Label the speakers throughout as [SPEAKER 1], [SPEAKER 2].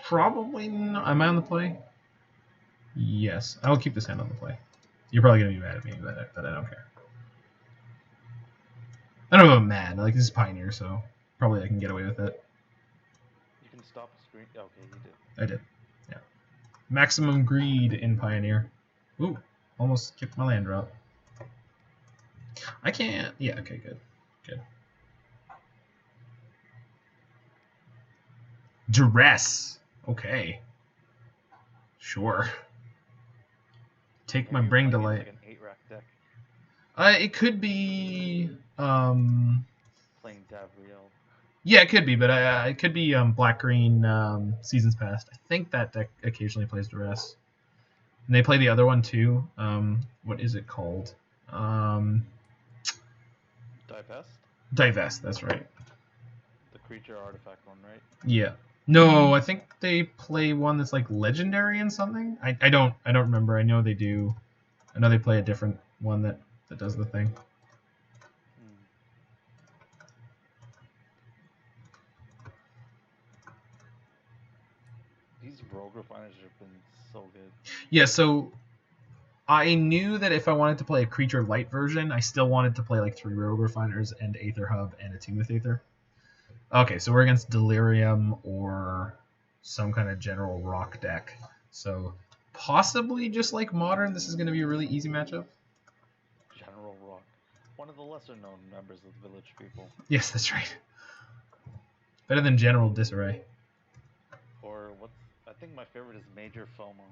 [SPEAKER 1] Probably not. Am I on the play? Yes. I will keep this hand on the play. You're probably going to be mad at me, but I don't care. I don't know if I'm mad. Like, this is Pioneer, so probably I can get away with it.
[SPEAKER 2] You can stop the screen. Okay, you did.
[SPEAKER 1] I did. Yeah. Maximum Greed in Pioneer. Ooh. Almost kicked my land drop. I can't. Yeah, okay, good. Good. Duress. Okay. Sure. Take my Bring to Light.
[SPEAKER 2] Like an 8-rack deck.
[SPEAKER 1] It could be.
[SPEAKER 2] Playing Davriel.
[SPEAKER 1] Yeah, it could be, but it could be Black Green Seasons Past. I think that deck occasionally plays Duress. And they play the other one too. What is it called?
[SPEAKER 2] Divest?
[SPEAKER 1] Divest, that's right.
[SPEAKER 2] The creature artifact one, right?
[SPEAKER 1] Yeah. No, I think they play one that's like legendary and something. I don't remember. I know they do. I know they play a different one that does the thing.
[SPEAKER 2] These Rogue Refiners have been so good.
[SPEAKER 1] Yeah, so I knew that if I wanted to play a creature light version, I still wanted to play like 3 Rogue Refiners and Aether Hub and Attune with Aether. Okay, so we're against Delirium or some kind of general rock deck. So possibly just like Modern, this is going to be a really easy matchup.
[SPEAKER 2] General Rock. One of the lesser known members of the Village People.
[SPEAKER 1] Yes, that's right. Better than General Disarray.
[SPEAKER 2] Or what? I think my favorite is Major FOMO.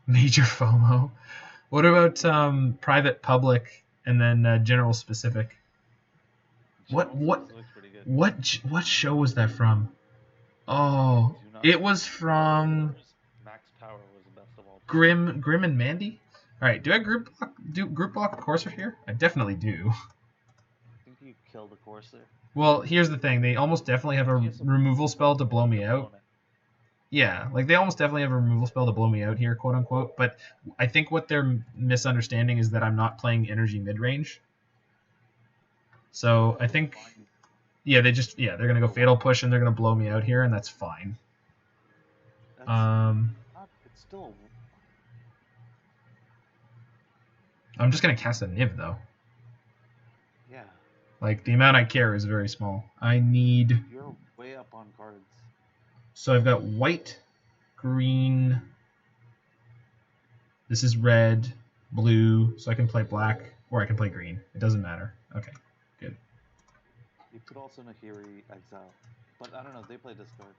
[SPEAKER 1] Major FOMO. What about Private Public and then General Specific? What show was that from? Oh, it was from
[SPEAKER 2] Max Power was the best of all.
[SPEAKER 1] Grim and Mandy. All right, do I group block a Courser here? I definitely do.
[SPEAKER 2] I think you killed the Courser.
[SPEAKER 1] Well, here's the thing: they almost definitely have a removal spell to blow me out. Yeah, like they almost definitely have a removal spell to blow me out here, quote unquote. But I think what they're misunderstanding is that I'm not playing energy mid range. So I think, yeah, they're gonna go Fatal Push and they're gonna blow me out here, and that's fine.
[SPEAKER 2] It's still.
[SPEAKER 1] I'm just gonna cast a Niv though.
[SPEAKER 2] Yeah.
[SPEAKER 1] Like the amount I care is very small. I need.
[SPEAKER 2] You're way up on cards.
[SPEAKER 1] So I've got white, green. This is red, blue. So I can play black or I can play green. It doesn't matter. Okay, good.
[SPEAKER 2] You could also Nahiri exile, but I don't know. They play discard.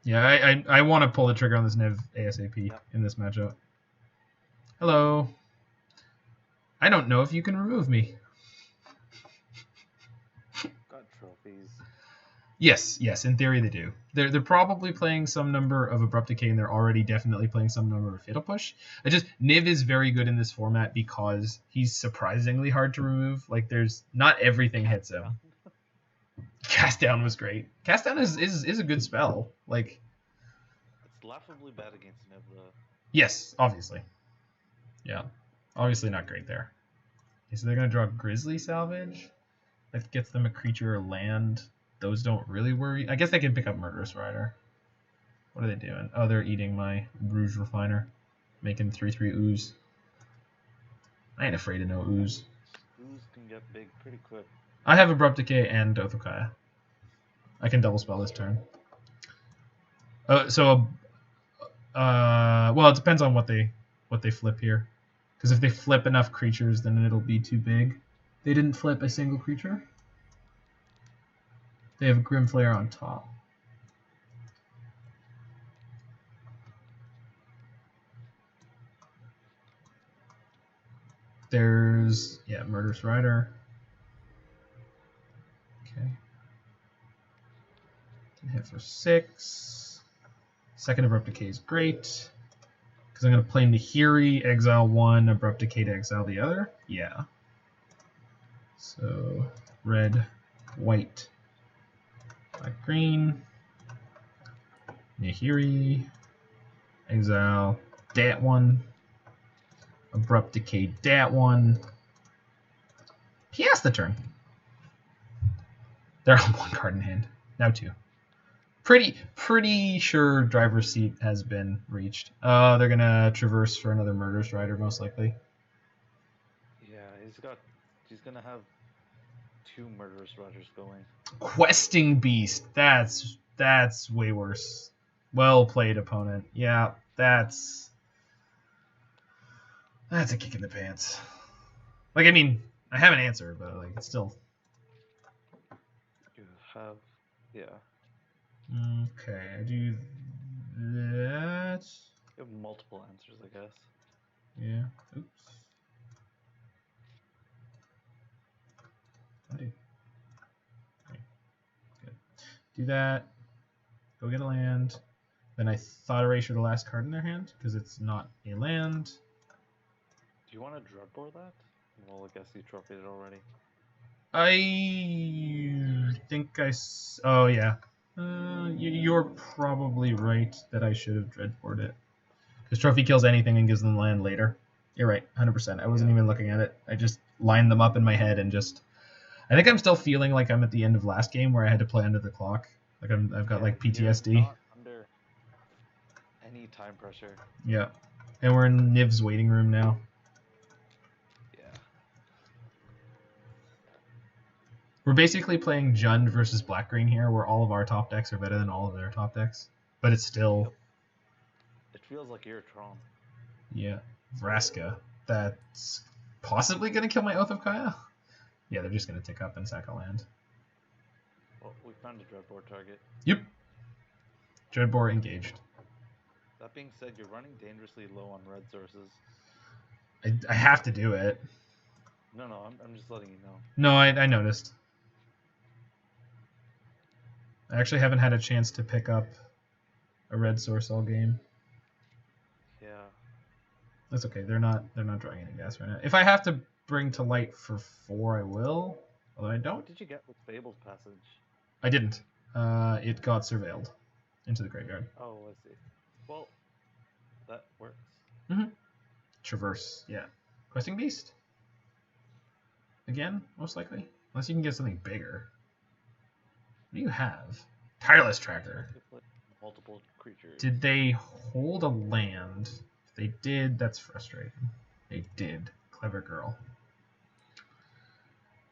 [SPEAKER 1] Yeah, I want to pull the trigger on this Niv ASAP in this matchup. Hello. I don't know if you can remove me.
[SPEAKER 2] Got trophies.
[SPEAKER 1] Yes, in theory they do. They're probably playing some number of Abrupt Decay, and they're already definitely playing some number of Fatal Push. Niv is very good in this format because he's surprisingly hard to remove. Like there's not everything hits him. Cast Down was great. Cast Down is a good spell. Like
[SPEAKER 2] it's laughably bad against Niv though.
[SPEAKER 1] Yes, obviously. Yeah. Obviously not great there. Okay, so they're gonna draw Grizzly Salvage. That gets them a creature or land. Those don't really worry. I guess they can pick up Murderous Rider. What are they doing? Oh, they're eating my Rouge Refiner. Making 3/3 ooze. I ain't afraid of no ooze.
[SPEAKER 2] Ooze can get big pretty quick.
[SPEAKER 1] I have Abrupt Decay and Othokaya. I can double spell this turn. Well, it depends on what they flip here. Because if they flip enough creatures, then it'll be too big. They didn't flip a single creature. They have Grim Flare on top. There's, Murderous Rider. Okay. Can hit for 6. Second Abrupt Decay is great. Because I'm going to play Nahiri, exile 1, Abrupt Decay to exile the other. Yeah. So, red, white, black, green. Nahiri, exile that one. Abrupt Decay that one. He has the turn. They're on 1 card in hand. Now 2. Pretty sure driver's seat has been reached. They're gonna traverse for another Murderous Rider most likely.
[SPEAKER 2] Yeah, he's gonna have 2 Murderous Riders going.
[SPEAKER 1] Questing Beast. That's way worse. Well played, opponent. Yeah, that's a kick in the pants. Like, I mean, I have an answer, but like it's still.
[SPEAKER 2] You have, yeah.
[SPEAKER 1] Okay, I do that.
[SPEAKER 2] You have multiple answers, I guess.
[SPEAKER 1] Yeah. Oops. I do. Okay. Good. Do that. Go get a land. Then I Thought Erasure the last card in their hand because it's not a land.
[SPEAKER 2] Do you want to Dreadbore that? Well, I guess you trophied it already.
[SPEAKER 1] I think oh yeah. You're probably right that I should have Dreadbored it. Because trophy kills anything and gives them land later. You're right, 100%. I wasn't even looking at it. I just lined them up in my head and just. I think I'm still feeling like I'm at the end of last game where I had to play under the clock. Like I've got like PTSD.
[SPEAKER 2] You're not under any time pressure.
[SPEAKER 1] Yeah, and we're in Niv's waiting room now.
[SPEAKER 2] Yeah.
[SPEAKER 1] We're basically playing Jund versus Black Green here, where all of our top decks are better than all of their top decks, but it's still.
[SPEAKER 2] It feels like you're Tron.
[SPEAKER 1] Yeah, Vraska. That's possibly gonna kill my Oath of Kaya. Yeah, they're just gonna tick up and sack a land.
[SPEAKER 2] Well, we found a Dreadbore target.
[SPEAKER 1] Yep. Dreadbore engaged.
[SPEAKER 2] That being said, you're running dangerously low on red sources.
[SPEAKER 1] I have to do it.
[SPEAKER 2] No, I'm just letting you know.
[SPEAKER 1] No, I noticed. I actually haven't had a chance to pick up a red source all game.
[SPEAKER 2] Yeah.
[SPEAKER 1] That's okay. They're not drawing any gas right now. If I have to bring to light for 4, I will. Although I don't.
[SPEAKER 2] What did you get with Fabled Passage?
[SPEAKER 1] I didn't. It got surveilled into the graveyard.
[SPEAKER 2] Oh, I see. Well, that works.
[SPEAKER 1] Mm-hmm. Traverse, yeah. Questing Beast? Again, most likely. Unless you can get something bigger. What do you have? Tireless Tracker.
[SPEAKER 2] Multiple creatures.
[SPEAKER 1] Did they hold a land? If they did, that's frustrating. They did. Clever girl.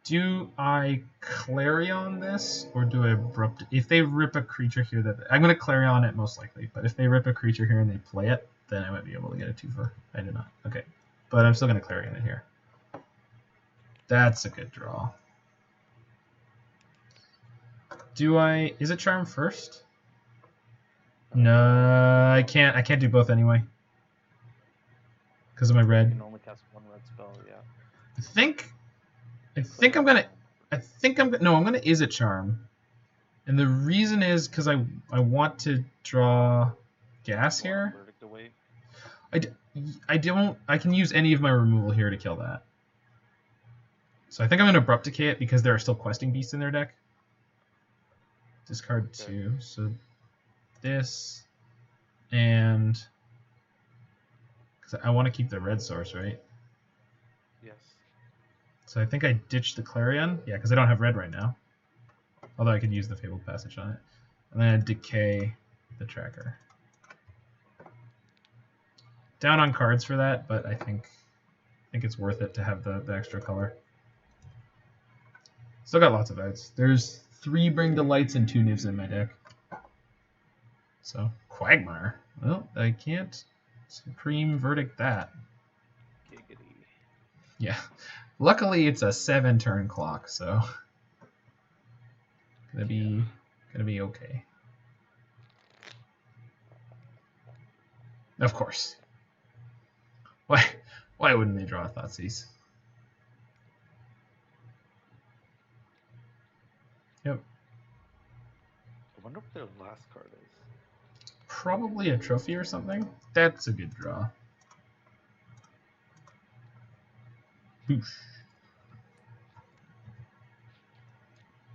[SPEAKER 1] Do I Clarion this, or do I Abrupt? If they rip a creature here, I'm going to Clarion it most likely, but if they rip a creature here and they play it, then I might be able to get a 2-for. I did not. Okay. But I'm still going to Clarion it here. That's a good draw. Do I... Is it Charm first? No, I can't do both anyway. Because of my red.
[SPEAKER 2] You can only cast 1 red spell, yeah.
[SPEAKER 1] I think I'm gonna Is it Charm. And the reason is because I want to draw gas here. I can use any of my removal here to kill that. So I think I'm gonna Abrupt Decay it because there are still Questing Beasts in their deck. Discard 2. So this and because I want to keep the red source, right?
[SPEAKER 2] Yes.
[SPEAKER 1] So I think I ditched the Clarion. Yeah, because I don't have red right now. Although I could use the Fabled Passage on it. And then I decay the tracker. Down on cards for that, but I think it's worth it to have the extra color. Still got lots of outs. There's 3 Bring to Lights and 2 Nivs in my deck. So, Quagmire. Well, I can't Supreme Verdict that.
[SPEAKER 2] Giggity.
[SPEAKER 1] Yeah. Luckily, it's a 7-turn clock, so gonna be okay. Of course. Why wouldn't they draw a Thoughtseize? Yep.
[SPEAKER 2] I wonder what their last card is.
[SPEAKER 1] Probably a trophy or something. That's a good draw. Boosh.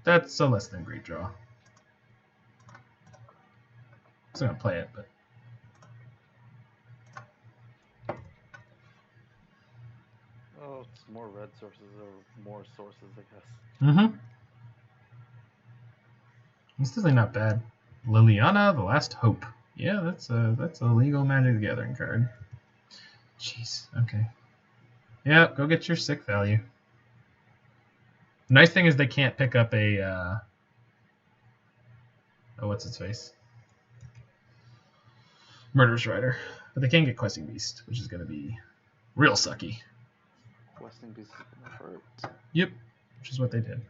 [SPEAKER 1] That's a less than great draw. I'm still gonna play it, but
[SPEAKER 2] Oh, it's more red sources or more sources, I guess.
[SPEAKER 1] mm-hmm. It's definitely not bad. Liliana, the Last Hope. Yeah, that's a legal Magic the Gathering card. Jeez. Okay. Yeah, go get your sick value. The nice thing is they can't pick up a. Oh, what's its face? Murderous Rider, but they can get Questing Beast, which is going to be real sucky.
[SPEAKER 2] Questing Beast is gonna hurt.
[SPEAKER 1] Yep, which is what they did.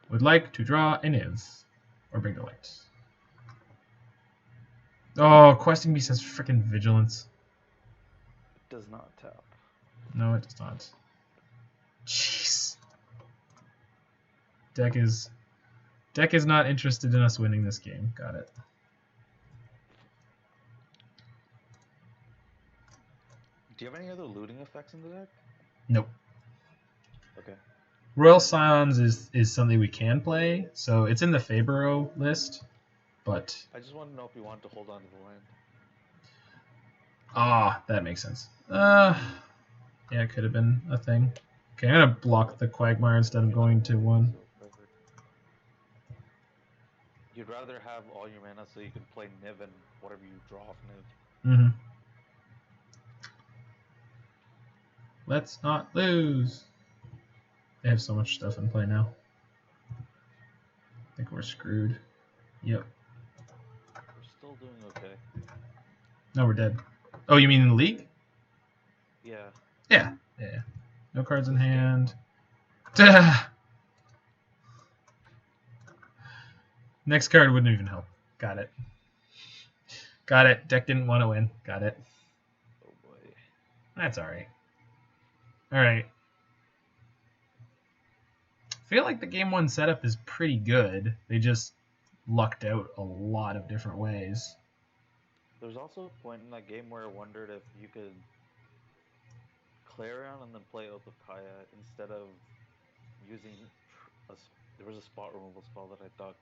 [SPEAKER 1] Would like to draw a Niv, or bring to light. Oh, Questing Beast has freaking Vigilance.
[SPEAKER 2] It does not tap.
[SPEAKER 1] No, it does not. Jeez. Deck is not interested in us winning this game. Got it.
[SPEAKER 2] Do you have any other looting effects in the deck?
[SPEAKER 1] Nope.
[SPEAKER 2] Okay.
[SPEAKER 1] Royal Scions is something we can play, so it's in the Faeburrow list, but...
[SPEAKER 2] I just want to know if you want to hold on to the land.
[SPEAKER 1] Ah, that makes sense. Yeah, it could have been a thing. Okay, I'm going to block the Quagmire instead of going to one.
[SPEAKER 2] You'd rather have all your mana so you can play Niv and whatever you draw off Niv.
[SPEAKER 1] Mm-hmm. Let's not lose. They have so much stuff in play now. I think we're screwed. Yep.
[SPEAKER 2] We're still doing okay.
[SPEAKER 1] No, we're dead. Oh, you mean in the league?
[SPEAKER 2] Yeah.
[SPEAKER 1] Yeah. Yeah. No cards in hand. Next card wouldn't even help. Got it. Got it. Deck didn't want to win. Got it.
[SPEAKER 2] Oh boy.
[SPEAKER 1] That's alright. Alright. I feel like the game one setup is pretty good. They just lucked out a lot of different ways.
[SPEAKER 2] There's also a point in that game where I wondered if you could Clarion and then play out the Kaya instead of using there was a spot removal spell that I thought.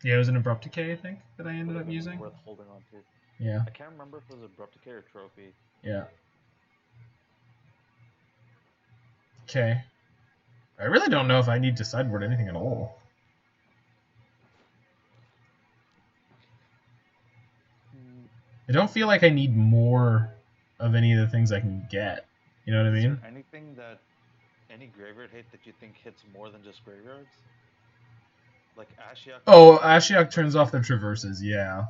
[SPEAKER 1] Yeah, it was an Abrupt Decay, I think, that I ended up using.
[SPEAKER 2] Worth holding on to.
[SPEAKER 1] Yeah.
[SPEAKER 2] I can't remember if it was Abrupt Decay or Trophy.
[SPEAKER 1] Yeah. Okay. I really don't know if I need to sideboard anything at all. I don't feel like I need more of any of the things I can get. You know what I mean?
[SPEAKER 2] Is there anything that any graveyard hit that you think hits more than just graveyards? Like Ashiok?
[SPEAKER 1] Oh, Ashiok turns off the traverses, yeah.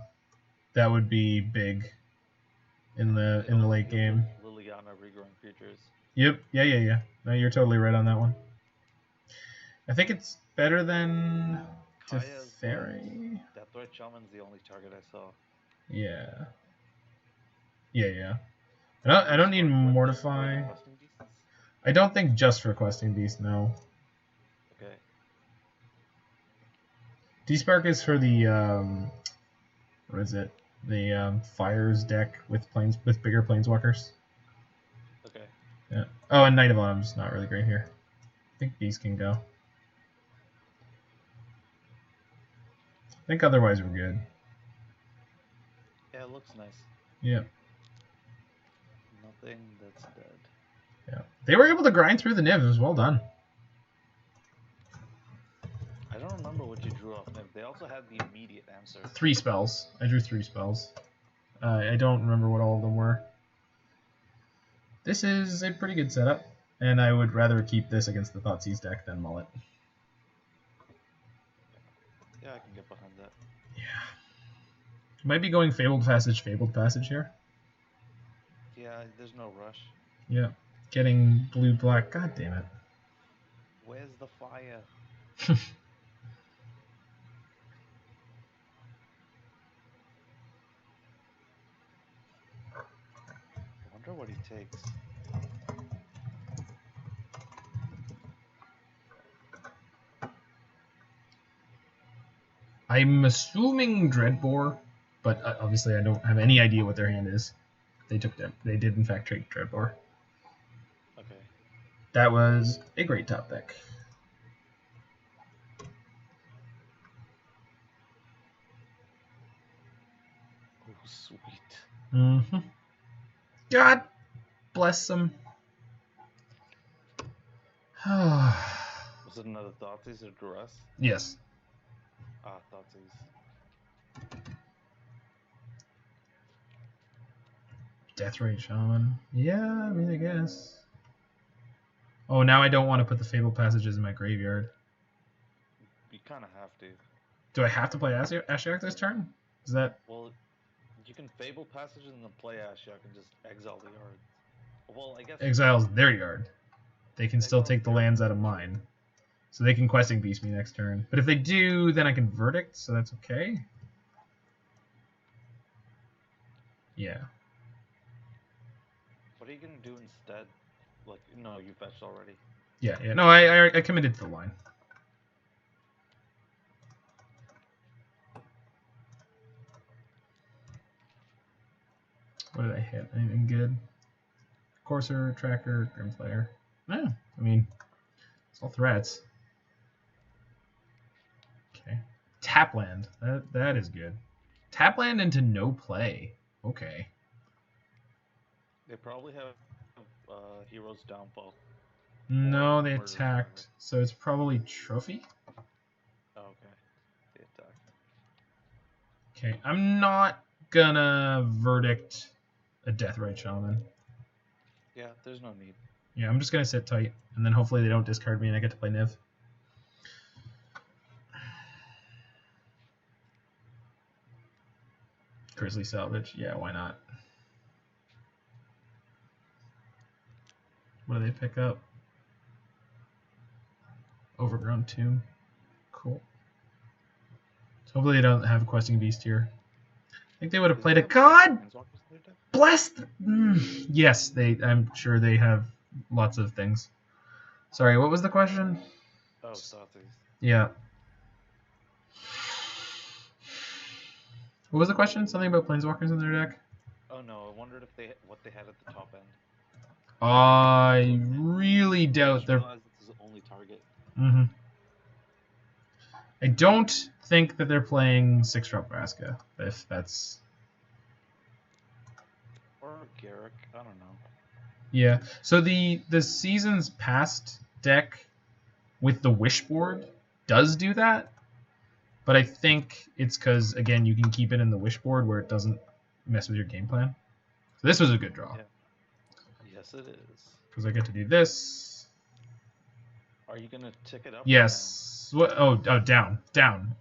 [SPEAKER 1] That would be big in the late game.
[SPEAKER 2] Liliana regrowing creatures.
[SPEAKER 1] Yep, yeah. No, you're totally right on that one. I think it's better than Teferi.
[SPEAKER 2] Deathrite Shaman's the only target I saw.
[SPEAKER 1] Yeah. I don't need Mortify. I don't think just for Questing Beast, no.
[SPEAKER 2] Okay.
[SPEAKER 1] Despark is for the what is it? The Fires deck with bigger planeswalkers.
[SPEAKER 2] Okay.
[SPEAKER 1] Yeah. Oh, and Knight of Autumn's not really great here. I think Beast can go. I think otherwise we're good.
[SPEAKER 2] Yeah, it looks nice.
[SPEAKER 1] Yeah.
[SPEAKER 2] Nothing that's dead.
[SPEAKER 1] Yeah. They were able to grind through the Niv. It was well done.
[SPEAKER 2] I don't remember what you drew off Niv. They also had the immediate answer.
[SPEAKER 1] 3 spells. I drew 3 spells. I don't remember what all of them were. This is a pretty good setup, and I would rather keep this against the Thoughtseize deck than Mullet.
[SPEAKER 2] Yeah, I can get behind that.
[SPEAKER 1] Yeah. Might be going Fabled Passage here.
[SPEAKER 2] Yeah, there's no rush.
[SPEAKER 1] Yeah. Getting blue-black. God damn it.
[SPEAKER 2] Where's the fire? I wonder what he takes.
[SPEAKER 1] I'm assuming Dreadbore, but obviously I don't have any idea what their hand is. They did in fact take Dreadbore.
[SPEAKER 2] Okay.
[SPEAKER 1] That was a great top deck.
[SPEAKER 2] Oh, sweet.
[SPEAKER 1] Mm-hmm. God bless them.
[SPEAKER 2] Was it another Thoughtseize or Duress?
[SPEAKER 1] Yes.
[SPEAKER 2] Ah, Thoughtseize.
[SPEAKER 1] Deathrite Shaman. Yeah, I mean, I guess. Oh, now I don't want to put the Fabled Passages in my graveyard.
[SPEAKER 2] You kind of have to.
[SPEAKER 1] Do I have to play Ashiok this turn? Is that...
[SPEAKER 2] Well, you can Fabled Passage and then play Ashiok and just exile the yard. Well, I guess...
[SPEAKER 1] Exiles their yard. They can still take the lands out of mine. So they can Questing Beast me next turn. But if they do, then I can Verdict, so that's okay. Yeah.
[SPEAKER 2] What are you going to do instead? Like, no, you fetched already.
[SPEAKER 1] Yeah, yeah. No, I committed to the line. What did I hit? Anything good? Courser, Tracker, Grimflayer. Yeah, I mean, it's all threats. Okay. Tapland. That is good. Tapland into no play. Okay.
[SPEAKER 2] They probably have Hero's Downfall.
[SPEAKER 1] No,
[SPEAKER 2] Or
[SPEAKER 1] they
[SPEAKER 2] Murder
[SPEAKER 1] attacked.
[SPEAKER 2] Servant.
[SPEAKER 1] So it's probably Trophy.
[SPEAKER 2] Oh, okay. They attacked.
[SPEAKER 1] Okay, I'm not gonna Verdict a Deathrite Shaman.
[SPEAKER 2] Yeah, there's no need.
[SPEAKER 1] Yeah, I'm just gonna sit tight, and then hopefully they don't discard me and I get to play Niv. Grizzly Salvage, yeah, why not? What do they pick up? Overgrown Tomb. Cool. So hopefully they don't have a Questing Beast here. I think they would have played a God! Bless! Yes, I'm sure they have lots of things. Sorry, what was the question?
[SPEAKER 2] Oh, Thoughtseize.
[SPEAKER 1] Yeah. What was the question? Something about Planeswalkers in their deck?
[SPEAKER 2] Oh no, I wondered if what they had at the top end.
[SPEAKER 1] I really doubt they're...
[SPEAKER 2] Realize this is the only target.
[SPEAKER 1] I don't think that they're playing 6-drop Vraska, if that's...
[SPEAKER 2] Or Garrick, I don't know.
[SPEAKER 1] Yeah, so the Seasons Past deck with the Wishboard does do that, but I think it's because, again, you can keep it in the Wishboard where it doesn't mess with your game plan. So this was a good draw.
[SPEAKER 2] Yeah. Yes, it is.
[SPEAKER 1] Because I get to do this.
[SPEAKER 2] Are you gonna tick it up?
[SPEAKER 1] Yes. What? Oh, down.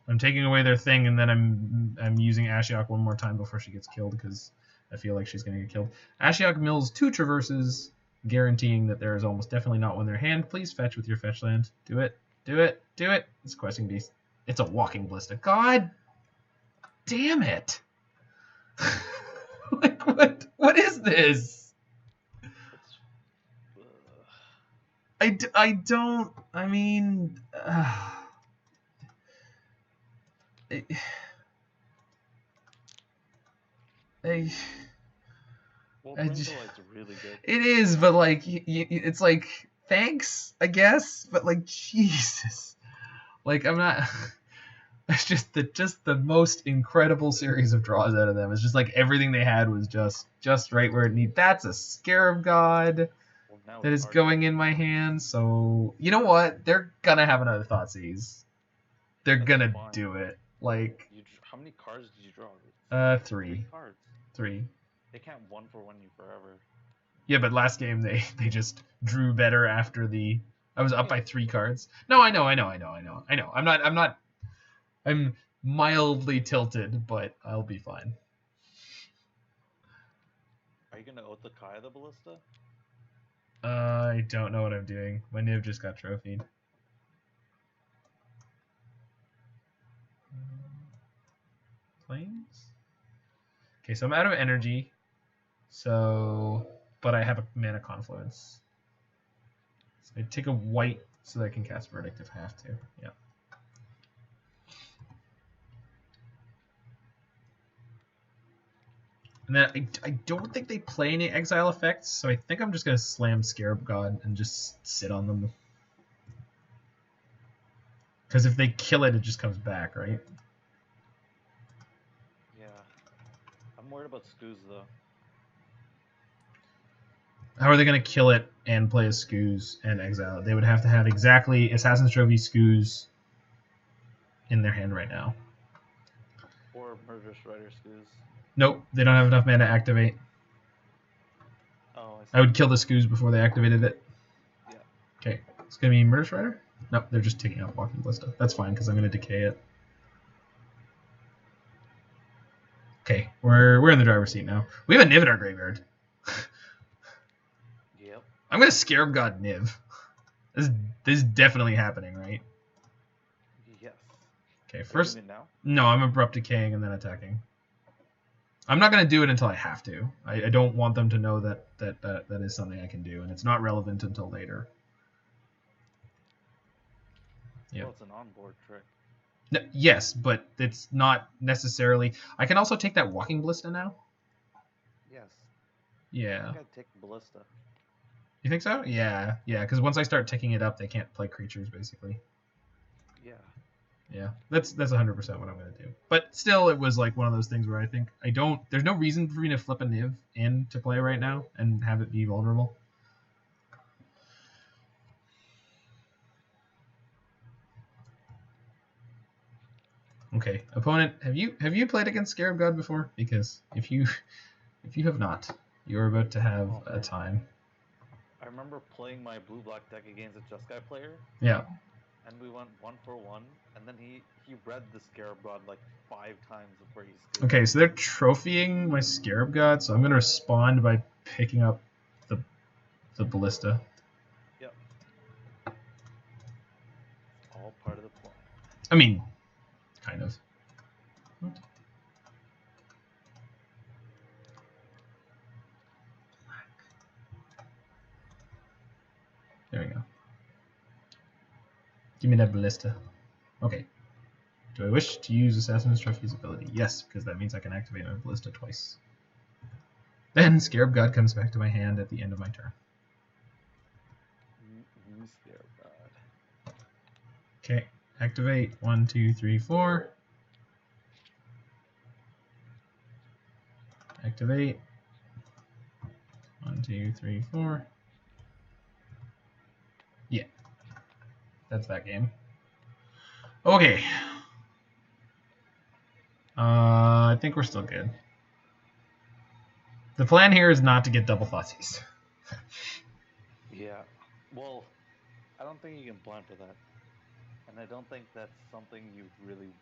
[SPEAKER 1] I'm taking away their thing, and then I'm using Ashiok one more time before she gets killed because I feel like she's gonna get killed. Ashiok mills 2 traverses, guaranteeing that there is almost definitely not one in their hand. Please fetch with your fetch land. Do it. It's a Questing Beast. It's a Walking Ballista. God damn it! Like what is this? I don't. I mean.
[SPEAKER 2] Well, Brimstolight's really good.
[SPEAKER 1] It is, but like, it's like, thanks, I guess, but like, Jesus, like, I'm not. It's just the most incredible series of draws out of them. It's just like everything they had was just right where it needed. That's a Scarab God that is going in my hand. So you know what? They're gonna have another Thoughtseize. They're gonna do it. Like,
[SPEAKER 2] how many cards did you draw?
[SPEAKER 1] 3.
[SPEAKER 2] 3 cards.
[SPEAKER 1] 3.
[SPEAKER 2] They can't 1-for-1 you forever.
[SPEAKER 1] Yeah, but last game they just drew better after the. I was up by 3 cards. No, I know. I'm mildly tilted, but I'll be fine.
[SPEAKER 2] Are you gonna Otakai the Ballista?
[SPEAKER 1] I don't know what I'm doing. My Niv just got trophied. Planes? Okay, so I'm out of energy. So, but I have a Mana Confluence. So I take a white so that I can cast Verdict if I have to. Yeah. And then I don't think they play any exile effects, so I think I'm just going to slam Scarab God and just sit on them. Because if they kill it, it just comes back, right?
[SPEAKER 2] Yeah. I'm worried about Skoos, though.
[SPEAKER 1] How are they going to kill it and play a Skoos and exile it? They would have to have exactly Assassin's Trophy Skoos in their hand right now.
[SPEAKER 2] Or Murderous Rider Scoos.
[SPEAKER 1] Nope, they don't have enough mana to activate.
[SPEAKER 2] Oh, I see.
[SPEAKER 1] I would kill the Scoos before they activated it.
[SPEAKER 2] Yeah.
[SPEAKER 1] Okay, it's gonna be Murderous Rider? Nope, they're just taking out Walking Ballista. That's fine, because I'm gonna decay it. Okay, we're in the driver's seat now. We have a Niv in our graveyard.
[SPEAKER 2] Yep.
[SPEAKER 1] I'm gonna Scarab God Niv. This is definitely happening, right?
[SPEAKER 2] Yes.
[SPEAKER 1] Okay,
[SPEAKER 2] Are
[SPEAKER 1] first.
[SPEAKER 2] you in now?
[SPEAKER 1] No, I'm Abrupt Decaying and then attacking. I'm not gonna do it until I have to. I don't want them to know that is something I can do, and it's not relevant until later. Yeah.
[SPEAKER 2] Well, it's an onboard trick.
[SPEAKER 1] No, yes, but it's not necessarily. I can also take that Walking Ballista now.
[SPEAKER 2] Yes.
[SPEAKER 1] Yeah.
[SPEAKER 2] I think I'd take Ballista.
[SPEAKER 1] You think so? Yeah, because once I start ticking it up, they can't play creatures basically.
[SPEAKER 2] Yeah.
[SPEAKER 1] Yeah, that's 100% what I'm gonna do. But still, it was like one of those things where I think there's no reason for me to flip a Niv in to play right now and have it be vulnerable. Okay, opponent, have you played against Scarab God before? Because if you have not, you're about to have a time.
[SPEAKER 2] I remember playing my blue-black deck against a Jeskai player.
[SPEAKER 1] Yeah.
[SPEAKER 2] And we went 1-for-1, and then he read the Scarab God like 5 times before he scooped.
[SPEAKER 1] Okay, so they're trophying my Scarab God, so I'm gonna respond by picking up the Ballista.
[SPEAKER 2] Yep. All part of the plan.
[SPEAKER 1] I mean, kind of. What? There we go. Give me that Ballista. Okay. Do I wish to use Assassin's Trophy's ability? Yes, because that means I can activate my Ballista twice. Then Scarab God comes back to my hand at the end of my turn.
[SPEAKER 2] Scarab God.
[SPEAKER 1] Okay, activate 1, 2, 3, 4. Activate 1, 2, 3, 4. Yeah, that's that game. Okay. I think we're still good. The plan here is not to get double Thoughtseize.
[SPEAKER 2] Yeah. Well, I don't think you can plan for that. And I don't think that's something you really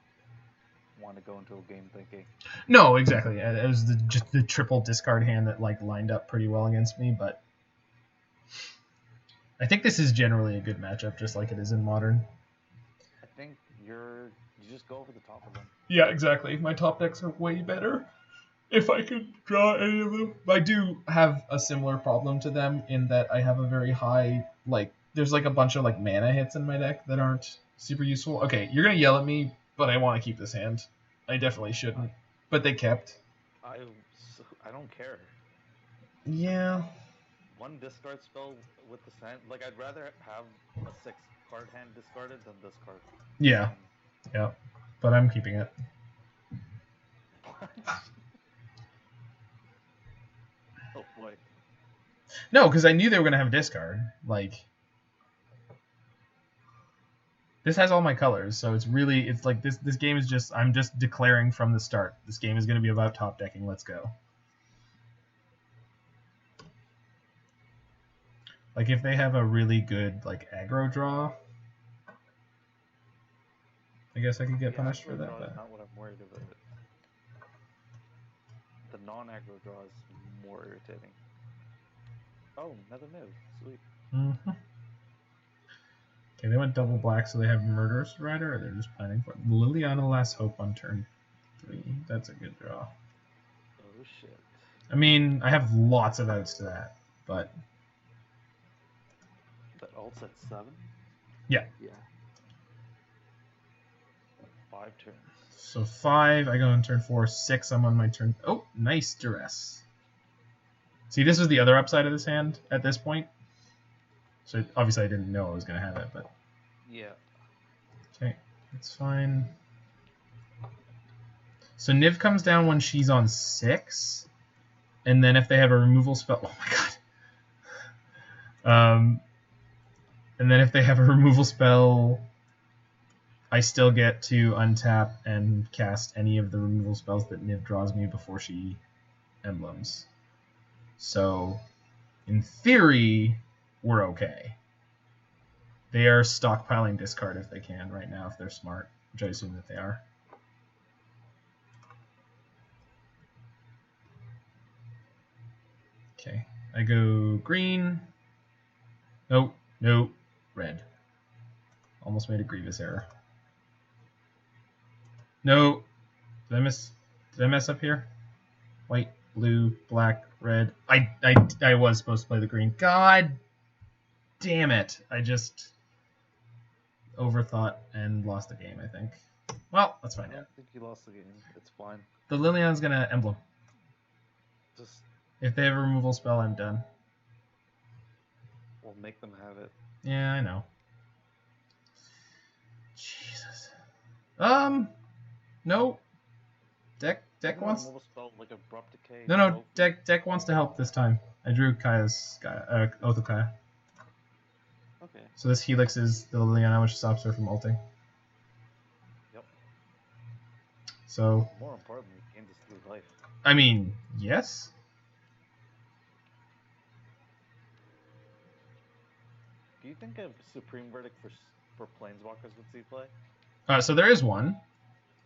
[SPEAKER 2] want to go into a game thinking.
[SPEAKER 1] No, exactly. It was just the triple discard hand that like lined up pretty well against me, but I think this is generally a good matchup, just like it is in Modern.
[SPEAKER 2] I think you just go over the top of them.
[SPEAKER 1] Yeah, exactly. My top decks are way better. If I could draw any of them. I do have a similar problem to them in that I have a very high, like, there's like a bunch of like mana hits in my deck that aren't super useful. Okay, you're going to yell at me, but I want to keep this hand. I definitely shouldn't. But they kept.
[SPEAKER 2] I don't care.
[SPEAKER 1] Yeah.
[SPEAKER 2] One discard spell with the sand. Like, I'd rather have a 6-card hand discarded than this card.
[SPEAKER 1] Yeah. Yeah. But I'm keeping it.
[SPEAKER 2] Oh boy.
[SPEAKER 1] No, because I knew they were going to have a discard. Like, this has all my colors, so it's like this game is just, I'm just declaring from the start. This game is going to be about top decking. Let's go. Like, if they have a really good, like, aggro draw, I guess I could get punished for that.
[SPEAKER 2] Aggro draw
[SPEAKER 1] But
[SPEAKER 2] is not what I'm worried about. The non-aggro draw is more irritating. Oh, another Niv. Sweet.
[SPEAKER 1] Mm-hmm. Okay, they went double black, so they have Murderous Rider, or they're just planning for it. Liliana Last Hope on turn 3. That's a good draw.
[SPEAKER 2] Oh, shit.
[SPEAKER 1] I mean, I have lots of outs to that, but...
[SPEAKER 2] That ult's at 7?
[SPEAKER 1] Yeah.
[SPEAKER 2] Yeah. 5 turns.
[SPEAKER 1] So 5, I go on turn 4. 6, I'm on my turn... Oh, nice Duress. See, this was the other upside of this hand at this point. So obviously I didn't know I was going to have it, but...
[SPEAKER 2] Yeah.
[SPEAKER 1] Okay, that's fine. So Niv comes down when she's on 6. And then if they have a removal spell... Oh my god. And then if they have a removal spell I still get to untap and cast any of the removal spells that Niv draws me before she emblems. So, in theory, we're okay. They are stockpiling discard if they can right now, if they're smart, which I assume that they are. Okay, I go green. Nope, nope, red. Almost made a grievous error. No, did I mess up here? White, blue, black, red. I was supposed to play the green. God damn it! I just overthought and lost the game, I think. Well, let's find
[SPEAKER 2] I
[SPEAKER 1] out.
[SPEAKER 2] don't think you lost the game. It's fine.
[SPEAKER 1] The Liliana's gonna emblem.
[SPEAKER 2] Just
[SPEAKER 1] If they have a removal spell, I'm done.
[SPEAKER 2] we'll make them have it.
[SPEAKER 1] Yeah, I know. Jesus. No. Deck
[SPEAKER 2] Isn't a
[SPEAKER 1] wants.
[SPEAKER 2] removal spell like Abrupt Decay?
[SPEAKER 1] No. Deck wants to help this time. I drew Kaya's Oath of Kaya.
[SPEAKER 2] Okay.
[SPEAKER 1] So this Helix is the Liliana, which stops her from ulting.
[SPEAKER 2] Yep.
[SPEAKER 1] So,
[SPEAKER 2] More importantly, gain this through life.
[SPEAKER 1] I mean, yes.
[SPEAKER 2] Do you think a Supreme Verdict for Planeswalkers would see play?
[SPEAKER 1] So there is one.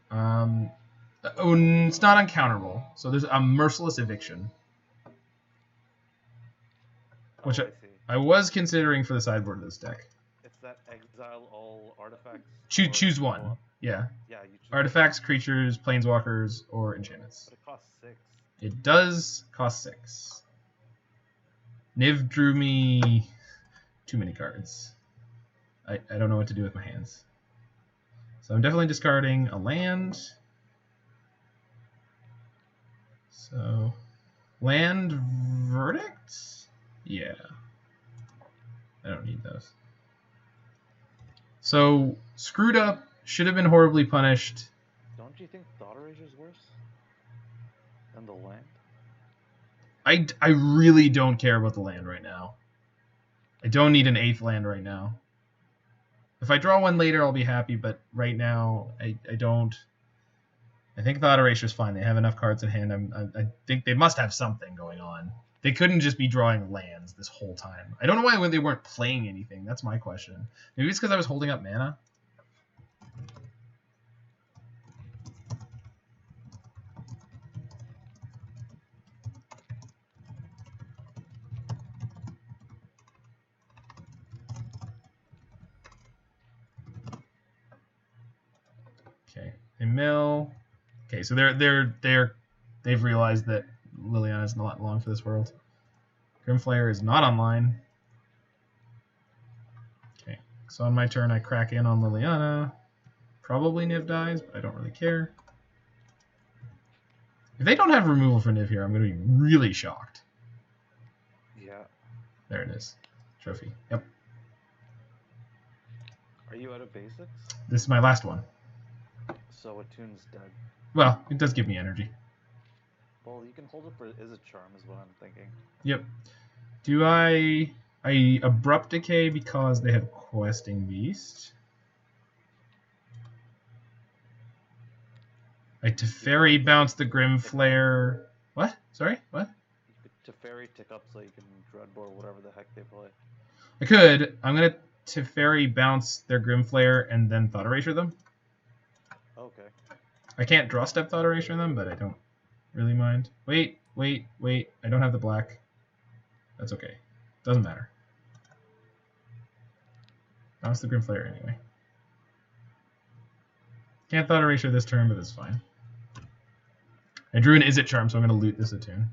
[SPEAKER 1] It's not uncounterable. So there's a Merciless Eviction, which
[SPEAKER 2] I see.
[SPEAKER 1] I was considering for the sideboard of this deck.
[SPEAKER 2] It's that exile all artifacts.
[SPEAKER 1] Choose one. Yeah.
[SPEAKER 2] Yeah, you choose
[SPEAKER 1] Artifacts, creatures, planeswalkers, or enchantments.
[SPEAKER 2] But it costs 6.
[SPEAKER 1] It does cost 6. Niv drew me too many cards. I don't know what to do with my hands. So I'm definitely discarding a land. So, land verdict? Yeah. I don't need those. So, screwed up, should have been horribly punished.
[SPEAKER 2] Don't you think Thought Erasure is worse than the land?
[SPEAKER 1] I really don't care about the land right now. I don't need an 8th land right now. If I draw one later, I'll be happy, but right now, I don't. I think Thought Erasure is fine. They have enough cards in hand. I think they must have something going on. They couldn't just be drawing lands this whole time. I don't know why they weren't playing anything. That's my question. Maybe it's because I was holding up mana. Okay, they mill. Okay, so they've realized that Liliana is not long for this world. Grimflayer is not online. Okay, so on my turn I crack in on Liliana. Probably Niv dies, but I don't really care. If they don't have removal for Niv here, I'm going to be really shocked.
[SPEAKER 2] Yeah.
[SPEAKER 1] There it is. Trophy. Yep.
[SPEAKER 2] Are you out of basics?
[SPEAKER 1] This is my last one.
[SPEAKER 2] So Attune's dead.
[SPEAKER 1] Well, it does give me energy.
[SPEAKER 2] Well, you can hold it for Is a Charm is what I'm thinking.
[SPEAKER 1] Yep. Do I Abrupt Decay because they have Questing Beast? I Teferi bounce the Grimflare. What? Sorry? What?
[SPEAKER 2] You could Teferi tick up so you can Dreadbore whatever the heck they play.
[SPEAKER 1] I could. I'm going to Teferi bounce their Grimflare and then Thought Erasure them.
[SPEAKER 2] Okay.
[SPEAKER 1] I can't draw step Thought Erasure them, but I don't really mind. Wait. I don't have the black. That's okay. Doesn't matter. Bounce the Grimflare anyway. Can't Thought Erasure this turn, but it's fine. I drew an Is It Charm, so I'm going to loot this Attune.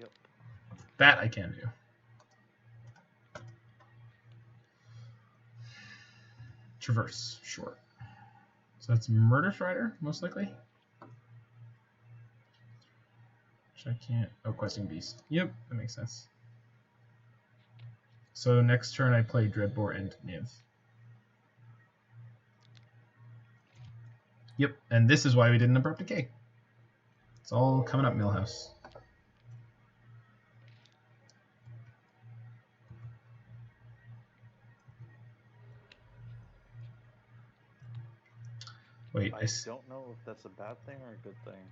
[SPEAKER 2] Yep.
[SPEAKER 1] That I can do. Traverse, sure. So that's Murder Strider, most likely. Which I can't. Oh, Questing Beast. Yep, that makes sense. So next turn I play Dreadbore and Niv. Yep, and this is why we did an Abrupt Decay. It's all coming up, Millhouse. Wait,
[SPEAKER 2] I don't know if that's a bad thing or a good thing.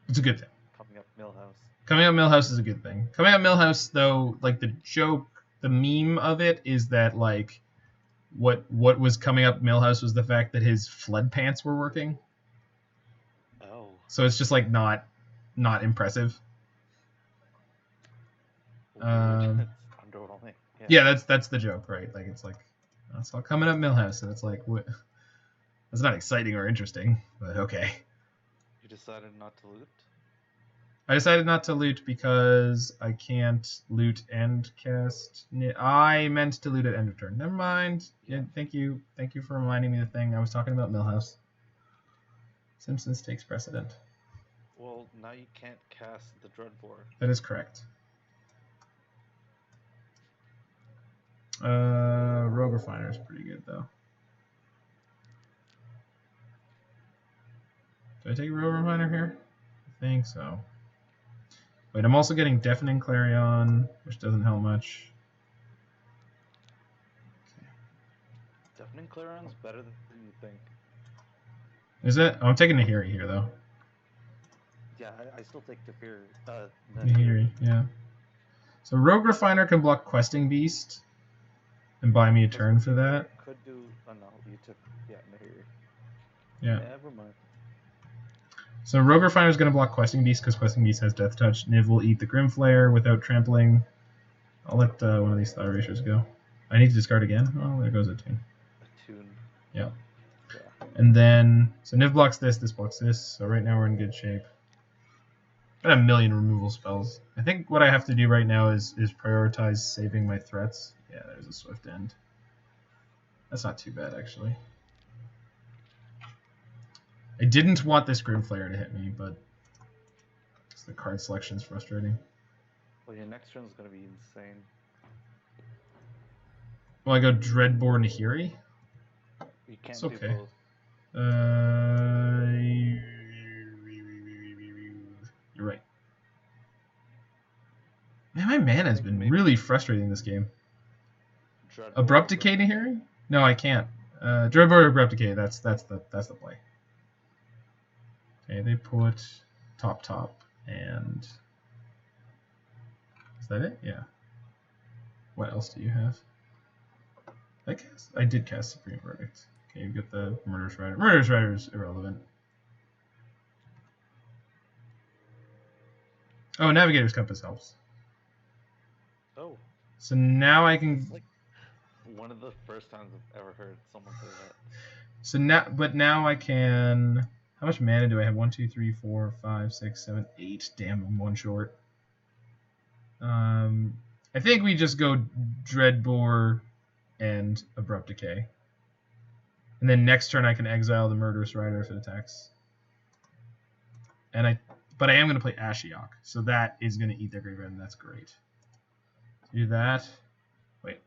[SPEAKER 1] it's a good thing.
[SPEAKER 2] Coming up Millhouse.
[SPEAKER 1] Coming up Millhouse is a good thing. Coming up Millhouse, though, like the joke, the meme of it is that like what was coming up Millhouse was the fact that his flood pants were working.
[SPEAKER 2] Oh.
[SPEAKER 1] So it's just like not impressive.
[SPEAKER 2] It's underwhelming.
[SPEAKER 1] Yeah, that's the joke, right? Like it's like that's all coming up Millhouse, and it's like what? That's not exciting or interesting, but okay.
[SPEAKER 2] You decided not to loot?
[SPEAKER 1] I decided not to loot because I can't loot and cast. I meant to loot at end of turn. Never mind. Yeah, thank you for reminding me of the thing. I was talking about Millhouse. Simpsons takes precedent.
[SPEAKER 2] Well, now you can't cast the Dreadbore.
[SPEAKER 1] That is correct. Rogue Refiner is pretty good though. Do I take a Rogue Refiner here? I think so. Wait, I'm also getting Deafening Clarion, which doesn't help much.
[SPEAKER 2] Okay. Deafening Clarion's better than you think.
[SPEAKER 1] Is it? Oh, I'm taking Nahiri here though.
[SPEAKER 2] Yeah, I still take
[SPEAKER 1] Nahiri, yeah. So Rogue Refiner can block Questing Beast and buy me a turn for that.
[SPEAKER 2] Could do. Oh no, you took Nahiri.
[SPEAKER 1] Yeah.
[SPEAKER 2] Never mind.
[SPEAKER 1] So Rogue Refiner is going to block Questing Beast because Questing Beast has Death Touch. Niv will eat the Grimflayer without trampling. I'll let one of these Thought Erasures go. I need to discard again. Oh, there goes Attune.
[SPEAKER 2] Attune.
[SPEAKER 1] Yeah. And then, so Niv blocks this blocks this. So right now we're in good shape. Got a million removal spells. I think what I have to do right now is prioritize saving my threats. Yeah, there's a Swift End. That's not too bad, actually. I didn't want this Grimflayer to hit me, but the card selection is frustrating.
[SPEAKER 2] Well, your next turn is going to be insane.
[SPEAKER 1] Well, I go Dreadbore Nahiri.
[SPEAKER 2] You can't
[SPEAKER 1] it's okay.
[SPEAKER 2] do both.
[SPEAKER 1] You're right. Man, my mana has been really frustrating this game.
[SPEAKER 2] Dreadbore
[SPEAKER 1] Abrupt Decay Nahiri? No, I can't. Dreadbore Abrupt Decay. That's the play. Okay, they put top, and is that it? Yeah. What else do you have? I did cast Supreme Verdict. Okay, you get the Murderous Rider. Murderous Rider is irrelevant. Oh, Navigator's Compass helps.
[SPEAKER 2] Oh.
[SPEAKER 1] So now I can.
[SPEAKER 2] It's like one of the first times I've ever heard someone say that.
[SPEAKER 1] So now I can. How much mana do I have? 1, 2, 3, 4, 5, 6, 7, 8. Damn, I'm one short. I think we just go Dreadbore and Abrupt Decay. And then next turn I can exile the Murderous Rider if it attacks. But I am going to play Ashiok, so that is going to eat their graveyard, and that's great. Do that. Wait,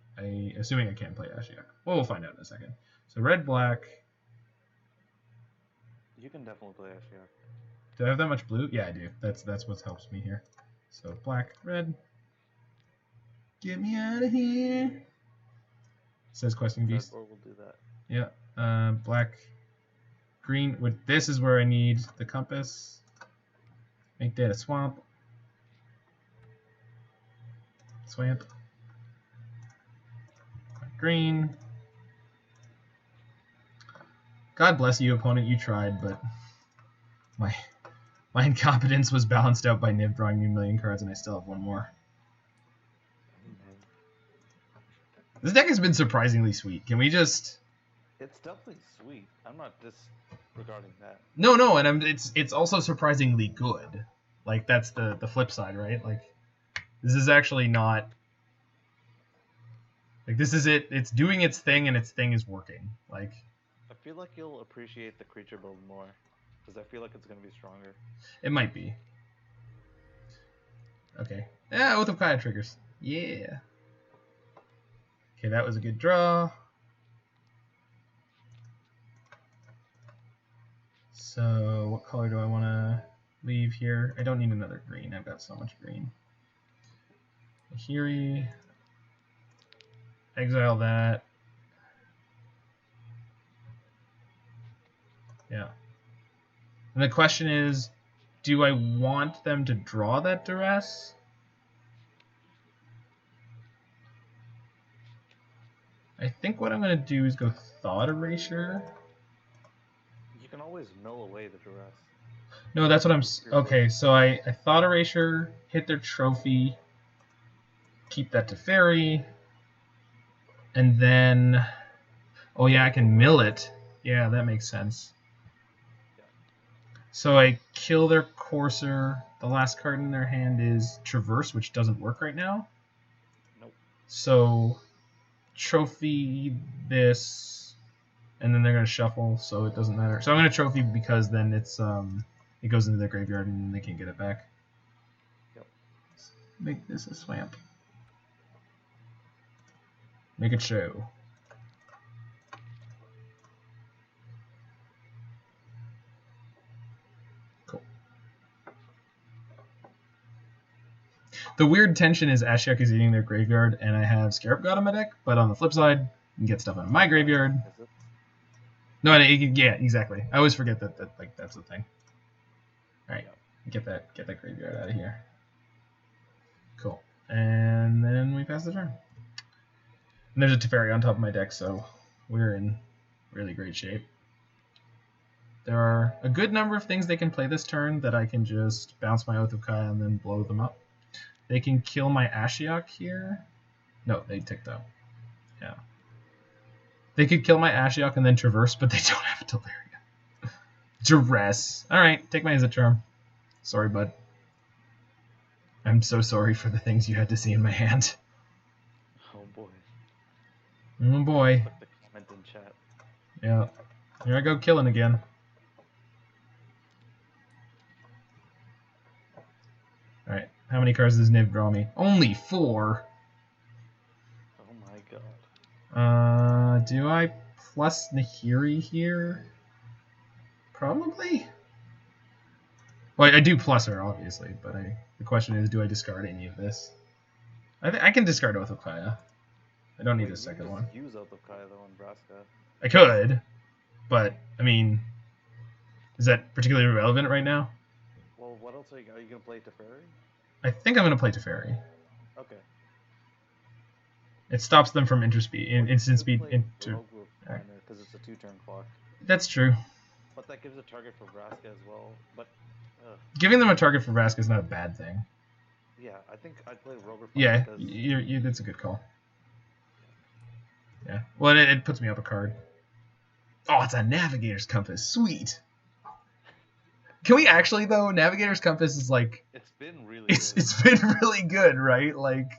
[SPEAKER 1] assuming I can't play Ashiok. Well, we'll find out in a second. So red-black.
[SPEAKER 2] You can definitely play Ashiok.
[SPEAKER 1] Do I have that much blue? Yeah, I do. That's what helps me here. So black, red. Get me out of here. It says Questing Beast.
[SPEAKER 2] Dreadbore will do that.
[SPEAKER 1] Yeah. Black, green. This is where I need the compass. Make that a swamp. Swamp. Green. God bless you, opponent. You tried, but my incompetence was balanced out by Niv drawing me a million cards, and I still have one more. This deck has been surprisingly sweet. Can we just?
[SPEAKER 2] It's definitely sweet. I'm not disregarding that.
[SPEAKER 1] No, and it's also surprisingly good. Like that's the flip side, right? Like this is actually not. Like this is it. It's doing its thing, and its thing is working. Like.
[SPEAKER 2] I feel like you'll appreciate the creature build more, because I feel like it's going to be stronger.
[SPEAKER 1] It might be. Okay. Yeah, Oath of Kaya triggers. Yeah. Okay, that was a good draw. So, what color do I want to leave here? I don't need another green. I've got so much green. Nahiri. Exile that. Yeah. And the question is, do I want them to draw that duress? I think what I'm going to do is go Thought Erasure.
[SPEAKER 2] You can always mill away the duress.
[SPEAKER 1] No, that's what I'm... Okay, so I Thought Erasure, hit their trophy, keep that Teferi, and then... Oh yeah, I can mill it. Yeah, that makes sense.
[SPEAKER 2] Yeah.
[SPEAKER 1] So I kill their Courser. The last card in their hand is Traverse, which doesn't work right now.
[SPEAKER 2] Nope.
[SPEAKER 1] So trophy this, and then they're gonna shuffle, so it doesn't matter. So I'm gonna trophy because then it's it goes into their graveyard and they can't get it back.
[SPEAKER 2] Yep.
[SPEAKER 1] Make this a swamp. Make it show. Cool. The weird tension is Ashiok is eating their graveyard, and I have Scarab God on my deck, but on the flip side, you can get stuff out of my graveyard.
[SPEAKER 2] Is it?
[SPEAKER 1] No, yeah, exactly. I always forget that like that's the thing. All right,
[SPEAKER 2] Yep.
[SPEAKER 1] get that graveyard out of here. Cool. And then we pass the turn. And there's a Teferi on top of my deck, so we're in really great shape. There are a good number of things they can play this turn that I can just bounce my Oath of Kaya and then blow them up. They can kill my Ashiok here. No, they ticked out. Yeah. They could kill my Ashiok and then Traverse, but they don't have a Delirium. Duress. Alright, take my Izzet Charm. Sorry, bud. I'm so sorry for the things you had to see in my hand.
[SPEAKER 2] Oh boy.
[SPEAKER 1] Oh boy.
[SPEAKER 2] Put the comment in chat.
[SPEAKER 1] Yeah. Here I go killing again. Alright, how many cards does Niv draw me? Only 4!
[SPEAKER 2] Oh my god.
[SPEAKER 1] Do I plus Nahiri here? Probably? Well, I do plus her, obviously, but the question is, do I discard any of this? I can discard Oath of Kaya. I don't need a second one.
[SPEAKER 2] Use Oath of Kaya though in Vraska.
[SPEAKER 1] I could, but, I mean, is that particularly relevant right now?
[SPEAKER 2] Well, what else are you going to play Teferi?
[SPEAKER 1] I think I'm going to play Teferi.
[SPEAKER 2] Okay.
[SPEAKER 1] It stops them from instant speed into...
[SPEAKER 2] Because it's a 2-turn clock.
[SPEAKER 1] That's true.
[SPEAKER 2] But that gives a target for Vraska as well. But
[SPEAKER 1] giving them a target for Vraska is not a bad thing.
[SPEAKER 2] Yeah, I think I'd play Roger.
[SPEAKER 1] Yeah, that's a good call. Yeah. Well, it puts me up a card. Oh, it's a Navigator's Compass. Sweet. Can we actually though? Navigator's Compass is like.
[SPEAKER 2] It's been really.
[SPEAKER 1] It's been really good, right? Like,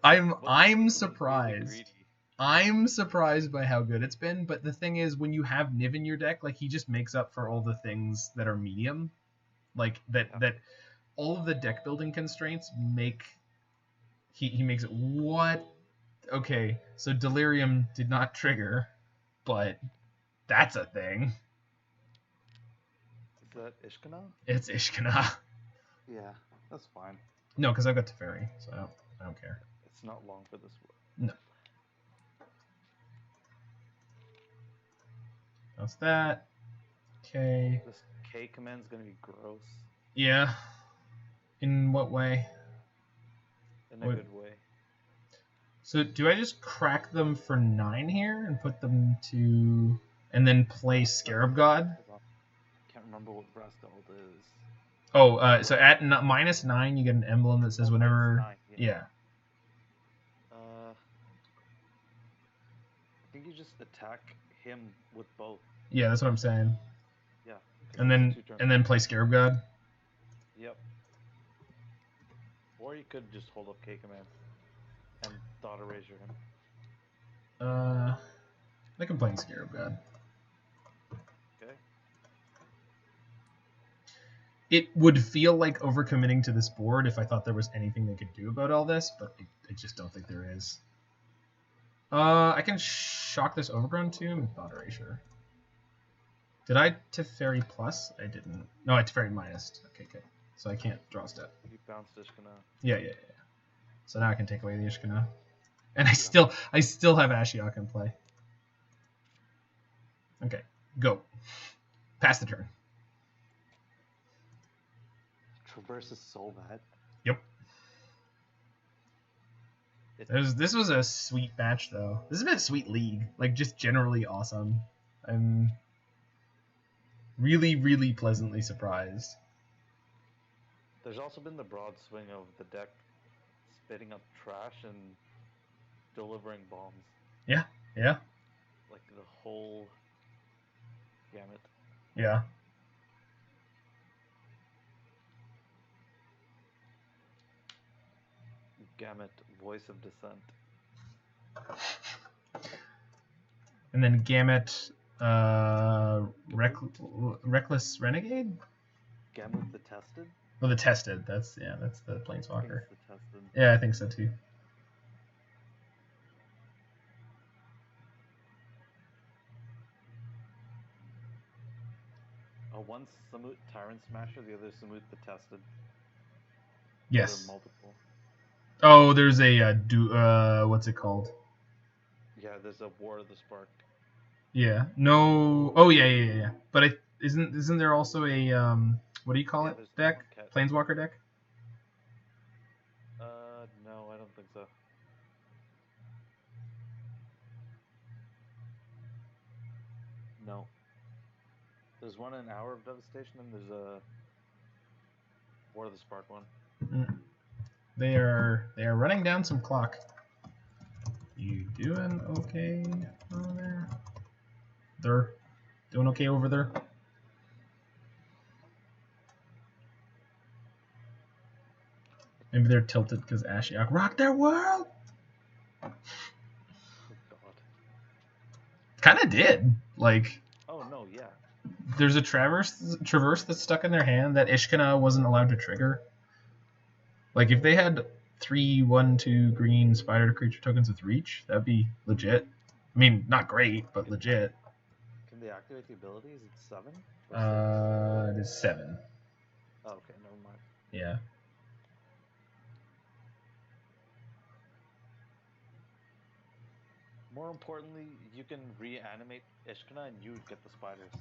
[SPEAKER 1] I'm surprised.
[SPEAKER 2] Really
[SPEAKER 1] I'm surprised by how good it's been. But the thing is, when you have Niv in your deck, like he just makes up for all the things that are medium, like that all of the deck building constraints make. He makes it what. Okay, so Delirium did not trigger, but that's a thing.
[SPEAKER 2] Is that Ishkana?
[SPEAKER 1] It's Ishkana.
[SPEAKER 2] Yeah, that's fine.
[SPEAKER 1] No, because I've got Teferi, so I don't care.
[SPEAKER 2] It's not long for this
[SPEAKER 1] No.
[SPEAKER 2] one.
[SPEAKER 1] That's that. Okay.
[SPEAKER 2] This K command's gonna be gross.
[SPEAKER 1] Yeah. In what way?
[SPEAKER 2] In a good way.
[SPEAKER 1] So do I just crack them for 9 here and put them to... and then play Scarab God?
[SPEAKER 2] Can't remember what Vraska ult is.
[SPEAKER 1] Oh, so at -9 you get an emblem that says whenever...
[SPEAKER 2] 9,
[SPEAKER 1] yeah.
[SPEAKER 2] I think you just attack him with both.
[SPEAKER 1] Yeah, that's what I'm saying.
[SPEAKER 2] Yeah.
[SPEAKER 1] And then play Scarab God?
[SPEAKER 2] Yep. Or you could just hold up K command and Thought Erasure him.
[SPEAKER 1] I can play Scarab God.
[SPEAKER 2] Okay.
[SPEAKER 1] It would feel like overcommitting to this board if I thought there was anything they could do about all this, but I just don't think there is. I can shock this Overgrown Tomb and Thought Erasure. Did I Teferi plus? I didn't. No, I Teferi minus. Okay, good. So I can't draw a step.
[SPEAKER 2] You bounced Ishkana.
[SPEAKER 1] Yeah. So now I can take away the Ishkana. And I still have Ashiok in play. Okay, go. Pass the turn.
[SPEAKER 2] Traverse is so bad.
[SPEAKER 1] Yep. This was a sweet match, though. This has been a sweet league. Like, just generally awesome. I'm really, really pleasantly surprised.
[SPEAKER 2] There's also been the broad swing of the deck spitting up trash and delivering bombs.
[SPEAKER 1] Yeah, yeah.
[SPEAKER 2] Like the whole gamut.
[SPEAKER 1] Yeah.
[SPEAKER 2] Gamut, voice of dissent.
[SPEAKER 1] And then Gamut, Reckless Renegade?
[SPEAKER 2] Gamut the Tested?
[SPEAKER 1] Oh, the Tested. That's the Planeswalker.
[SPEAKER 2] The Tested.
[SPEAKER 1] Yeah, I think so too.
[SPEAKER 2] One's Samut Tyrant Smasher, the other Samut the Tested.
[SPEAKER 1] Yes.
[SPEAKER 2] There are multiple.
[SPEAKER 1] Oh, there's a what's it called?
[SPEAKER 2] Yeah, there's a War of the Spark.
[SPEAKER 1] Yeah. No. Oh yeah. But isn't there also a what do you call it? Deck? Planeswalker deck?
[SPEAKER 2] No, I don't think so. No. There's one in Hour of Devastation, and there's a War of the Spark one.
[SPEAKER 1] They are running down some clock. You doing okay over there? They're doing okay over there? Maybe they're tilted because Ashiok rocked their world.
[SPEAKER 2] Oh God.
[SPEAKER 1] Kind of did. Like.
[SPEAKER 2] Oh no, yeah.
[SPEAKER 1] There's a traverse that's stuck in their hand that Ishkana wasn't allowed to trigger. Like if they had 3/1/2 green spider creature tokens with reach, that'd be legit. I mean, not great, but legit.
[SPEAKER 2] Can they activate the ability? Is it 7?
[SPEAKER 1] It is 7.
[SPEAKER 2] Oh, okay, never mind.
[SPEAKER 1] Yeah.
[SPEAKER 2] More importantly, you can reanimate Ishkana and you get the spiders.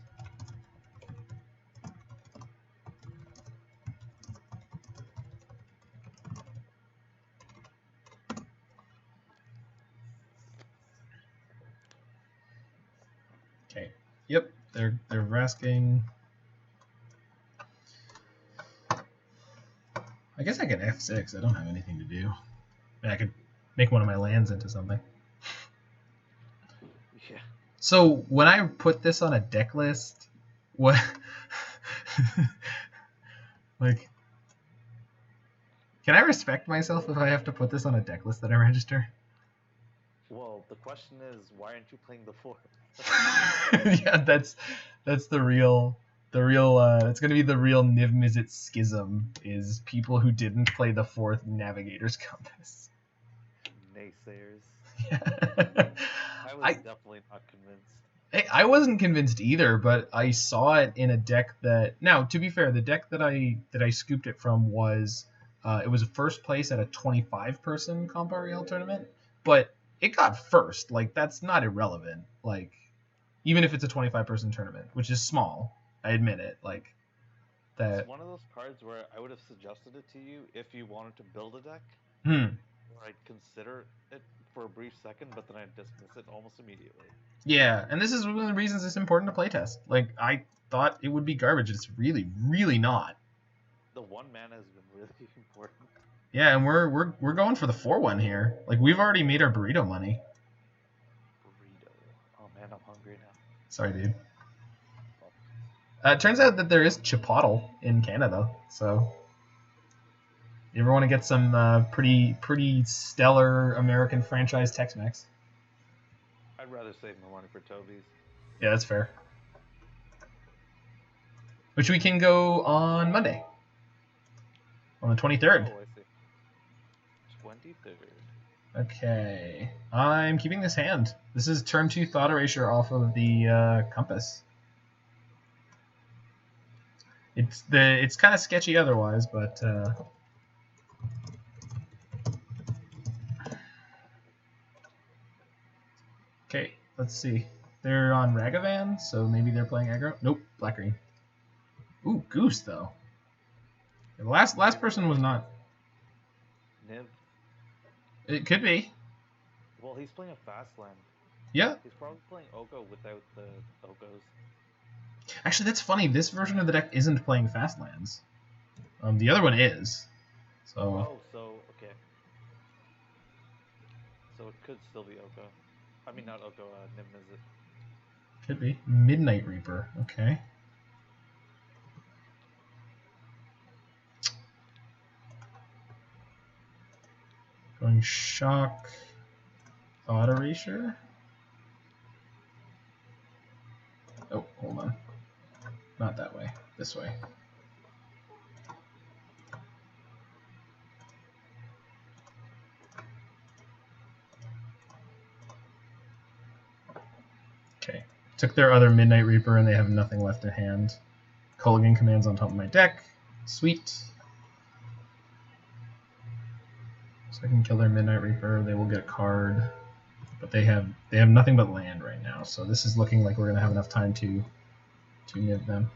[SPEAKER 1] Okay. Yep. They're Vrasking. I guess I can F6. I don't have anything to do. I mean, I could make one of my lands into something.
[SPEAKER 2] Yeah.
[SPEAKER 1] So when I put this on a deck list, what like can I respect myself if I have to put this on a deck list that I register?
[SPEAKER 2] Well, the question is, why aren't you playing the 4?
[SPEAKER 1] Yeah, that's the real it's gonna be the real Niv-Mizzet schism is people who didn't play the 4th Navigator's Compass.
[SPEAKER 2] Naysayers.
[SPEAKER 1] Yeah.
[SPEAKER 2] I was definitely not convinced.
[SPEAKER 1] I wasn't convinced either, but I saw it in a deck that. Now, to be fair, the deck that I scooped it from was it was a first place at a 25-person Compariel tournament, but it got first. Like that's not irrelevant. Like even if it's a 25-person tournament, which is small, I admit it. Like that.
[SPEAKER 2] It's one of those cards where I would have suggested it to you if you wanted to build a deck. Or I'd consider it for a brief second, but then I'd dismiss it almost immediately.
[SPEAKER 1] Yeah, and this is one of the reasons it's important to playtest. Like, I thought it would be garbage. It's really, really not.
[SPEAKER 2] The 1 mana has been really important.
[SPEAKER 1] Yeah, and we're going for the 4/1 here. Like, we've already made our burrito money.
[SPEAKER 2] Burrito. Oh man, I'm hungry now.
[SPEAKER 1] Sorry, dude. It turns out that there is Chipotle in Canada, so you ever want to get some pretty stellar American franchise Tex-Mex?
[SPEAKER 2] I'd rather save my money for Toby's.
[SPEAKER 1] Yeah, that's fair. Which we can go on Monday. On the 23rd.
[SPEAKER 2] Oh, I see. 23rd.
[SPEAKER 1] Okay. I'm keeping this hand. This is turn 2 Thought Erasure off of the Compass. It's kind of sketchy otherwise, but okay, let's see. They're on Ragavan, so maybe they're playing aggro. Nope, black green. Ooh, Goose though. The last person was not.
[SPEAKER 2] Niv.
[SPEAKER 1] It could be.
[SPEAKER 2] Well, he's playing a fast land.
[SPEAKER 1] Yeah.
[SPEAKER 2] He's probably playing Oko without the Okos.
[SPEAKER 1] Actually, that's funny. This version of the deck isn't playing fast lands. The other one is. So.
[SPEAKER 2] Oh, so okay. So it could still be Oko. I mean, not Oko. Niv-Mizzet.
[SPEAKER 1] Could be Midnight Reaper. Okay. Going shock. Thought Erasure. Oh, hold on. Not that way. This way. Okay. Took their other Midnight Reaper and they have nothing left in hand. Kolaghan commands on top of my deck. Sweet. So I can kill their Midnight Reaper. They will get a card. But they have nothing but land right now. So this is looking like we're gonna have enough time to niv them.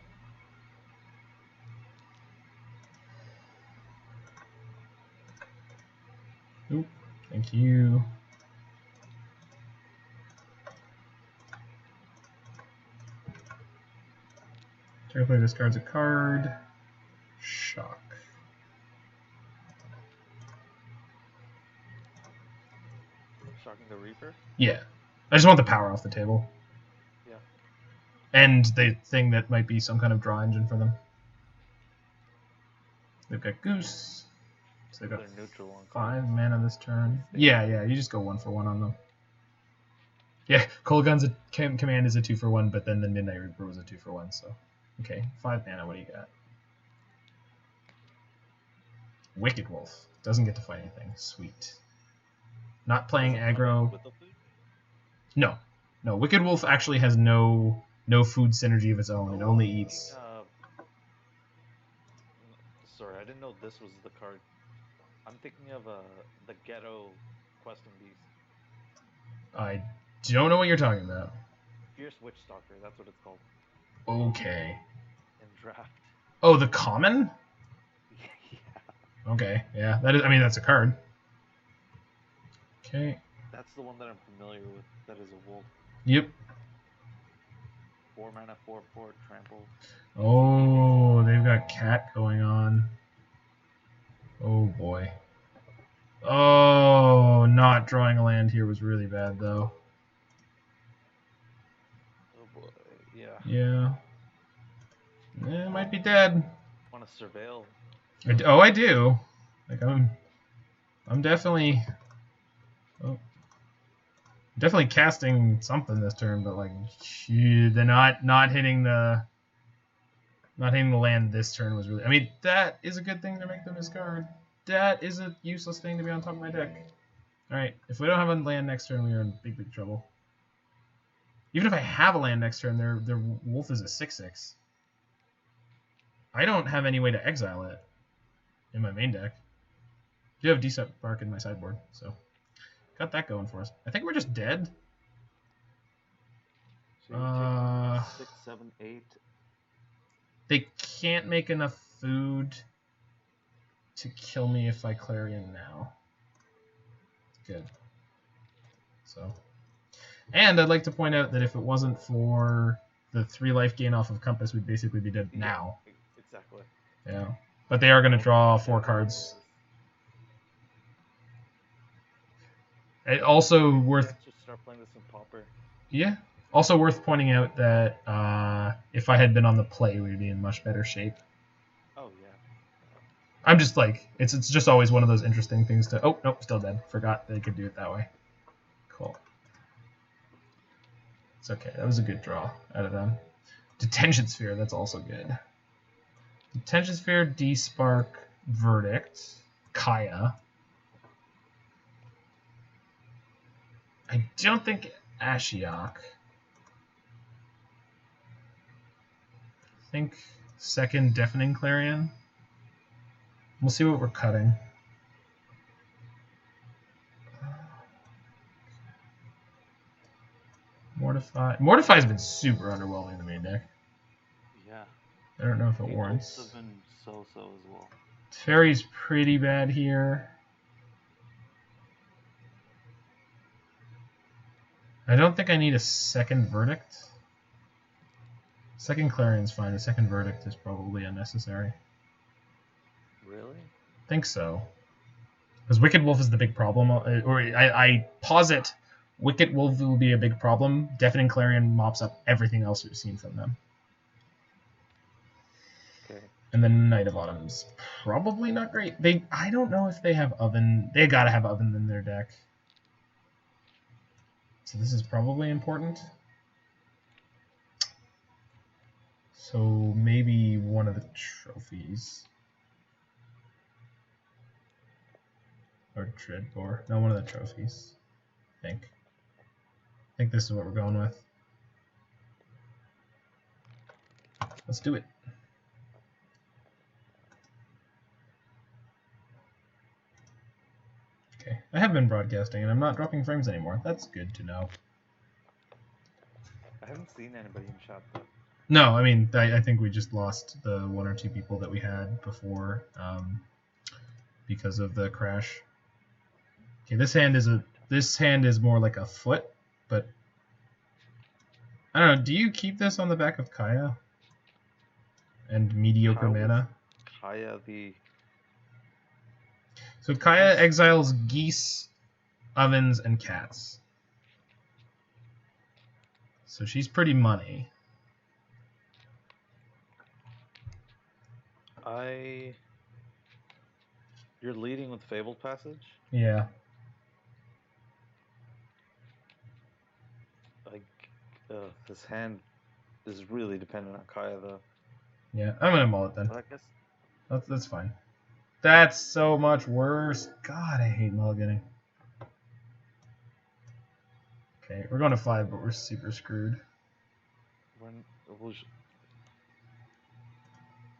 [SPEAKER 1] Oop, thank you. Target player discards a card. Shock.
[SPEAKER 2] Shocking the Reaper?
[SPEAKER 1] Yeah. I just want the power off the table.
[SPEAKER 2] Yeah.
[SPEAKER 1] And the thing that might be some kind of draw engine for them. They've got Goose. So they've got
[SPEAKER 2] neutral on
[SPEAKER 1] 5 mana this turn. Yeah, you just go 1 for 1 on them. Yeah, Kolaghan's command is a 2 for 1, but then the Midnight Reaper was a 2 for 1, so. Okay, 5 mana, what do you got? Wicked Wolf. Doesn't get to fight anything. Sweet. Not playing aggro. No. No, Wicked Wolf actually has no food synergy of its own. It only eats.
[SPEAKER 2] Sorry, I didn't know this was the card. I'm thinking of the Ghetto Questing Beast.
[SPEAKER 1] I don't know what you're talking about.
[SPEAKER 2] Fierce Witch Stalker, that's what it's called.
[SPEAKER 1] Okay.
[SPEAKER 2] In draft.
[SPEAKER 1] Oh, the common?
[SPEAKER 2] Yeah.
[SPEAKER 1] Okay, yeah. That is. I mean, that's a card. Okay.
[SPEAKER 2] That's the one that I'm familiar with. That is a wolf.
[SPEAKER 1] Yep.
[SPEAKER 2] 4 mana, 4/4 trample.
[SPEAKER 1] Oh, they've got cat going on. Oh boy. Oh, not drawing a land here was really bad though.
[SPEAKER 2] Oh boy, yeah.
[SPEAKER 1] Yeah. It might be dead.
[SPEAKER 2] Want to surveil?
[SPEAKER 1] I do. Like I'm definitely. Oh. Definitely casting something this turn, but like, they're not hitting the land this turn was really. I mean, that is a good thing to make them discard. That is a useless thing to be on top of my deck. All right, if we don't have a land next turn, we are in big trouble. Even if I have a land next turn, their wolf is a 6/6. I don't have any way to exile it in my main deck. I do have Despark in my sideboard, so. Got that going for us. I think we're just dead.
[SPEAKER 2] So you're taking 6, 7, 8.
[SPEAKER 1] They can't make enough food to kill me if I Clarion now. Good. So. And I'd like to point out that if it wasn't for the 3 life gain off of Compass, we'd basically be dead now.
[SPEAKER 2] Exactly.
[SPEAKER 1] Yeah. But they are going to draw 4 cards. It also worth.
[SPEAKER 2] Just start playing this in Pauper.
[SPEAKER 1] Yeah. Also worth pointing out that if I had been on the play, we'd be in much better shape.
[SPEAKER 2] Oh yeah.
[SPEAKER 1] I'm just like it's just always one of those interesting things to. Oh nope, still dead. Forgot they could do it that way. Cool. It's okay. That was a good draw out of them. Detention Sphere. That's also good. Detention Sphere, Despark, Verdict, Kaya. I don't think Ashiok. I think second Deafening Clarion. We'll see what we're cutting. Mortify. Mortify's been super underwhelming in the main deck.
[SPEAKER 2] Yeah.
[SPEAKER 1] I don't know if it
[SPEAKER 2] The
[SPEAKER 1] warrants.
[SPEAKER 2] ults have been so-so as well.
[SPEAKER 1] Teferi's pretty bad here. I don't think I need a second Verdict. Second Clarion's fine. A second Verdict is probably unnecessary.
[SPEAKER 2] Really?
[SPEAKER 1] I think so. Because Wicked Wolf is the big problem. Or I posit Wicked Wolf will be a big problem. Deafening Clarion mops up everything else we've seen from them.
[SPEAKER 2] Okay.
[SPEAKER 1] And then Knight of Autumn's probably not great. I don't know if they have Oven. They gotta have Oven in their deck. So this is probably important. So maybe one of the trophies. Or Dreadbore. No, one of the trophies. I think this is what we're going with. Let's do it. Okay, I have been broadcasting and I'm not dropping frames anymore. That's good to know.
[SPEAKER 2] I haven't seen anybody in chat though.
[SPEAKER 1] No, I mean, I think we just lost the one or two people that we had before because of the crash. Okay, this hand is more like a foot, but I don't know. Do you keep this on the back of Kaya? And mediocre
[SPEAKER 2] How
[SPEAKER 1] mana?
[SPEAKER 2] Kaya the...
[SPEAKER 1] So Kaya exiles geese, ovens, and cats. So she's pretty money.
[SPEAKER 2] You're leading with Fabled Passage?
[SPEAKER 1] Yeah.
[SPEAKER 2] Like, this hand is really dependent on Kaya though.
[SPEAKER 1] Yeah, I'm gonna mull it then.
[SPEAKER 2] But I guess...
[SPEAKER 1] That's fine. That's so much worse. God, I hate mulliganing. Okay, we're going to 5, but we're super screwed.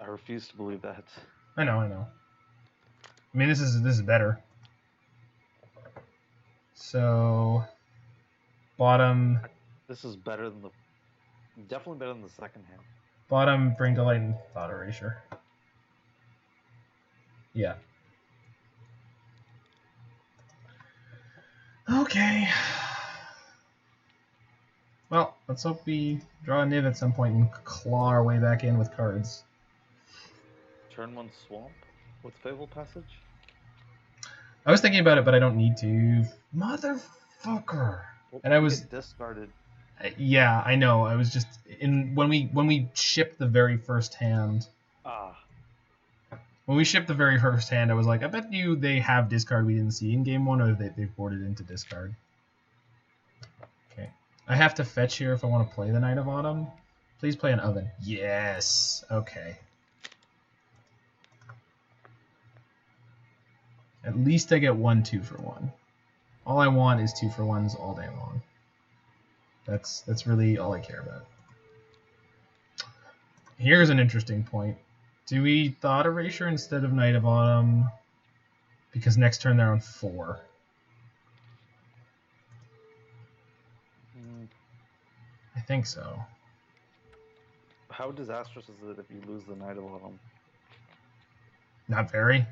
[SPEAKER 2] I refuse to believe that.
[SPEAKER 1] I know. I mean, this is better. So, bottom.
[SPEAKER 2] This is better than definitely better than the second hand.
[SPEAKER 1] Bottom, Bring to Light and Thought Erasure. Yeah. Okay. Well, let's hope we draw a Niv at some point and claw our way back in with cards.
[SPEAKER 2] Turn 1 Swamp with Fabled Passage?
[SPEAKER 1] I was thinking about it, but I don't need to. Motherfucker!
[SPEAKER 2] Well,
[SPEAKER 1] And I was
[SPEAKER 2] discarded.
[SPEAKER 1] Yeah, I know. I was just when we shipped the very first hand. When we shipped the very first hand, I was like, I bet you they have discard we didn't see in game 1, or they've boarded into discard. Okay. I have to fetch here if I want to play the Knight of Autumn. Please play an Oven. Yes. Okay. At least I get 1 2 for 1. All I want is 2 for 1s all day long. That's really all I care about. Here's an interesting point. Do we Thought Erasure instead of Knight of Autumn? Because next turn they're on 4. I think so.
[SPEAKER 2] How disastrous is it if you lose the Knight of Autumn?
[SPEAKER 1] Not very.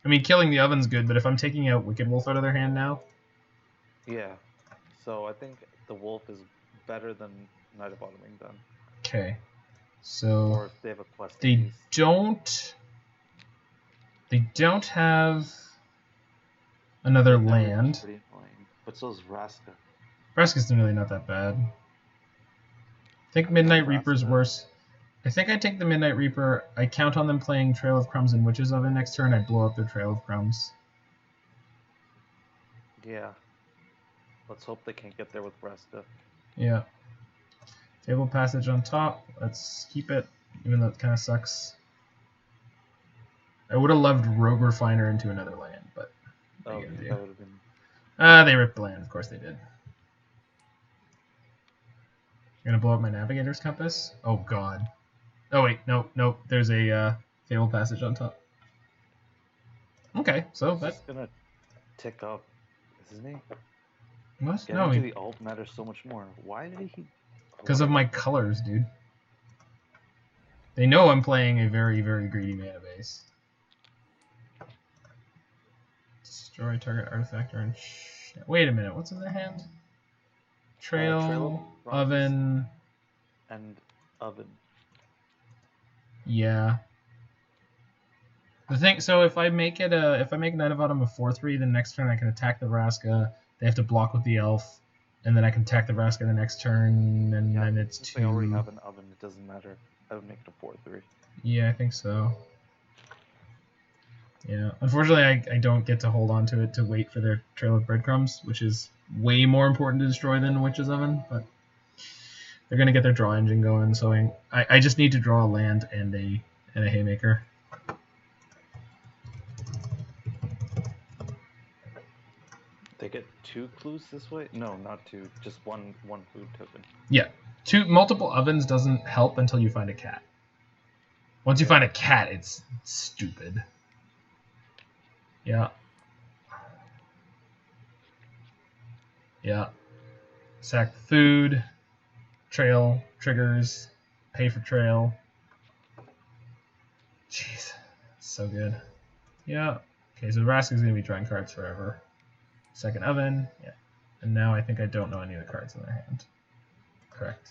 [SPEAKER 1] I mean, killing the Oven's good, but if I'm taking out Wicked Wolf out of their hand now...
[SPEAKER 2] Yeah. So I think the Wolf is better than Knight of Autumn being done.
[SPEAKER 1] Okay. So...
[SPEAKER 2] Or if they have a quest.
[SPEAKER 1] They don't have another land.
[SPEAKER 2] Pretty annoying. But so is Vraska.
[SPEAKER 1] Vraska's really not that bad. I think Midnight Reaper's worse. I think I take the Midnight Reaper. I count on them playing Trail of Crumbs and Witch's Oven next turn. I blow up their Trail of Crumbs.
[SPEAKER 2] Yeah. Let's hope they can't get there with Vraska.
[SPEAKER 1] Yeah. Fabled Passage on top. Let's keep it, even though it kind of sucks. I would have loved Rogue Refiner into another land, but
[SPEAKER 2] that would have been...
[SPEAKER 1] they ripped the land. Of course they did. You're gonna blow up my Navigator's Compass? Oh god. Oh wait, no. There's a Fabled Passage on top. Okay, so
[SPEAKER 2] that's gonna tick up, isn't he?
[SPEAKER 1] What?
[SPEAKER 2] Getting
[SPEAKER 1] No,
[SPEAKER 2] to the ult matters so much more. Why did he?
[SPEAKER 1] because of my colors, dude. They know I'm playing a very, very greedy mana base. Destroy target artifact or wait a minute, what's in their hand? Trail, oven,
[SPEAKER 2] and oven.
[SPEAKER 1] Yeah. The thing, so if I make it if I make Knight of Autumn a 4/3, then next turn I can attack the Vraska. They have to block with the elf, and then I can attack the Vraska the next turn, and then it's
[SPEAKER 2] Since
[SPEAKER 1] 2.
[SPEAKER 2] they already have an oven, it doesn't matter. I would make it a 4/3.
[SPEAKER 1] Yeah, I think so. Yeah, unfortunately, I don't get to hold on to it to wait for their Trail of Breadcrumbs, which is way more important to destroy than Witch's Oven, but they're going to get their draw engine going, so I just need to draw a land and a Haymaker.
[SPEAKER 2] They get 2 clues this way? No, not 2. Just one food token.
[SPEAKER 1] Yeah, multiple ovens doesn't help until you find a cat. Once you find a cat, it's stupid. Yeah. Yeah. Sack food, trail, triggers, pay for trail. Jeez, so good. Yeah. Okay, so Vraska's going to be drawing cards forever. Second oven, yeah. And now I think I don't know any of the cards in their hand. Correct.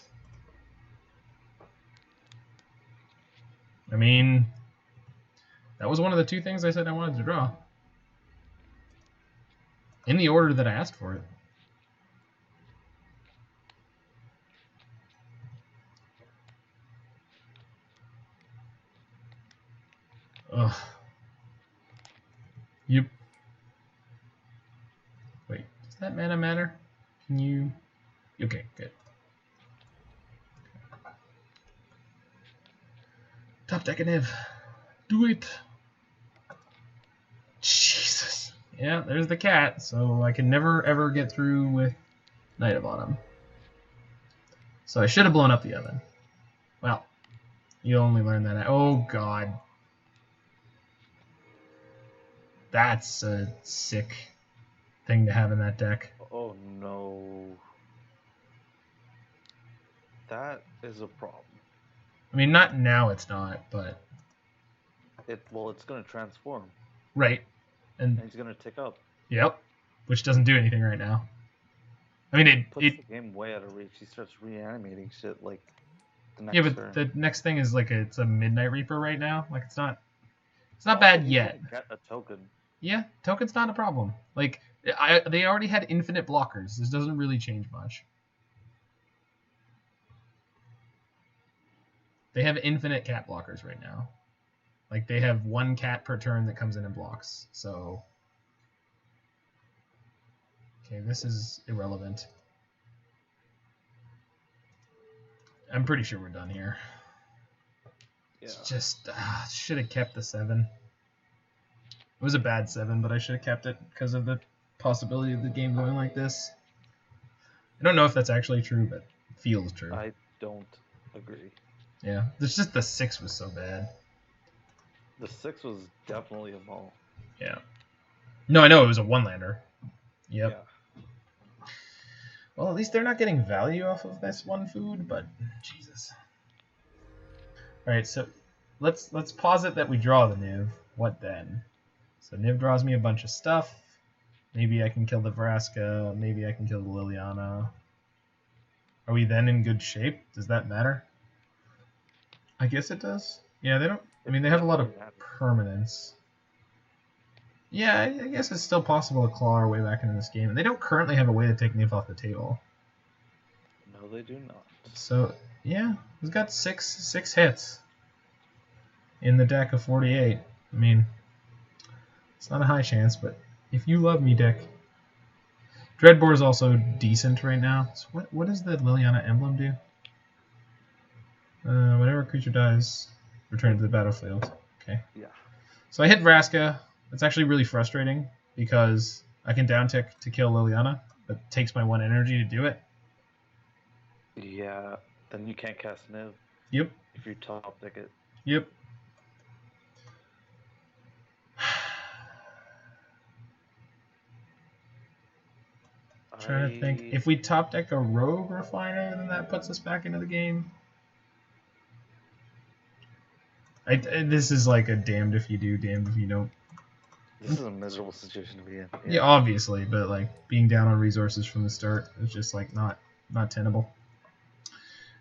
[SPEAKER 1] I mean, that was one of the 2 things I said I wanted to draw. In the order that I asked for it. Ugh. Yep. Wait, does that mana matter? Can you... Okay, good. Top deck a Niv. Do it. Jesus. Yeah, there's the cat, so I can never ever get through with Knight of Autumn. So I should have blown up the oven. Well, you only learn that. Oh, God. That's a sick thing to have in that deck.
[SPEAKER 2] Oh, no. That is a problem.
[SPEAKER 1] I mean, not now it's not, but...
[SPEAKER 2] Well, it's going to transform.
[SPEAKER 1] Right.
[SPEAKER 2] And he's going to tick up.
[SPEAKER 1] Yep. Which doesn't do anything right now. I mean, it
[SPEAKER 2] puts the game way out of reach. He starts reanimating shit like the next
[SPEAKER 1] but
[SPEAKER 2] turn.
[SPEAKER 1] the next thing is like it's a Midnight Reaper right now. Like it's not bad yet.
[SPEAKER 2] Get a token.
[SPEAKER 1] Yeah, token's not a problem. Like they already had infinite blockers. This doesn't really change much. They have infinite cat blockers right now. Like they have 1 cat per turn that comes in and blocks. So okay, this is irrelevant. I'm pretty sure we're done here. Yeah. It's just should have kept the 7. It was a bad 7, but I should have kept it because of the possibility of the game going like this. I don't know if that's actually true, but it feels true.
[SPEAKER 2] I don't agree.
[SPEAKER 1] Yeah, it's just the 6 was so bad.
[SPEAKER 2] The 6 was definitely a maul.
[SPEAKER 1] Yeah. No, I know it was a 1-lander. Yep. Yeah. Well, at least they're not getting value off of this 1 food, but Jesus. All right, so let's posit that we draw the Niv. What then? So Niv draws me a bunch of stuff. Maybe I can kill the Vraska. Maybe I can kill the Liliana. Are we then in good shape? Does that matter? I guess it does. Yeah, they don't. I mean, they have a lot of permanence. Yeah, I guess it's still possible to claw our way back into this game. And they don't currently have a way to take Niv off the table.
[SPEAKER 2] No, they do not.
[SPEAKER 1] So, yeah, he's got six hits in the deck of 48. I mean, it's not a high chance, but if you love me, Dick. Dreadbore is also decent right now. So what does the Liliana emblem do? Whenever a creature dies, return to the battlefield. Okay.
[SPEAKER 2] Yeah.
[SPEAKER 1] So I hit Vraska. It's actually really frustrating because I can downtick to kill Liliana, but it takes my 1 energy to do it.
[SPEAKER 2] Yeah, then you can't cast Niv.
[SPEAKER 1] Yep.
[SPEAKER 2] If you top deck it.
[SPEAKER 1] Yep. Trying to think. If we top deck a Rogue Refiner, then that puts us back into the game. This is like a damned if you do, damned if you don't.
[SPEAKER 2] This is a miserable situation to be in.
[SPEAKER 1] Yeah, obviously, but like being down on resources from the start is just like not tenable.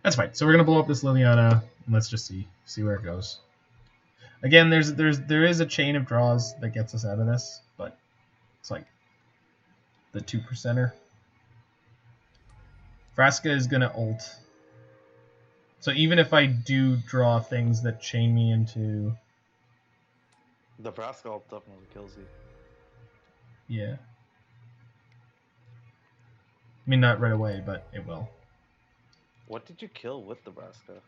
[SPEAKER 1] That's fine. So we're gonna blow up this Liliana, and let's just see where it goes. Again, there is a chain of draws that gets us out of this, but it's like the 2%er. Vraska is gonna ult. So even if I do draw things that chain me into...
[SPEAKER 2] The Vraska ult definitely kills you.
[SPEAKER 1] Yeah. I mean, not right away, but it will.
[SPEAKER 2] What did you kill with the Vraska?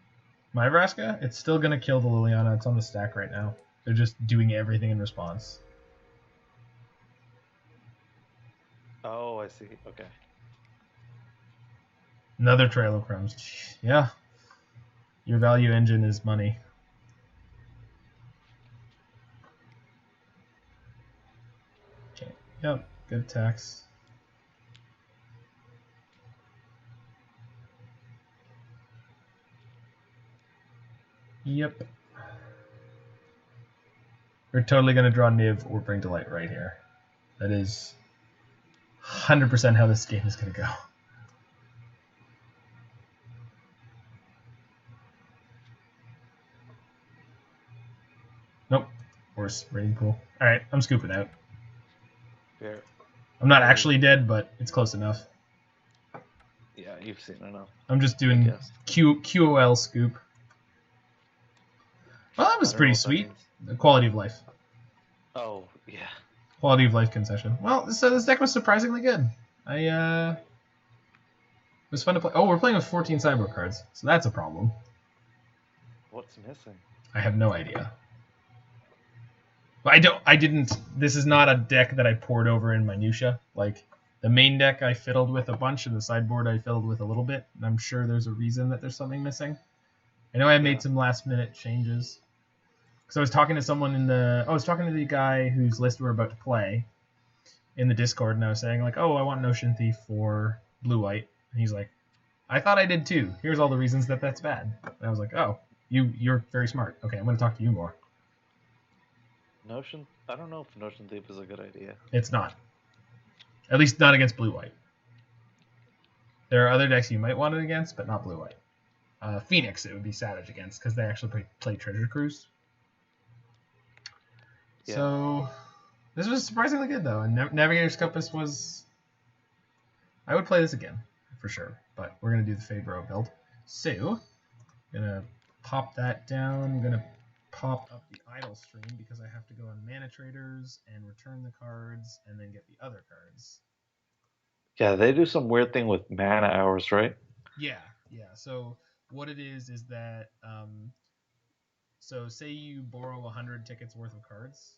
[SPEAKER 1] My Vraska? It's still going to kill the Liliana. It's on the stack right now. They're just doing everything in response.
[SPEAKER 2] Oh, I see. Okay.
[SPEAKER 1] Another Trail of Crumbs. Yeah. Your value engine is money. Okay. Yep. Good attacks. Yep. We're totally going to draw Niv or Bring to Light right here. That is 100% how this game is going to go. Nope. Worse. Rating pool. Alright, I'm scooping out.
[SPEAKER 2] Fair.
[SPEAKER 1] I'm not actually dead, but it's close enough.
[SPEAKER 2] Yeah, you've seen enough.
[SPEAKER 1] I'm just doing QOL scoop. Well, that was pretty sweet. The quality of life.
[SPEAKER 2] Oh, yeah.
[SPEAKER 1] Quality of life concession. Well, so this deck was surprisingly good. It was fun to play. Oh, we're playing with 14 sideboard cards, so that's a problem.
[SPEAKER 2] What's missing?
[SPEAKER 1] I have no idea. But I didn't. This is not a deck that I poured over in minutia. Like the main deck, I fiddled with a bunch, and the sideboard I fiddled with a little bit. And I'm sure there's a reason that there's something missing. I know I made some last minute changes. So I was talking to someone I was talking to the guy whose list we're about to play in the Discord, and I was saying like, oh, I want Notion Thief for blue-white, and he's like, I thought I did too. Here's all the reasons that's bad. And I was like, oh, you're very smart. Okay, I'm going to talk to you more.
[SPEAKER 2] Notion? I don't know if Notion Thief is a good idea.
[SPEAKER 1] It's not. At least not against blue-white. There are other decks you might want it against, but not blue-white. Phoenix it would be savage against because they actually play Treasure Cruise. Yeah. So this was surprisingly good though, and Navigator's Compass was... I would play this again for sure, but we're gonna do the Faeburrow build. So gonna pop that down. I'm gonna pop up the idle stream because I have to go on Mana Traders and return the cards and then get the other cards.
[SPEAKER 2] Yeah, they do some weird thing with mana hours, right?
[SPEAKER 1] Yeah. So what it is that so say you borrow 100 tickets worth of cards.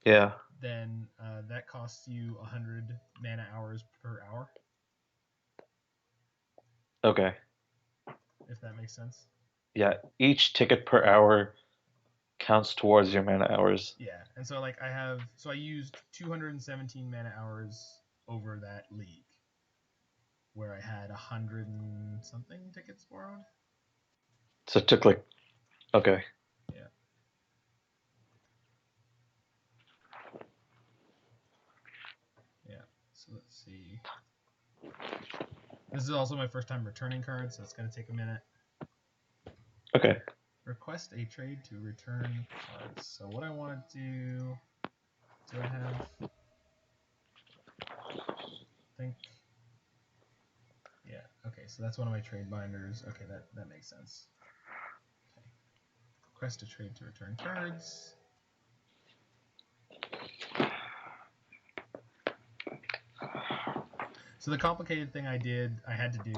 [SPEAKER 2] Yeah.
[SPEAKER 1] Then that costs you 100 mana hours per hour.
[SPEAKER 2] Okay.
[SPEAKER 1] If that makes sense.
[SPEAKER 2] Yeah, each ticket per hour counts towards your mana hours.
[SPEAKER 1] Yeah, and so like I used 217 mana hours over that league, where I had 100 and something tickets borrowed.
[SPEAKER 2] So it took like, okay.
[SPEAKER 1] Yeah. Yeah. So let's see. This is also my first time returning cards, so it's gonna take a minute.
[SPEAKER 2] Okay.
[SPEAKER 1] Request a trade to return cards. So what I want to do I have? Yeah. Okay. So that's one of my trade binders. Okay, that makes sense. Okay. Request a trade to return cards. So the complicated thing didn't have to do.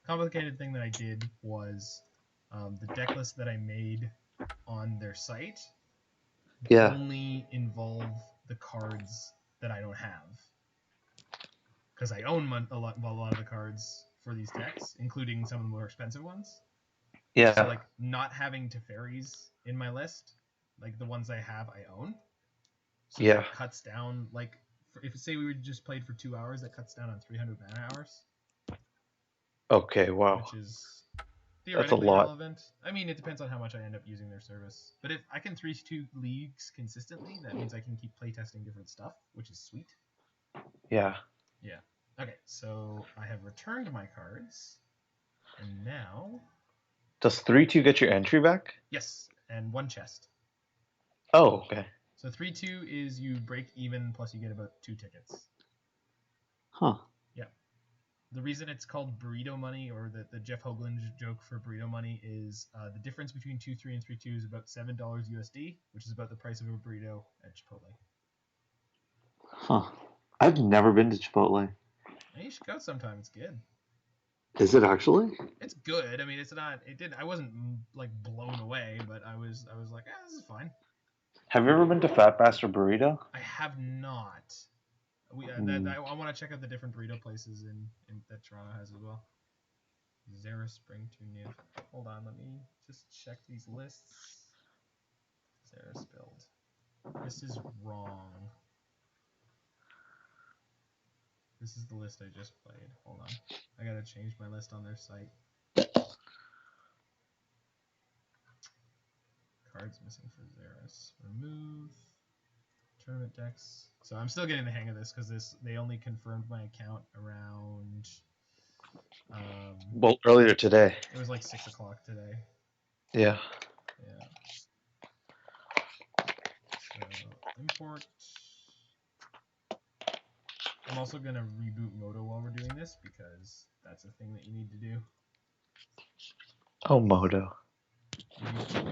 [SPEAKER 1] Complicated thing that I did was the deck list that I made on their site only involve the cards that I don't have. Because I own a lot of the cards for these decks, including some of the more expensive ones.
[SPEAKER 2] Yeah.
[SPEAKER 1] So like not having Teferis in my list, like the ones I have, I own. So it cuts down like if say we just played for 2 hours, that cuts down on 300 mana hours,
[SPEAKER 3] Okay, wow.
[SPEAKER 1] which is
[SPEAKER 3] That's a
[SPEAKER 1] theoretically
[SPEAKER 3] lot.
[SPEAKER 1] relevant. I mean, it depends on how much I end up using their service. But if I can 3-2 leagues consistently, that means I can keep playtesting different stuff, which is sweet.
[SPEAKER 3] Yeah.
[SPEAKER 1] Yeah. Okay, so I have returned my cards, and now
[SPEAKER 3] Does 3/2 get your entry back?
[SPEAKER 1] yes, and 1 chest.
[SPEAKER 3] Oh, okay.
[SPEAKER 1] So 3-2 is you break even plus you get about 2 tickets.
[SPEAKER 3] Huh.
[SPEAKER 1] Yeah. The reason it's called burrito money, or the Jeff Hoagland joke for burrito money, is the difference between 2-3 and 3-2 is about $7 USD, which is about the price of a burrito at Chipotle.
[SPEAKER 3] Huh. I've never been to Chipotle.
[SPEAKER 1] And you should go sometime. It's good.
[SPEAKER 3] Is it actually?
[SPEAKER 1] It's good. I mean, it's not. It did. I wasn't like blown away, but I was like, this is fine.
[SPEAKER 3] Have you ever been to Fat Bastard Burrito?
[SPEAKER 1] I have not. I want to check out the different burrito places in that Toronto has as well. Zera Spring to Niv. Hold on, let me just check these lists. Zera's Build. This is wrong. This is the list I just played. Hold on. I gotta change my list on their site. Cards missing for Xeris. Remove. Tournament decks. So I'm still getting the hang of this because they only confirmed my account around.
[SPEAKER 3] Well, earlier today.
[SPEAKER 1] It was like 6 o'clock today.
[SPEAKER 3] Yeah.
[SPEAKER 1] Yeah. So import. I'm also gonna reboot Moto while we're doing this because that's a thing that you need to do.
[SPEAKER 3] Oh, Moto.
[SPEAKER 1] Upload.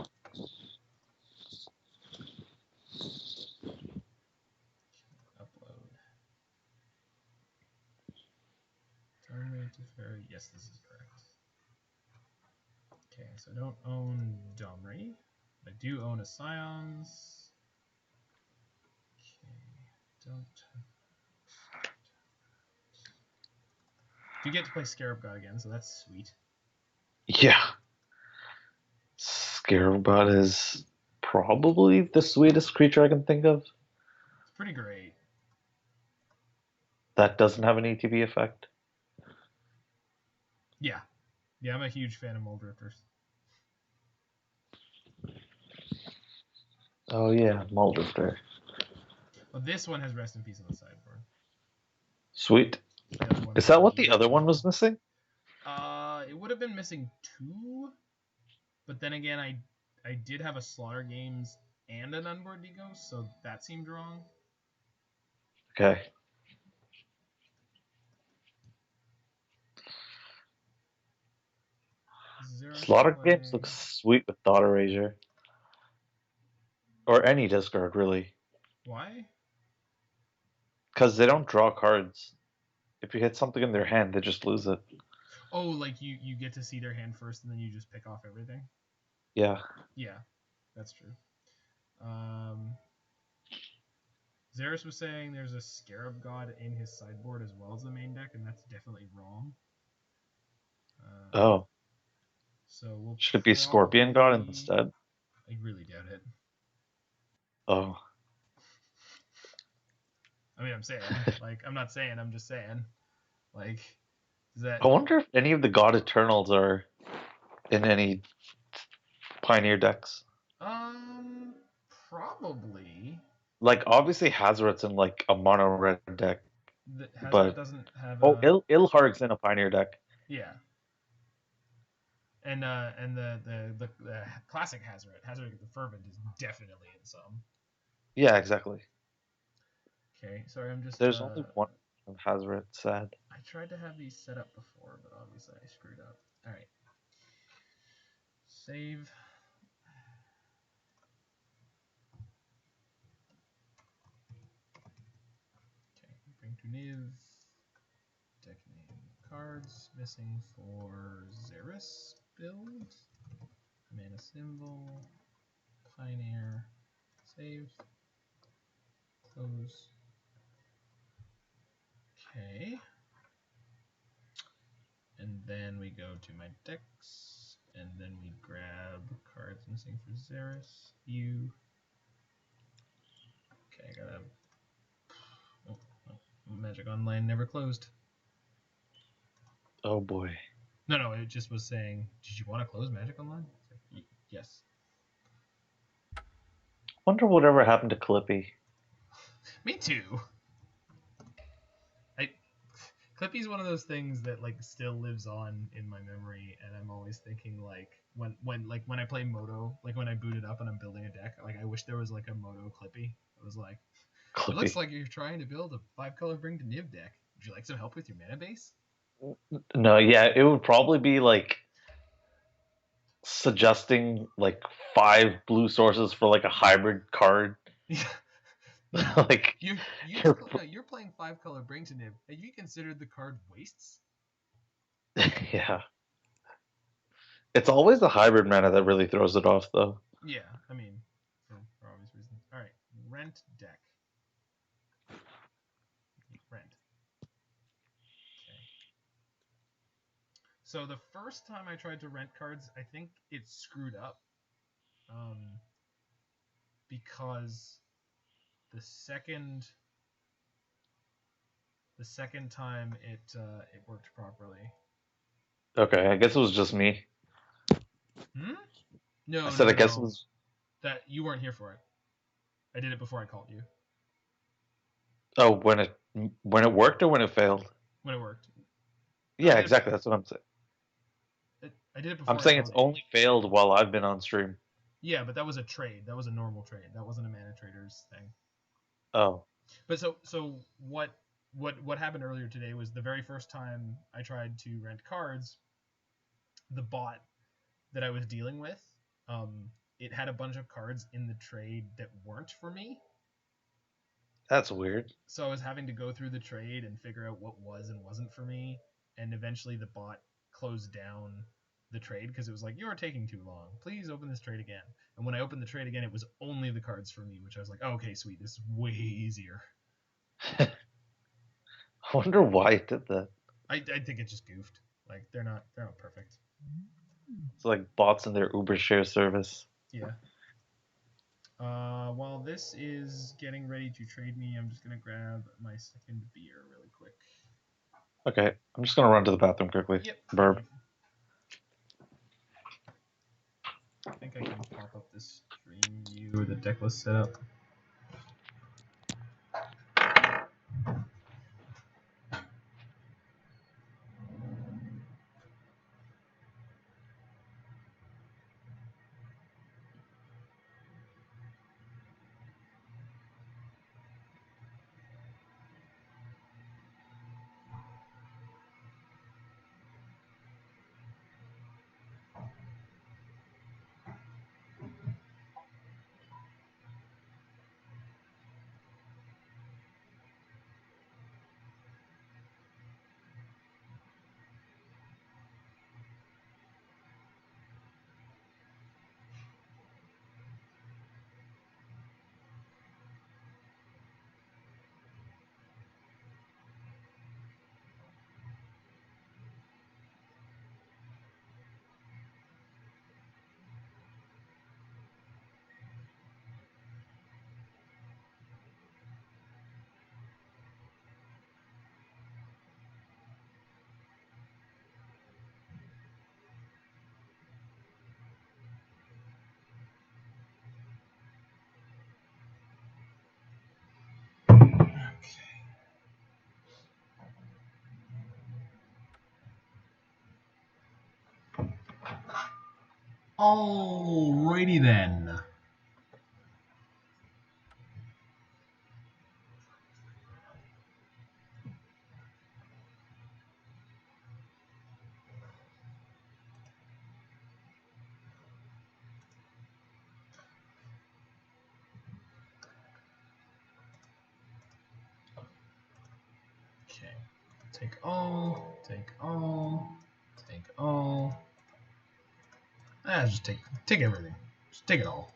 [SPEAKER 1] Domri, Teferi. Yes, this is correct. Okay, so I don't own Domri. I do own a Scions. Okay, don't. You get to play Scarab God again, so that's sweet.
[SPEAKER 3] Yeah. Scarab God is probably the sweetest creature I can think of.
[SPEAKER 1] It's pretty great.
[SPEAKER 3] That doesn't have an ETB effect.
[SPEAKER 1] Yeah. Yeah, I'm a huge fan of Muldrifters.
[SPEAKER 3] Oh yeah, Muldrifter.
[SPEAKER 1] Well, this one has Rest in Peace on the sideboard.
[SPEAKER 3] Sweet.
[SPEAKER 1] The other one
[SPEAKER 3] Is that what
[SPEAKER 1] doesn't.
[SPEAKER 3] the other one was missing?
[SPEAKER 1] It would have been missing 2, but then again, I did have a Slaughter Games and an Unmoored Ego, so that seemed wrong.
[SPEAKER 3] Okay. Slaughter Games looks sweet with Thought Erasure. Or any discard, really.
[SPEAKER 1] Why?
[SPEAKER 3] Because they don't draw cards. If you hit something in their hand, they just lose it.
[SPEAKER 1] Oh, like you get to see their hand first, and then you just pick off everything?
[SPEAKER 3] Yeah.
[SPEAKER 1] Yeah, that's true. Xeris was saying there's a Scarab God in his sideboard as well as the main deck, and that's definitely wrong.
[SPEAKER 3] Oh.
[SPEAKER 1] So we'll
[SPEAKER 3] Should it be Scorpion God instead?
[SPEAKER 1] I really doubt it.
[SPEAKER 3] Oh.
[SPEAKER 1] I mean, I'm saying, like, I'm not saying, I'm just saying, like, is that?
[SPEAKER 3] I wonder if any of the God Eternals are in any Pioneer decks.
[SPEAKER 1] Probably.
[SPEAKER 3] Like, obviously Hazoret's in, like, a mono red deck.
[SPEAKER 1] Hazoret doesn't have
[SPEAKER 3] Ilharg's in a Pioneer deck.
[SPEAKER 1] Yeah. And the classic Hazoret the Fervent is definitely in some.
[SPEAKER 3] Yeah, exactly.
[SPEAKER 1] Okay, sorry, I'm just.
[SPEAKER 3] There's only one of Hazoret, sad.
[SPEAKER 1] I tried to have these set up before, but obviously I screwed up. All right. Save. Okay, bring to Niv. Deck name cards missing for Xeris build. Mana symbol. Pioneer. Save. Close. Okay. And then we go to my decks, and then we grab cards missing for Xeris. View. Okay, I gotta. Oh, Magic Online never closed.
[SPEAKER 3] Oh boy.
[SPEAKER 1] No, it just was saying, did you want to close Magic Online? Like, yes.
[SPEAKER 3] Wonder whatever happened to Clippy.
[SPEAKER 1] Me too. Clippy's one of those things that like still lives on in my memory, and I'm always thinking like when I play Moto, like when I boot it up and I'm building a deck, like I wish there was like a Moto Clippy. It was like,
[SPEAKER 3] Clippy.
[SPEAKER 1] it looks like you're trying to build a 5-color Bring to Niv deck. Would you like some help with your mana base?
[SPEAKER 3] No, yeah, it would probably be like suggesting like 5 blue sources for like a hybrid card.
[SPEAKER 1] Yeah.
[SPEAKER 3] Like
[SPEAKER 1] You're playing 5-color Bring to Niv. Have you considered the card wastes?
[SPEAKER 3] yeah. It's always the hybrid mana that really throws it off, though.
[SPEAKER 1] Yeah, I mean, for obvious reasons. All right, rent deck. Rent. Okay. So the first time I tried to rent cards, I think it screwed up. Because the second time it worked properly.
[SPEAKER 3] Okay, I guess it was just me.
[SPEAKER 1] No,
[SPEAKER 3] I said
[SPEAKER 1] no,
[SPEAKER 3] I guess
[SPEAKER 1] no.
[SPEAKER 3] it was.
[SPEAKER 1] That you weren't here for it. I did it before I called you.
[SPEAKER 3] Oh, when it worked or when it failed?
[SPEAKER 1] When it worked.
[SPEAKER 3] Yeah, exactly. That's what I'm saying.
[SPEAKER 1] I did it before.
[SPEAKER 3] I'm saying it's only failed while I've been on stream.
[SPEAKER 1] Yeah, but that was a trade. That was a normal trade. That wasn't a Mana Traders thing.
[SPEAKER 3] Oh.
[SPEAKER 1] But so what happened earlier today was the very first time I tried to rent cards, the bot that I was dealing with, it had a bunch of cards in the trade that weren't for me.
[SPEAKER 3] That's weird.
[SPEAKER 1] So I was having to go through the trade and figure out what was and wasn't for me, and eventually the bot closed down the trade because it was like, you're taking too long. Please open this trade again. And when I opened the trade again, it was only the cards for me, which I was like, oh, okay, sweet, this is way easier.
[SPEAKER 3] I wonder why it did that.
[SPEAKER 1] I think it just goofed. Like they're not perfect.
[SPEAKER 3] It's like bots in their Uber share service.
[SPEAKER 1] Yeah. While this is getting ready to trade me, I'm just gonna grab my second beer really quick.
[SPEAKER 3] Okay, I'm just gonna run to the bathroom quickly.
[SPEAKER 1] Yep.
[SPEAKER 3] Burp.
[SPEAKER 1] I think I can pop up this stream view with the deck list set up. Alrighty then. Okay. Take all. Just take everything. Just take it all.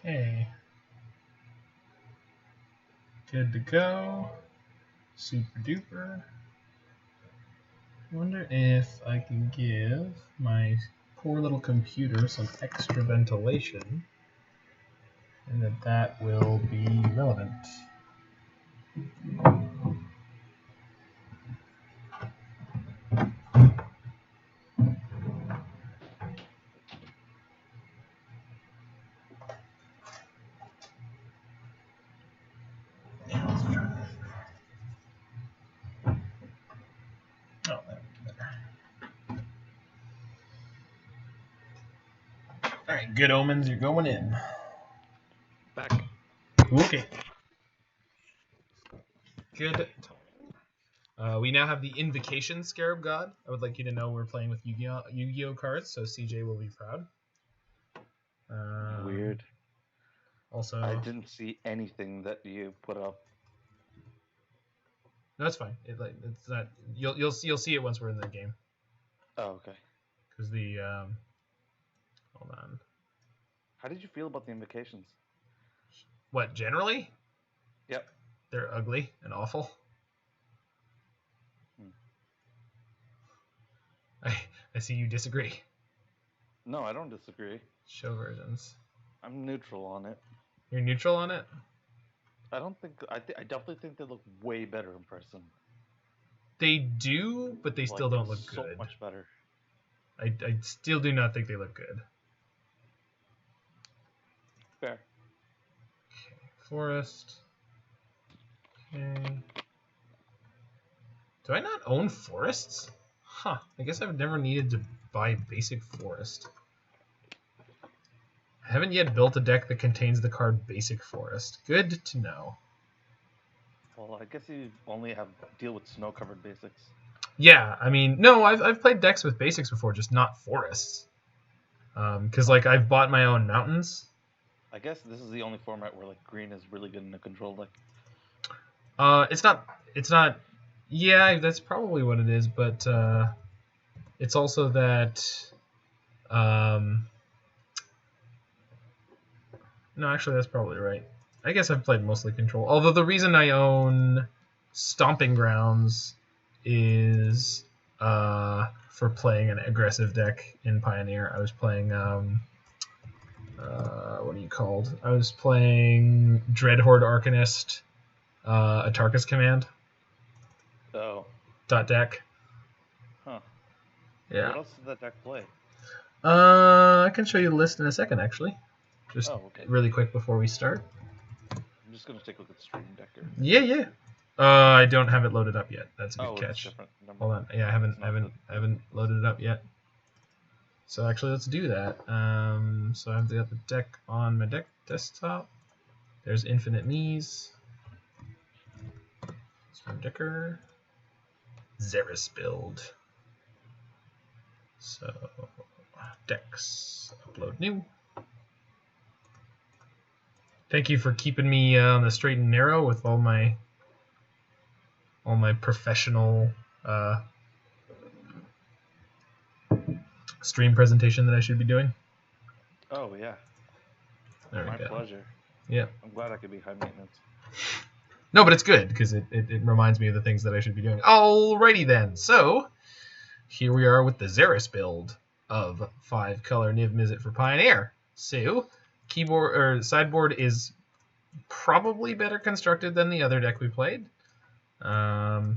[SPEAKER 1] Okay. Good to go. Super duper. Wonder if I can give my poor little computer some extra ventilation and that will be relevant. Oh, that would be better. Alright, good omens, you're going in.
[SPEAKER 2] Back.
[SPEAKER 1] Okay. Good. We now have the Invocation Scarab God. I would like you to know we're playing with Yu-Gi-Oh cards, so CJ will be proud.
[SPEAKER 2] Weird.
[SPEAKER 1] Also,
[SPEAKER 2] I didn't see anything that you put up.
[SPEAKER 1] no, that's fine. It's not. You'll see it once we're in the game.
[SPEAKER 2] Oh, okay.
[SPEAKER 1] Because the hold on.
[SPEAKER 2] How did you feel about the invocations?
[SPEAKER 1] What, generally?
[SPEAKER 2] Yep.
[SPEAKER 1] They're ugly and awful. I see you disagree.
[SPEAKER 2] No, I don't disagree.
[SPEAKER 1] Show versions.
[SPEAKER 2] I'm neutral on it.
[SPEAKER 1] You're neutral on it?
[SPEAKER 2] I don't think I definitely think they look way better in person.
[SPEAKER 1] They do, but they still don't look
[SPEAKER 2] so
[SPEAKER 1] good.
[SPEAKER 2] Much better.
[SPEAKER 1] I still do not think they look good.
[SPEAKER 2] Fair.
[SPEAKER 1] Okay, forest. Okay. Do I not own forests? Huh. I guess I've never needed to buy basic forest. I haven't yet built a deck that contains the card Basic Forest. Good to know. Well,
[SPEAKER 2] I guess you only have to deal with snow-covered basics.
[SPEAKER 1] Yeah, I mean, no, I've played decks with basics before, just not forests. Because like I've bought my own mountains.
[SPEAKER 2] I guess this is the only format where like green is really good in a control deck.
[SPEAKER 1] It's not. Yeah, that's probably what it is, but it's also that. No, actually, that's probably right. I guess I've played mostly control. Although the reason I own Stomping Grounds is for playing an aggressive deck in Pioneer. I was playing what are you called? I was playing Dreadhorde Arcanist, Atarka's Command.
[SPEAKER 2] Oh.
[SPEAKER 1] .deck.
[SPEAKER 2] Huh.
[SPEAKER 1] Yeah.
[SPEAKER 2] What else does that deck play?
[SPEAKER 1] I can show you the list in a second, actually. Just really quick before we start.
[SPEAKER 2] I'm just gonna take a look at Stream Decker.
[SPEAKER 1] Yeah. I don't have it loaded up yet. That's a good catch. Hold on. Yeah, I haven't loaded it up yet. So actually, let's do that. So I've got the deck on my desktop. There's Infinite Knees. Stream Decker. Xeris build. So decks, upload new. Thank you for keeping me on the straight and narrow with all my professional stream presentation that I should be doing.
[SPEAKER 2] Oh yeah.
[SPEAKER 1] There we
[SPEAKER 2] My
[SPEAKER 1] go.
[SPEAKER 2] pleasure.
[SPEAKER 1] Yeah.
[SPEAKER 2] I'm glad I could be high maintenance.
[SPEAKER 1] No, but it's good because it reminds me of the things that I should be doing. Alrighty then. So here we are with the Xeris build of 5-color Niv-Mizzet for Pioneer. So keyboard or sideboard is probably better constructed than the other deck we played, because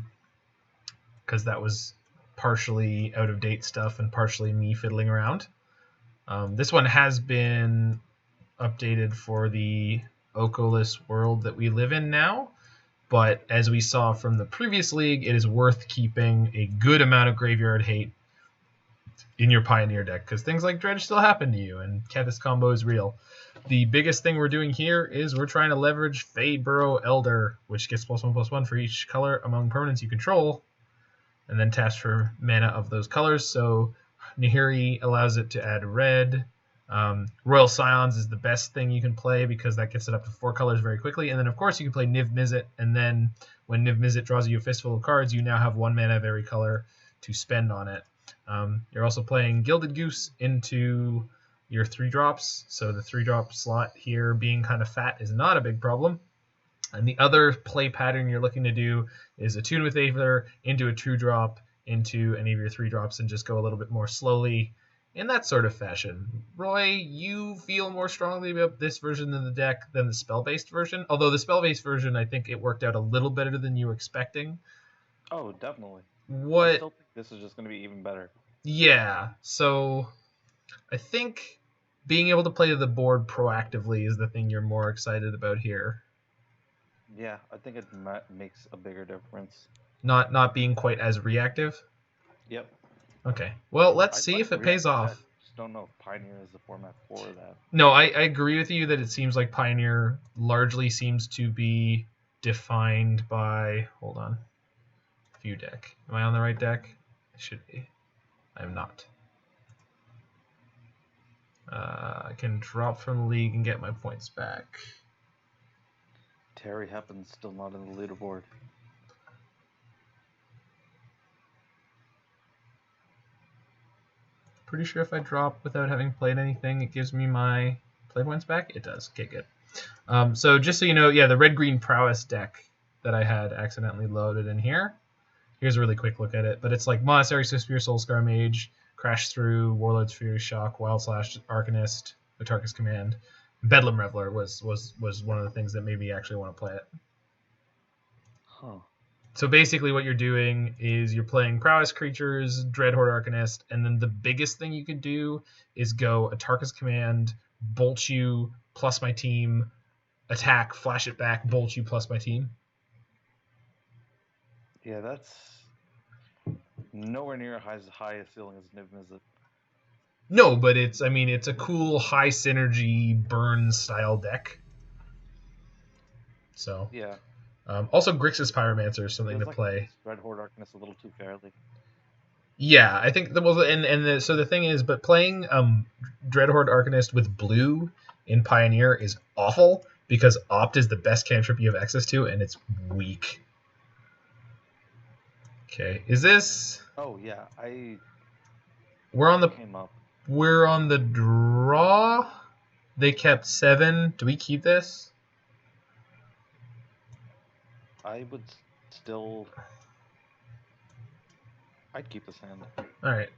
[SPEAKER 1] that was partially out of date stuff and partially me fiddling around. This one has been updated for the Okoless world that we live in now, but as we saw from the previous league, it is worth keeping a good amount of graveyard hate in your Pioneer deck, because things like Dredge still happen to you, and Kethis combo is real. The biggest thing we're doing here is we're trying to leverage Faeburrow Elder, which gets +1/+1 for each color among permanents you control, and then taps for mana of those colors. So Nahiri allows it to add red. Royal Scions is the best thing you can play because that gets it up to 4 colors very quickly. And then, of course, you can play Niv-Mizzet, and then when Niv-Mizzet draws you a fistful of cards, you now have 1 mana of every color to spend on it. You're also playing Gilded Goose into your 3-drops. So the 3-drop slot here being kind of fat is not a big problem. And the other play pattern you're looking to do is Attune with Aether into a 2-drop into any of your 3-drops and just go a little bit more slowly in that sort of fashion. Roy, you feel more strongly about this version of the deck than the spell-based version. Although the spell-based version, I think it worked out a little better than you were expecting.
[SPEAKER 2] Oh, definitely. I
[SPEAKER 1] What?
[SPEAKER 2] still think this is just going to be even better.
[SPEAKER 1] Yeah, so I think being able to play the board proactively is the thing you're more excited about here.
[SPEAKER 2] Yeah, I think it makes a bigger difference.
[SPEAKER 1] Not being quite as reactive.
[SPEAKER 2] Yep.
[SPEAKER 1] Okay. Well, let's
[SPEAKER 2] I
[SPEAKER 1] see
[SPEAKER 2] like
[SPEAKER 1] if it
[SPEAKER 2] react.
[SPEAKER 1] pays off.
[SPEAKER 2] I just don't know if Pioneer is the format for that.
[SPEAKER 1] No, I agree with you that it seems like Pioneer largely seems to be defined by... Hold on. View deck. Am I on the right deck? I should be. I am not. I can drop from the league and get my points back.
[SPEAKER 2] Terry Heppen's still not in the leaderboard.
[SPEAKER 1] Pretty sure if I drop without having played anything, it gives me my play points back. It does. Okay, good. So just so you know, yeah, the red-green prowess deck that I had accidentally loaded in here. Here's a really quick look at it. But it's like Monastery, Swiftspear, Soulscar Mage, Crash Through, Warlord's Fury Shock, Wild Slash, Arcanist, Autarchus Command. Bedlam Reveler was one of the things that made me actually want to play it.
[SPEAKER 2] Huh.
[SPEAKER 1] So basically what you're doing is you're playing Prowess creatures, Dreadhorde Arcanist, and then the biggest thing you could do is go Autarchus Command, bolt you, plus my team, attack, flash it back, bolt you, plus my team.
[SPEAKER 2] Yeah, that's nowhere near as high a ceiling as Niv-Mizzet.
[SPEAKER 1] No, but it's a cool high synergy burn style deck. So
[SPEAKER 2] yeah.
[SPEAKER 1] Also Grixis Pyromancer is something to
[SPEAKER 2] like
[SPEAKER 1] play.
[SPEAKER 2] Dreadhorde Arcanist a little too fairly.
[SPEAKER 1] Yeah, I think so the thing is, but playing Dreadhorde Arcanist with blue in Pioneer is awful because Opt is the best cantrip you have access to, and it's weak. Okay, is this?
[SPEAKER 2] Oh yeah,
[SPEAKER 1] We're on the
[SPEAKER 2] came up.
[SPEAKER 1] We're on the draw. They kept 7. Do we keep this?
[SPEAKER 2] I would still. I'd keep this hand.
[SPEAKER 1] All right.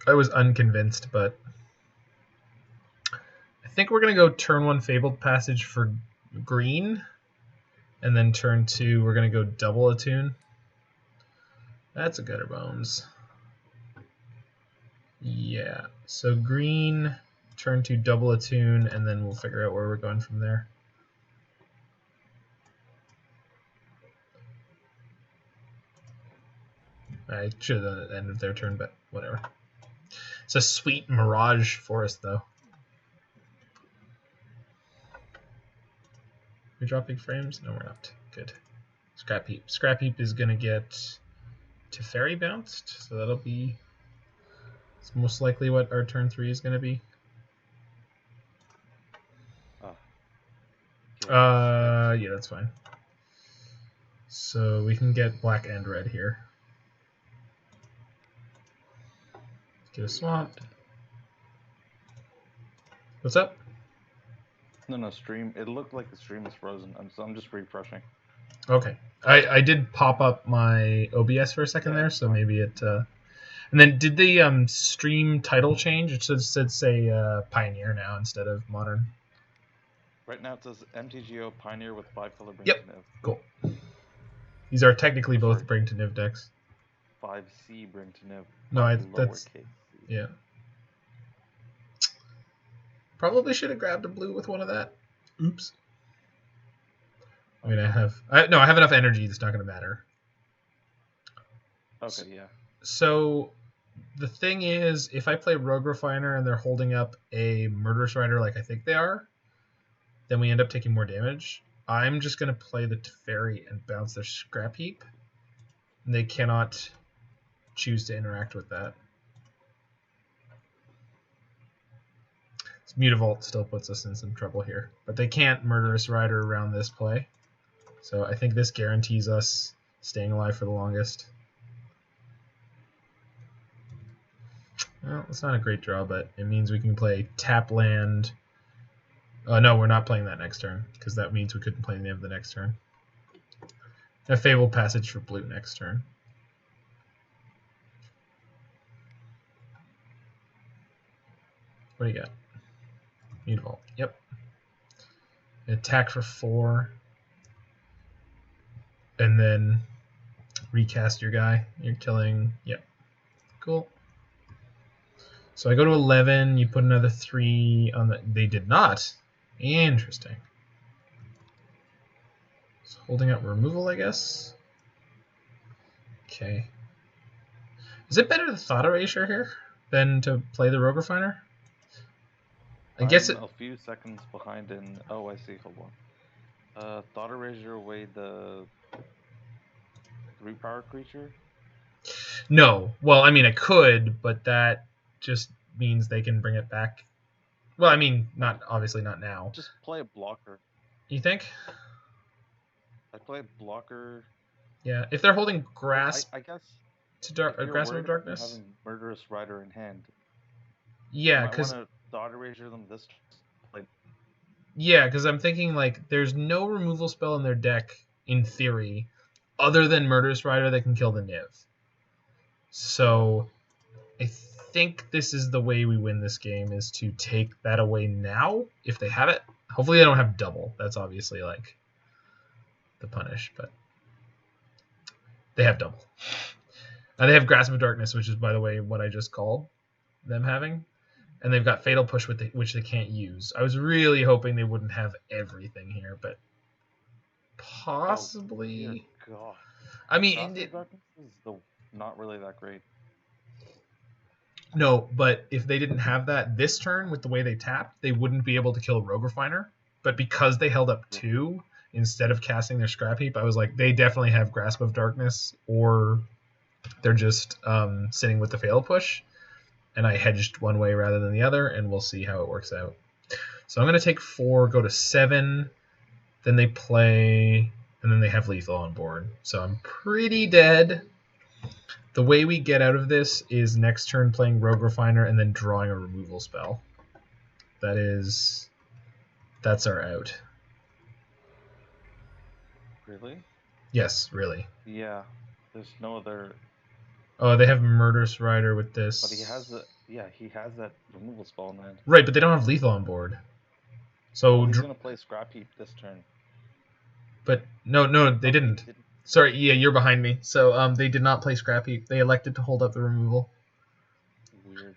[SPEAKER 1] I was unconvinced, but I think we're gonna go turn 1 Fabled Passage for green, and then turn 2 we're gonna go double Attune. That's a gutter bones. Yeah. So green, turn 2 double Attune, and then we'll figure out where we're going from there. I should have done it at the end of their turn, but whatever. It's a sweet Mirage Forest, though. We dropping frames? No, we're not. Good. Scrap Heap. Scrap Heap is going to get Teferi bounced, so that'll be... It's most likely what our turn 3 is going to be. Yeah, that's fine. So we can get black and red here. Get a swamp. What's up?
[SPEAKER 2] No, stream. It looked like the stream was frozen, so I'm just refreshing.
[SPEAKER 1] Okay. I did pop up my OBS for a second there, so maybe it... And then did the stream title change? It should say Pioneer now instead of Modern.
[SPEAKER 2] Right now it says MTGO Pioneer with 5-color Bring
[SPEAKER 1] Yep.
[SPEAKER 2] to Niv.
[SPEAKER 1] Cool. These are technically both Bring to Niv decks.
[SPEAKER 2] 5C Bring to Niv.
[SPEAKER 1] No, that's...
[SPEAKER 2] C.
[SPEAKER 1] Yeah. Probably should have grabbed a blue with one of that. Oops. I mean, I have enough energy. It's not going to matter.
[SPEAKER 2] Okay, yeah.
[SPEAKER 1] So the thing is, if I play Rogue Refiner and they're holding up a Murderous Rider like I think they are, then we end up taking more damage. I'm just going to play the Teferi and bounce their Scrap Heap. And they cannot choose to interact with that. Mutavault still puts us in some trouble here. But they can't Murderous Rider around this play. So I think this guarantees us staying alive for the longest. Well, it's not a great draw, but it means we can play tap land. No, we're not playing that next turn, because that means we couldn't play Niv the next turn. A Fabled Passage for blue next turn. What do you got? Mutavault. Yep. Attack for 4. And then recast your guy. You're killing. Yep. Cool. So I go to 11. You put another 3 on the. They did not. Interesting. It's holding up removal, I guess. Okay. Is it better to Thought Erasure here than to play the Rogue Refiner? I guess it.
[SPEAKER 2] A few seconds behind in. Oh, I see. Hold on. Thought Erasure away the 3-power creature.
[SPEAKER 1] No. Well, I mean, I could, but that just means they can bring it back. Well, I mean, not obviously not now.
[SPEAKER 2] Just play a blocker.
[SPEAKER 1] You think?
[SPEAKER 2] I play a blocker.
[SPEAKER 1] Yeah. If they're holding Grasp
[SPEAKER 2] I guess
[SPEAKER 1] to Grasp of Darkness.
[SPEAKER 2] Having Murderous Rider in hand.
[SPEAKER 1] Yeah, because
[SPEAKER 2] I want to Thought Erasure them this.
[SPEAKER 1] Yeah, because I'm thinking like there's no removal spell in their deck in theory, other than Murderous Rider that can kill the Niv. So I think this is the way we win this game, is to take that away now if they have it. Hopefully they don't have double. That's obviously like the punish, but they have double. And they have Grasp of Darkness, which is, by the way, what I just called them having. And they've got Fatal Push, which they can't use. I was really hoping they wouldn't have everything here, but possibly.
[SPEAKER 2] Oh, God.
[SPEAKER 1] I mean,
[SPEAKER 2] Darkness is not really that great.
[SPEAKER 1] No, but if they didn't have that this turn with the way they tapped, they wouldn't be able to kill Rogue Refiner. But because they held up 2 instead of casting their Scrap Heap, I was like, they definitely have Grasp of Darkness, or they're just sitting with the Fatal Push. And I hedged one way rather than the other, and we'll see how it works out. So I'm going to take 4, go to 7, then they play, and then they have lethal on board. So I'm pretty dead. The way we get out of this is next turn playing Rogue Refiner and then drawing a removal spell. That's our out.
[SPEAKER 2] Really?
[SPEAKER 1] Yes, really.
[SPEAKER 2] Yeah. There's no other.
[SPEAKER 1] Oh, they have Murderous Rider with this.
[SPEAKER 2] But he has that removal spell in hand.
[SPEAKER 1] Right, but they don't have lethal on board. So
[SPEAKER 2] he's gonna play Scrap Heap this turn.
[SPEAKER 1] But no, they didn't. Sorry, yeah, you're behind me. So they did not play Scrap Heap. They elected to hold up the removal.
[SPEAKER 2] Weird.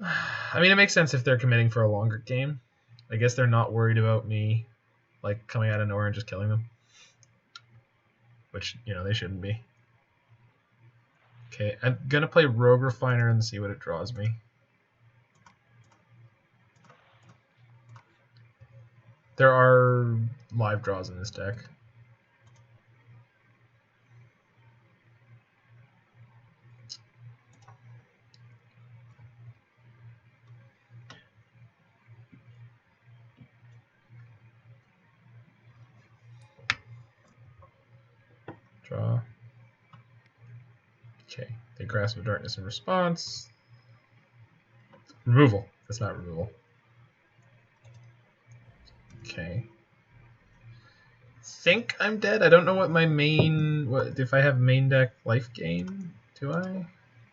[SPEAKER 1] I mean, it makes sense if they're committing for a longer game. I guess they're not worried about me, like, coming out of nowhere and just killing them. Which, they shouldn't be. Okay, I'm going to play Rogue Refiner and see what it draws me. There are live draws in this deck. Draw. Okay, they Grasp of Darkness in response. Removal. That's not removal. Okay. Think I'm dead. I don't know what my main. If I have main deck life gain? Do I?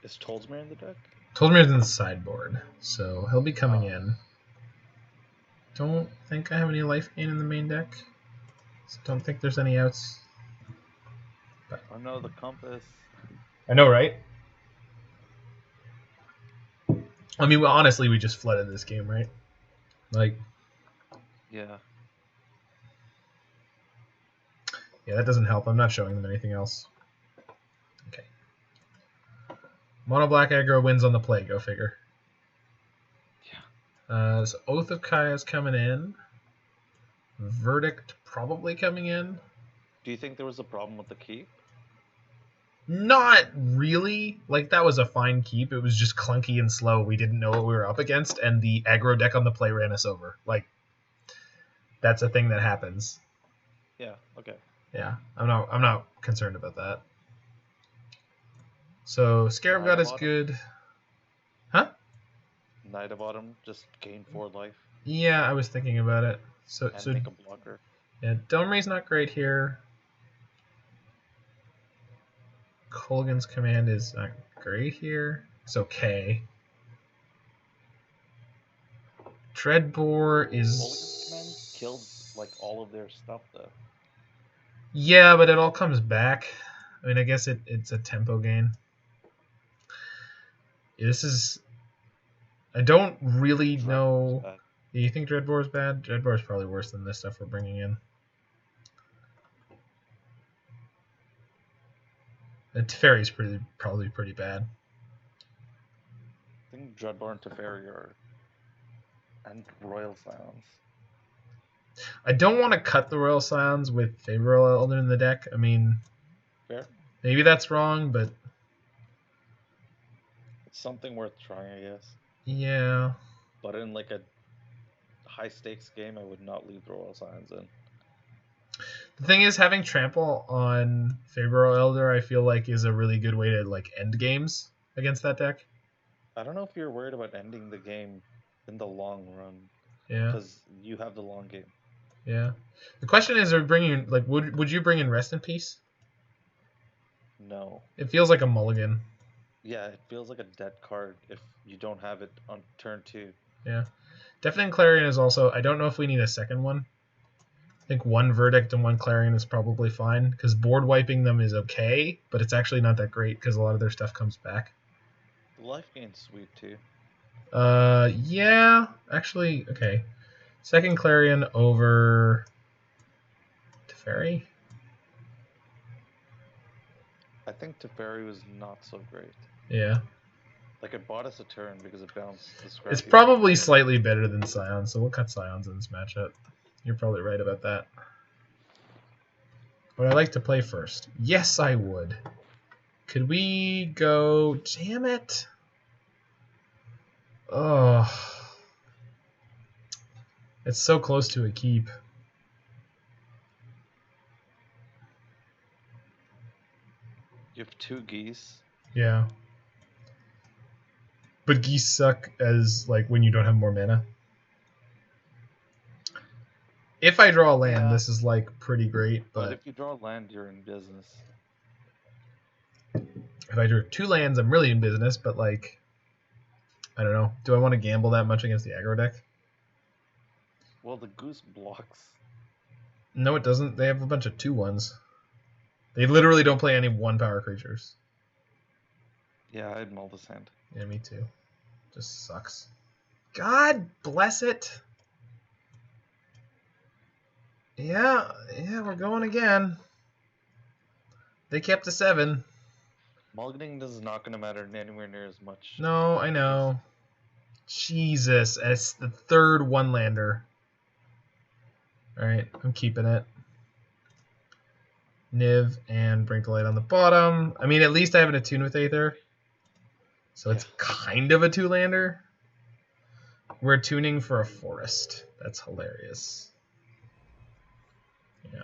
[SPEAKER 2] Is Toldsmere in the deck?
[SPEAKER 1] Toldsmere's in the sideboard, so he'll be coming in. Don't think I have any life gain in the main deck. So don't think there's any outs.
[SPEAKER 2] But I know the compass.
[SPEAKER 1] I know, right? I mean, honestly, we just flooded this game, right? Like.
[SPEAKER 2] Yeah.
[SPEAKER 1] Yeah, that doesn't help. I'm not showing them anything else. Okay. Mono black aggro wins on the play. Go figure.
[SPEAKER 2] Yeah.
[SPEAKER 1] So Oath of Kaya's coming in. Verdict probably coming in.
[SPEAKER 2] Do you think there was a problem with the keep?
[SPEAKER 1] Not really. Like, that was a fine keep. It was just clunky and slow. We didn't know what we were up against, and the aggro deck on the play ran us over. Like, that's a thing that happens.
[SPEAKER 2] Yeah. Okay.
[SPEAKER 1] Yeah, I'm not concerned about that. So Scarab God is good.
[SPEAKER 2] Knight of Autumn, just gain 4 life
[SPEAKER 1] Yeah, I was thinking about it. So
[SPEAKER 2] and make a blocker.
[SPEAKER 1] yeah, Domri's not great here. Kolaghan's command is not great here. It's okay. Dreadbore
[SPEAKER 2] Kolaghan's command
[SPEAKER 1] is...
[SPEAKER 2] killed like all of their stuff though.
[SPEAKER 1] Yeah, but it all comes back. I mean, I guess it's a tempo gain. This is... I don't really know...
[SPEAKER 2] Bad.
[SPEAKER 1] Do you think Dreadbore is bad? Dreadbore is probably worse than this stuff we're bringing in. Teferi's probably pretty bad.
[SPEAKER 2] I think Dreadbore and Teferi are... and Royal Scions.
[SPEAKER 1] I don't want to cut the Royal Scions with Faeburrow Elder in the deck. I mean,
[SPEAKER 2] Fair.
[SPEAKER 1] maybe that's wrong, but
[SPEAKER 2] It's something worth trying, I guess.
[SPEAKER 1] yeah.
[SPEAKER 2] But in like a high stakes game, I would not leave the Royal Scions in.
[SPEAKER 1] The thing is, having trample on Faeburrow Elder, I feel like, is a really good way to like end games against that deck.
[SPEAKER 2] I don't know if you're worried about ending the game in the long run.
[SPEAKER 1] Yeah.
[SPEAKER 2] Because you have the long game.
[SPEAKER 1] Yeah. The question is, are we bringing like would you bring in Rest in Peace?
[SPEAKER 2] No.
[SPEAKER 1] It feels like a mulligan.
[SPEAKER 2] Yeah, it feels like a dead card if you don't have it on turn 2.
[SPEAKER 1] Yeah. Deafening Clarion is also... I don't know if we need a second one. I think one Verdict and one Clarion is probably fine, because board wiping them is okay, but it's actually not that great because a lot of their stuff comes back.
[SPEAKER 2] The life gain's sweet too.
[SPEAKER 1] Yeah, actually, okay. Second Clarion over Teferi.
[SPEAKER 2] I think Teferi was not so great.
[SPEAKER 1] Yeah.
[SPEAKER 2] Like, it bought us a turn because it bounced the scrap.
[SPEAKER 1] It's probably slightly better than Scions, so we'll cut Scions in this matchup. You're probably right about that. Would I like to play first? Yes, I would. Could we go... Damn it. Oh. It's so close to a keep.
[SPEAKER 2] You have 2 geese.
[SPEAKER 1] Yeah. But geese suck as, like, when you don't have more mana. If I draw a land, this is, like, pretty great,
[SPEAKER 2] But
[SPEAKER 1] but
[SPEAKER 2] if you draw land, you're in business.
[SPEAKER 1] if I drew 2 lands, I'm really in business, but, like, I don't know. Do I want to gamble that much against the aggro deck?
[SPEAKER 2] Well, the goose blocks.
[SPEAKER 1] No, it doesn't. They have a bunch of 2/1s. They literally don't play any 1-power creatures.
[SPEAKER 2] Yeah, I'd mull this hand.
[SPEAKER 1] Yeah, me too. Just sucks. God bless it. Yeah, we're going again. They kept a 7.
[SPEAKER 2] Mulliganing is not going to matter anywhere near as much.
[SPEAKER 1] No, I know. Jesus, it's the 3rd 1-lander. Alright, I'm keeping it. Niv and Bring to Light on the bottom. I mean, at least I have an Attune with Aether. So it's kind of a 2-lander. We're tuning for a forest. That's hilarious. Yeah.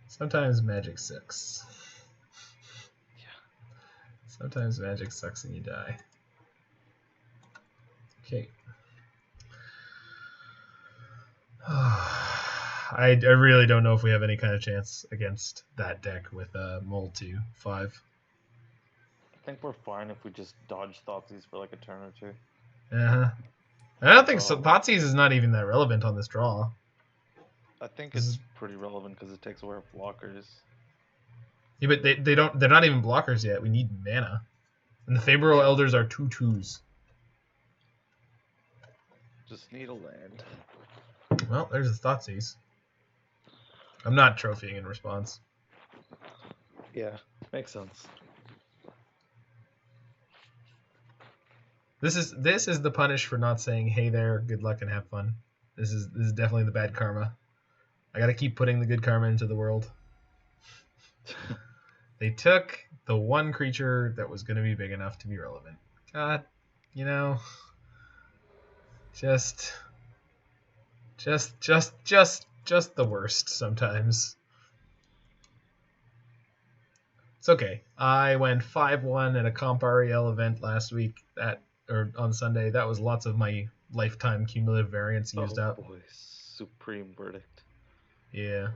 [SPEAKER 1] Sometimes magic sucks.
[SPEAKER 2] Yeah.
[SPEAKER 1] Sometimes magic sucks and you die. Okay. I really don't know if we have any kind of chance against that deck with Mole 2-5.
[SPEAKER 2] I think we're fine if we just dodge Thoughtseize for like a turn or 2.
[SPEAKER 1] Uh-huh. I don't think so. Thoughtseize is not even that relevant on this draw.
[SPEAKER 2] I think it's pretty relevant because it takes away our blockers.
[SPEAKER 1] Yeah, but they're not even blockers yet. We need mana. And the Faeburrow Elders are 2/2s.
[SPEAKER 2] Just need a land.
[SPEAKER 1] Well, there's the Thoughtseize. I'm not trophying in response.
[SPEAKER 2] Yeah, makes sense.
[SPEAKER 1] This is the punish for not saying, "Hey there, good luck and have fun." This is definitely the bad karma. I gotta keep putting the good karma into the world. They took the one creature that was gonna be big enough to be relevant. God, you know, just the worst sometimes. It's okay. I went 5-1 at a Comp REL event last week, or on Sunday. That was lots of my lifetime cumulative variance used up.
[SPEAKER 3] Boy, supreme verdict.
[SPEAKER 1] Yeah.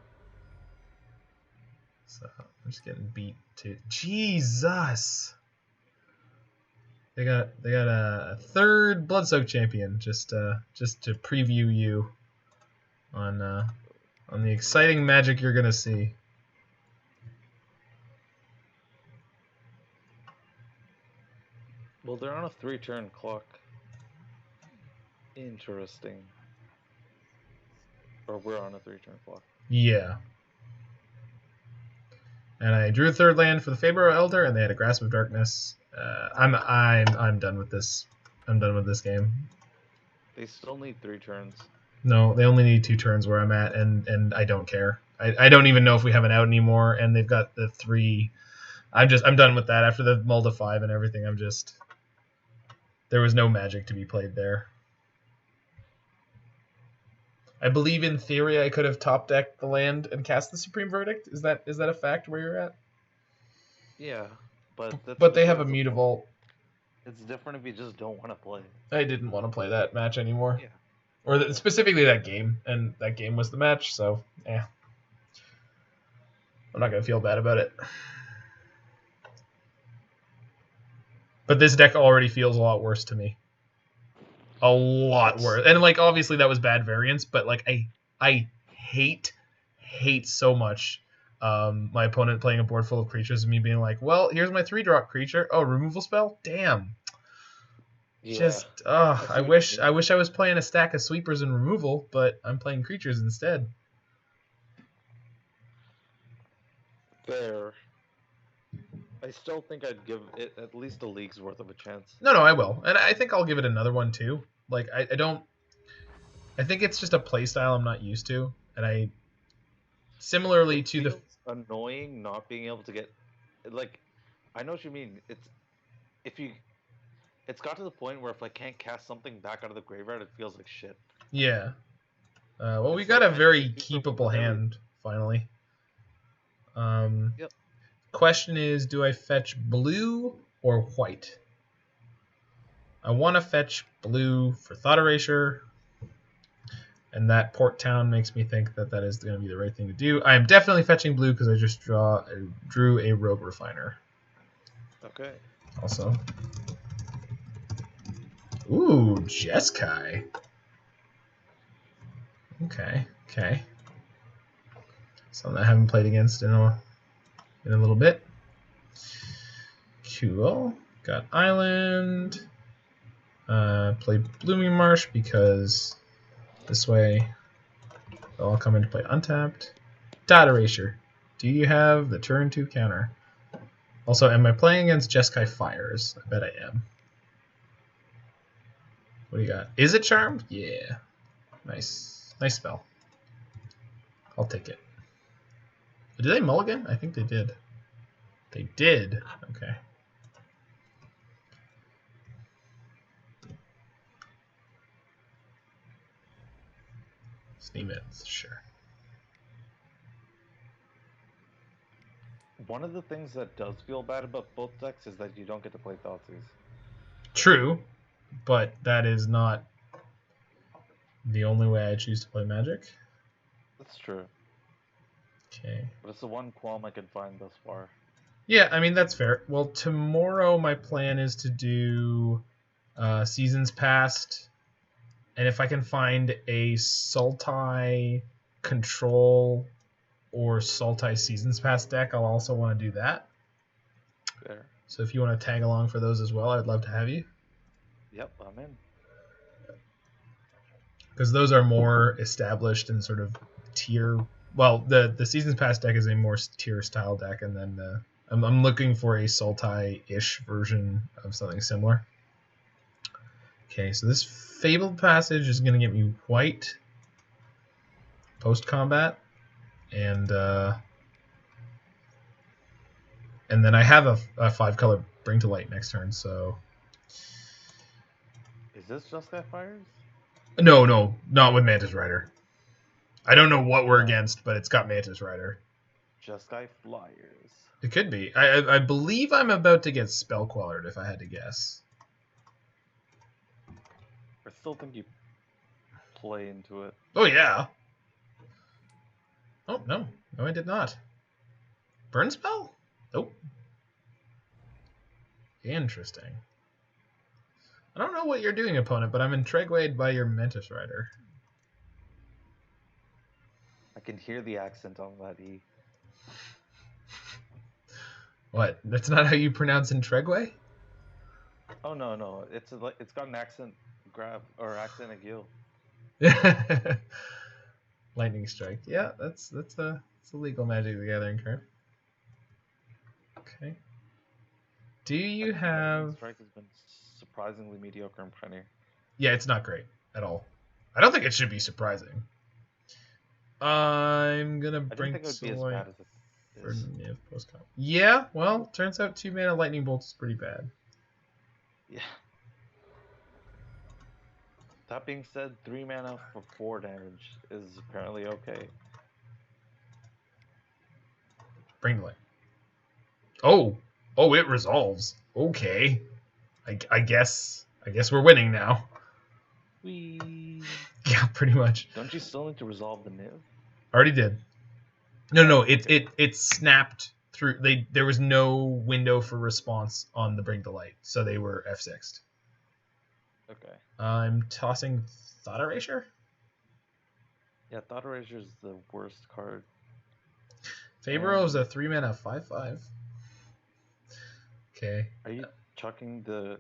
[SPEAKER 1] So I'm just getting beat to Jesus. They got a third Bloodsoak champion just to preview you on the exciting magic you're gonna see.
[SPEAKER 3] Well, they're on a 3-turn clock. Interesting. Or we're on a 3-turn clock.
[SPEAKER 1] Yeah. And I drew a third land for the Faeburrow Elder, and they had a Grasp of Darkness. I'm done with this. I'm done with this game.
[SPEAKER 3] They still need 3 turns.
[SPEAKER 1] No, they only need 2 turns where I'm at, and I don't care. I don't even know if we have an out anymore, and they've got the 3. I'm done with that after the mull to 5 and everything. There was no magic to be played there. I believe in theory I could have top decked the land and cast the Supreme Verdict. Is that a fact where you're at?
[SPEAKER 3] Yeah, but
[SPEAKER 1] they have a mutable.
[SPEAKER 3] It's different if you just don't want to play.
[SPEAKER 1] I didn't want to play that match anymore.
[SPEAKER 3] Yeah.
[SPEAKER 1] Or specifically that game, and that game was the match, so yeah. I'm not going to feel bad about it. But this deck already feels a lot worse to me. A lot worse. And like obviously that was bad variance, but like I hate so much my opponent playing a board full of creatures and me being like, well, here's my 3-drop creature. Oh, removal spell? Damn. Yeah. Just I wish I was playing a stack of sweepers and removal, but I'm playing creatures instead.
[SPEAKER 3] Fair. I still think I'd give it at least a league's worth of a chance.
[SPEAKER 1] No, I will. And I think I'll give it another one too. Like I think it's just a play style I'm not used to. And I similarly
[SPEAKER 3] it
[SPEAKER 1] to the
[SPEAKER 3] annoying not being able to get like I know what you mean. It's got to the point where if I can't cast something back out of the graveyard, it feels like shit.
[SPEAKER 1] Yeah. Well, we got a very keepable hand finally.
[SPEAKER 3] Yep.
[SPEAKER 1] Question is, do I fetch blue or white? I want to fetch blue for Thought Erasure, and that Port Town makes me think that is going to be the right thing to do. I am definitely fetching blue because I just drew a Rogue Refiner.
[SPEAKER 3] Okay.
[SPEAKER 1] Also. Ooh, Jeskai. Okay. Something I haven't played against in a little bit. Cool. Got Island. Played Blooming Marsh because this way they'll all come into play untapped. Thought Erasure. Do you have the turn 2 counter? Also, am I playing against Jeskai Fires? I bet I am. What do you got? Is it Charmed? Yeah. Nice spell. I'll take it. Did they mulligan? I think they did. They did. Okay. Steam it, sure.
[SPEAKER 3] One of the things that does feel bad about both decks is that you don't get to play Thoughtseize.
[SPEAKER 1] True, but that is not the only way I choose to play Magic.
[SPEAKER 3] That's true.
[SPEAKER 1] Okay.
[SPEAKER 3] But it's the one qualm I could find thus far.
[SPEAKER 1] Yeah, I mean, that's fair. Well, tomorrow my plan is to do Seasons Past, and if I can find a Sultai Control or Sultai Seasons Past deck, I'll also want to do that.
[SPEAKER 3] Fair.
[SPEAKER 1] So if you want to tag along for those as well, I'd love to have you.
[SPEAKER 3] Yep, I'm in.
[SPEAKER 1] Because those are more established and sort of tier. Well, the Seasons Past deck is a more tier style deck, and then I'm looking for a Sultai-ish version of something similar. Okay, so this Fabled Passage is going to get me white post-combat, and then I have a 5-color Bring to Light next turn, so...
[SPEAKER 3] Is this just that Fires?
[SPEAKER 1] No, not with Mantis Rider. I don't know what we're against, but it's got Mantis Rider.
[SPEAKER 2] Jeskai Flyers.
[SPEAKER 1] It could be. I believe I'm about to get Spell Quellered, if I had to guess.
[SPEAKER 2] I still think you play into it.
[SPEAKER 1] Oh, yeah. Oh, no. No, I did not. Burn Spell? Nope. Interesting. I don't know what you're doing, opponent, but I'm intrigued by your Mantis Rider.
[SPEAKER 2] I can hear the accent on that E.
[SPEAKER 1] What? That's not how you pronounce Intrigued?
[SPEAKER 2] Oh no, it's got an accent grab or accent aguil.
[SPEAKER 1] Lightning Strike. Yeah, that's a legal Magic the Gathering card. Okay. Do you have?
[SPEAKER 2] Lightning Strike has been surprisingly mediocre in Premier.
[SPEAKER 1] Yeah, it's not great at all. I don't think it should be surprising. I'm gonna bring
[SPEAKER 2] I didn't think it would be as bad as it
[SPEAKER 1] for
[SPEAKER 2] is.
[SPEAKER 1] Niv postcard. Yeah, well, turns out 2 mana Lightning Bolt is pretty bad.
[SPEAKER 2] Yeah. That being said, 3 mana for 4 damage is apparently okay.
[SPEAKER 1] Bring the light. Oh, it resolves. Okay, I guess we're winning now.
[SPEAKER 2] Whee!
[SPEAKER 1] Yeah, pretty much.
[SPEAKER 2] Don't you still need to resolve the Niv?
[SPEAKER 1] Already did. No, it snapped through. There was no window for response on the Bring to Light, so they were F6'd.
[SPEAKER 2] Okay.
[SPEAKER 1] I'm tossing Thought Erasure.
[SPEAKER 2] Yeah, Thought Erasure is the worst card.
[SPEAKER 1] Faeburrow is a 3 mana 5/5. Okay.
[SPEAKER 2] Are you chucking the...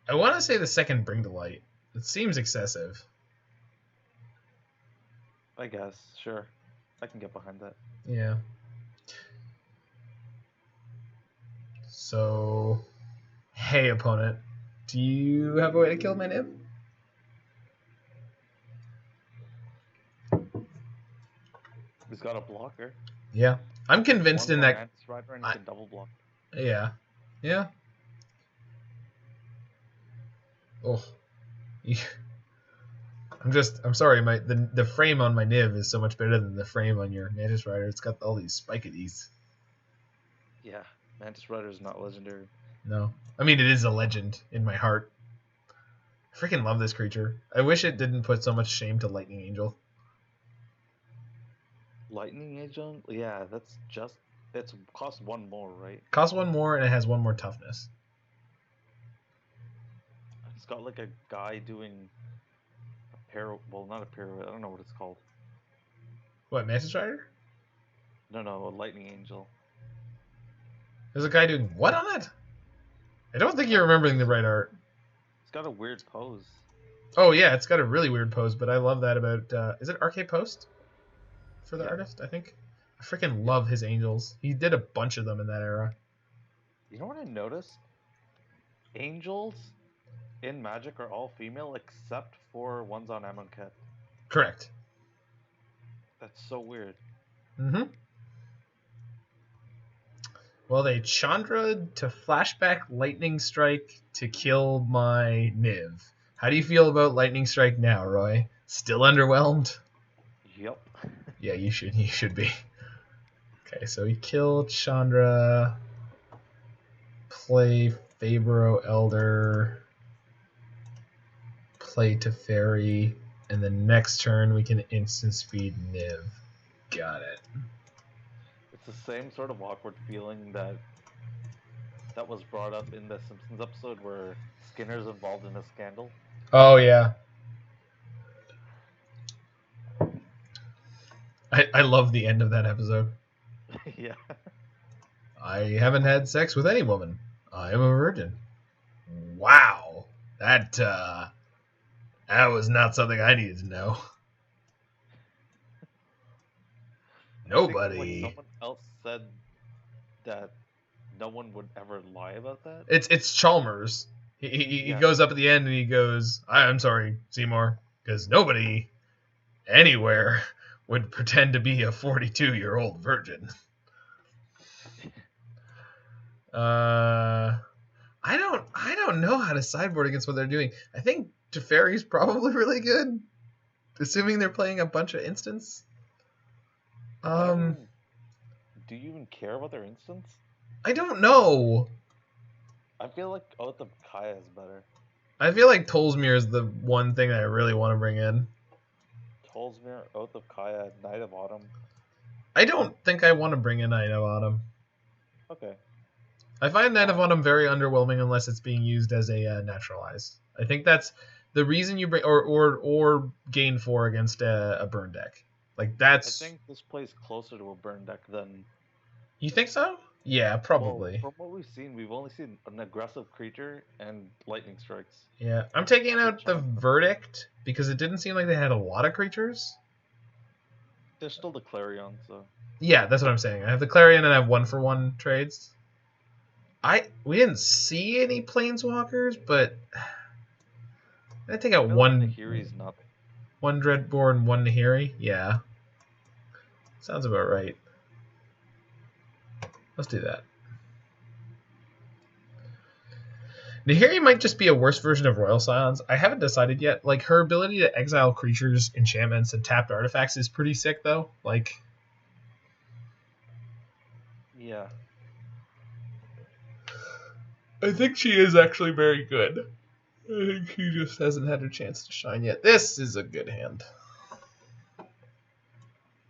[SPEAKER 1] I want to say the second Bring to Light. It seems excessive.
[SPEAKER 2] I guess, sure. I can get behind that.
[SPEAKER 1] Yeah. So, hey opponent, do you have a way to kill my Niv?
[SPEAKER 2] He's got a blocker.
[SPEAKER 1] Yeah. I'm convinced in that...
[SPEAKER 2] Mantis Rider and he can double block.
[SPEAKER 1] Yeah. Yeah. Oh. I'm sorry, the frame on my Niv is so much better than the frame on your Mantis Rider. It's got all these spikities.
[SPEAKER 2] Yeah, Mantis Rider is not legendary.
[SPEAKER 1] No. I mean, it is a legend in my heart. I freaking love this creature. I wish it didn't put so much shame to Lightning Angel.
[SPEAKER 2] Lightning Angel? Yeah, it's cost 1 more, right?
[SPEAKER 1] Costs 1 more and it has 1 more toughness.
[SPEAKER 2] It's got like a guy doing not a pirouette, I don't know what it's called.
[SPEAKER 1] What, Mantis Rider?
[SPEAKER 2] No, a Lightning Angel.
[SPEAKER 1] There's a guy doing what on it? I don't think you're remembering the right art.
[SPEAKER 2] It's got a weird pose.
[SPEAKER 1] Oh yeah, it's got a really weird pose, but I love that about... is it Arcade Post? For the artist, I think. I freaking love his angels. He did a bunch of them in that era.
[SPEAKER 2] You know what I noticed? Angels in Magic are all female except for ones on Amonkhet.
[SPEAKER 1] Correct.
[SPEAKER 2] That's so weird.
[SPEAKER 1] Mm-hmm. Well, they Chandra'd to flashback Lightning Strike to kill my Niv. How do you feel about Lightning Strike now, Roy? Still underwhelmed?
[SPEAKER 2] Yep.
[SPEAKER 1] Yeah, you should be. Okay, so we kill Chandra, play Faeburrow Elder, play Teferi, and the next turn we can instant speed Niv. Got it.
[SPEAKER 2] It's the same sort of awkward feeling that was brought up in the Simpsons episode where Skinner's involved in a scandal.
[SPEAKER 1] Oh yeah. I love the end of that episode.
[SPEAKER 2] Yeah.
[SPEAKER 1] I haven't had sex with any woman. I am a virgin. Wow. That was not something I needed to know. Nobody.
[SPEAKER 2] When someone else said that no one would ever lie about that.
[SPEAKER 1] It's Chalmers. He goes up at the end and he goes, I'm sorry, Seymour, because nobody anywhere would pretend to be a 42-year-old virgin. I don't know how to sideboard against what they're doing. I think Teferi's probably really good, assuming they're playing a bunch of instants.
[SPEAKER 2] Do you even care about their instance?
[SPEAKER 1] I don't know.
[SPEAKER 2] I feel like Oath of Kaya is better.
[SPEAKER 1] I feel like Tolsmir is the one thing that I really want to bring in.
[SPEAKER 2] Tolsmir, Oath of Kaya, Knight of Autumn.
[SPEAKER 1] I don't think I want to bring in Knight of Autumn.
[SPEAKER 2] Okay.
[SPEAKER 1] I find Knight of Autumn very underwhelming unless it's being used as a naturalized. I think that's the reason you bring or gain 4 against a burn deck. Like that's.
[SPEAKER 2] I think this plays closer to a burn deck than.
[SPEAKER 1] You think so? Yeah, probably.
[SPEAKER 2] Well, from what we've seen, we've only seen an aggressive creature and lightning strikes.
[SPEAKER 1] Yeah, I'm taking out the Verdict because it didn't seem like they had a lot of creatures.
[SPEAKER 2] There's still the Clarion, so.
[SPEAKER 1] Yeah, that's what I'm saying. I have the Clarion and I have 1-for-1 trades. We didn't see any Planeswalkers, but I take out one.
[SPEAKER 2] Nahiri's not.
[SPEAKER 1] One Dreadbore and one Nahiri. Yeah, sounds about right. Let's do that. Nahiri might just be a worse version of Royal Scions. I haven't decided yet. Like, her ability to exile creatures, enchantments, and tapped artifacts is pretty sick, though. Like,
[SPEAKER 2] yeah.
[SPEAKER 1] I think she is actually very good. I think she just hasn't had her chance to shine yet. This is a good hand.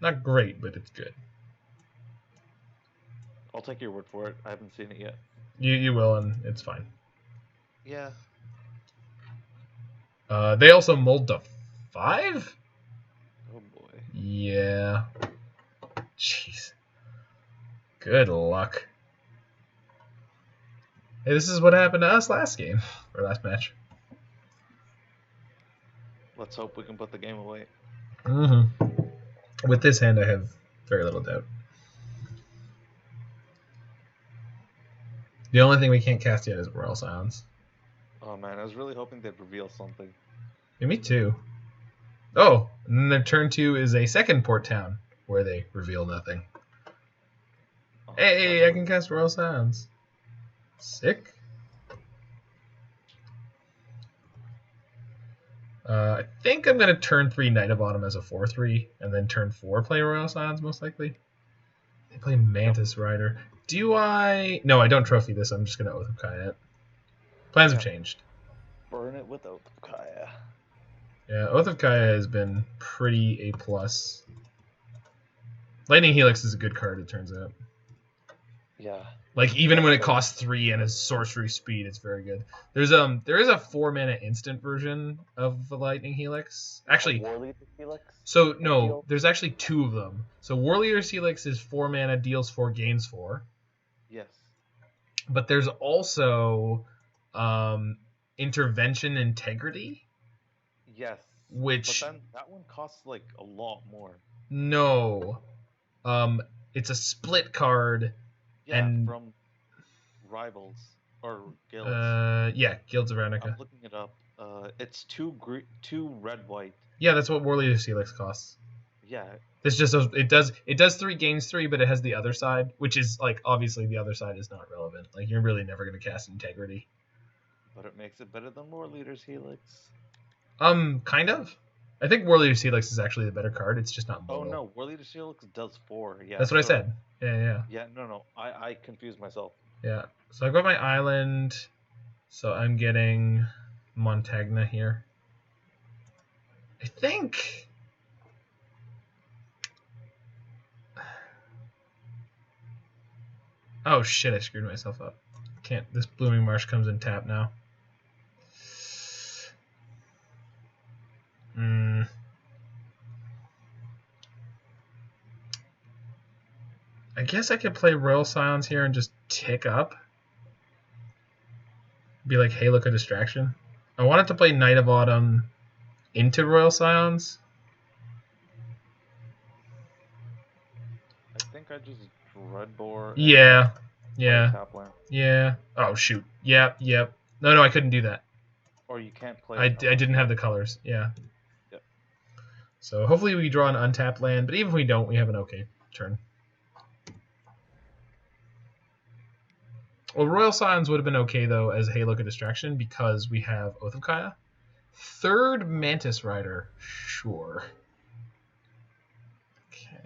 [SPEAKER 1] Not great, but it's good.
[SPEAKER 2] I'll take your word for it. I haven't seen it yet.
[SPEAKER 1] You will, and it's fine.
[SPEAKER 2] Yeah.
[SPEAKER 1] They also mulled to 5?
[SPEAKER 2] Oh boy.
[SPEAKER 1] Yeah. Jeez. Good luck. Hey, this is what happened to us last game, or last match.
[SPEAKER 2] Let's hope we can put the game away.
[SPEAKER 1] With this hand, I have very little doubt. The only thing we can't cast yet is Royal Scions.
[SPEAKER 2] Oh man, I was really hoping they'd reveal something.
[SPEAKER 1] Yeah, me too. Oh, and then their turn 2 is a second port town, where they reveal nothing.
[SPEAKER 2] Oh,
[SPEAKER 1] Hey, I can cast Royal Scions. Sick. I think I'm going to turn 3 Knight of Autumn as a 4/3, and then turn 4 play Royal Scions, most likely. They play Mantis Rider. Do I... No, I don't trophy this. I'm just going to Oath of Kaya it. Plans have changed.
[SPEAKER 2] Burn it with Oath of Kaya.
[SPEAKER 1] Yeah, Oath of Kaya has been pretty A+. Lightning Helix is a good card, it turns out.
[SPEAKER 2] Yeah.
[SPEAKER 1] Like, even when it costs 3 and is sorcery speed, it's very good. There is a 4-mana instant version of the Lightning Helix. Actually,
[SPEAKER 2] War Leader Helix?
[SPEAKER 1] So, no, there's actually 2 of them. So, War Leader's Helix is 4 mana, deals 4, gains 4.
[SPEAKER 2] Yes.
[SPEAKER 1] But there's also Intervention Integrity.
[SPEAKER 2] Yes.
[SPEAKER 1] Which...
[SPEAKER 2] But then that one costs, like, a lot more.
[SPEAKER 1] No. It's a split card.
[SPEAKER 2] Yeah,
[SPEAKER 1] and
[SPEAKER 2] from Rivals. Or Guilds.
[SPEAKER 1] Yeah, Guilds of Ravnica.
[SPEAKER 2] I'm looking it up. It's 2 red-white.
[SPEAKER 1] Yeah, that's what War Leader's Helix costs.
[SPEAKER 2] Yeah.
[SPEAKER 1] It's just it does 3, gains 3, but it has the other side, which is like obviously the other side is not relevant. Like you're really never gonna cast Integrity.
[SPEAKER 2] But it makes it better than War Leader's Helix.
[SPEAKER 1] Kind of. I think War Leader's Helix is actually the better card. It's just not mono.
[SPEAKER 2] Oh no, War Leader's Helix does 4. Yeah.
[SPEAKER 1] That's what I said. Yeah.
[SPEAKER 2] Yeah, no. I confused myself.
[SPEAKER 1] Yeah. So I've got my island. So I'm getting Montagna here. I think. Oh shit! I screwed myself up. Can't. This Blooming Marsh comes in tap now. I guess I could play Royal Scions here and just tick up. Be like, hey, look, a distraction. I wanted to play Knight of Autumn into Royal Scions.
[SPEAKER 2] I think I just Dreadbore.
[SPEAKER 1] Yeah. Oh, shoot. Yep. No, I couldn't do that.
[SPEAKER 2] Or you can't play.
[SPEAKER 1] I didn't have the colors. Yeah.
[SPEAKER 2] Yep.
[SPEAKER 1] So hopefully we draw an untapped land, but even if we don't, we have an okay turn. Well, Royal Scions would have been okay, though, as Hey, look, a distraction, because we have Oath of Kaya. 3rd Mantis Rider. Sure. Okay.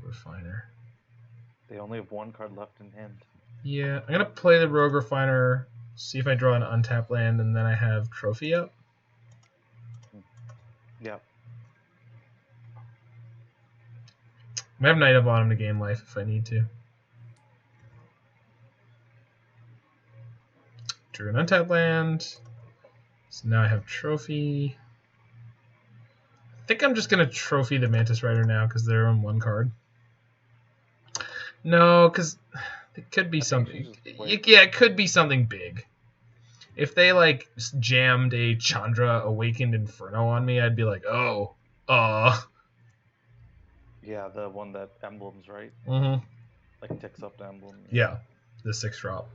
[SPEAKER 1] Rogue Refiner.
[SPEAKER 2] They only have one card left in hand.
[SPEAKER 1] Yeah, I'm gonna play the Rogue Refiner, see if I draw an untapped land, and then I have Trophy up.
[SPEAKER 2] Yeah.
[SPEAKER 1] I have Knight of Autumn to gain life if I need to. Drew an untapped land. So now I have Trophy. I think I'm just going to Trophy the Mantis Rider now because they're on one card. No, because it could be something. Yeah, it could be something big. If they like jammed a Chandra Awakened Inferno on me, I'd be like, oh,
[SPEAKER 2] Yeah, the one that emblems, right?
[SPEAKER 1] Mm-hmm.
[SPEAKER 2] Like ticks up the emblem.
[SPEAKER 1] Yeah, the 6-drop.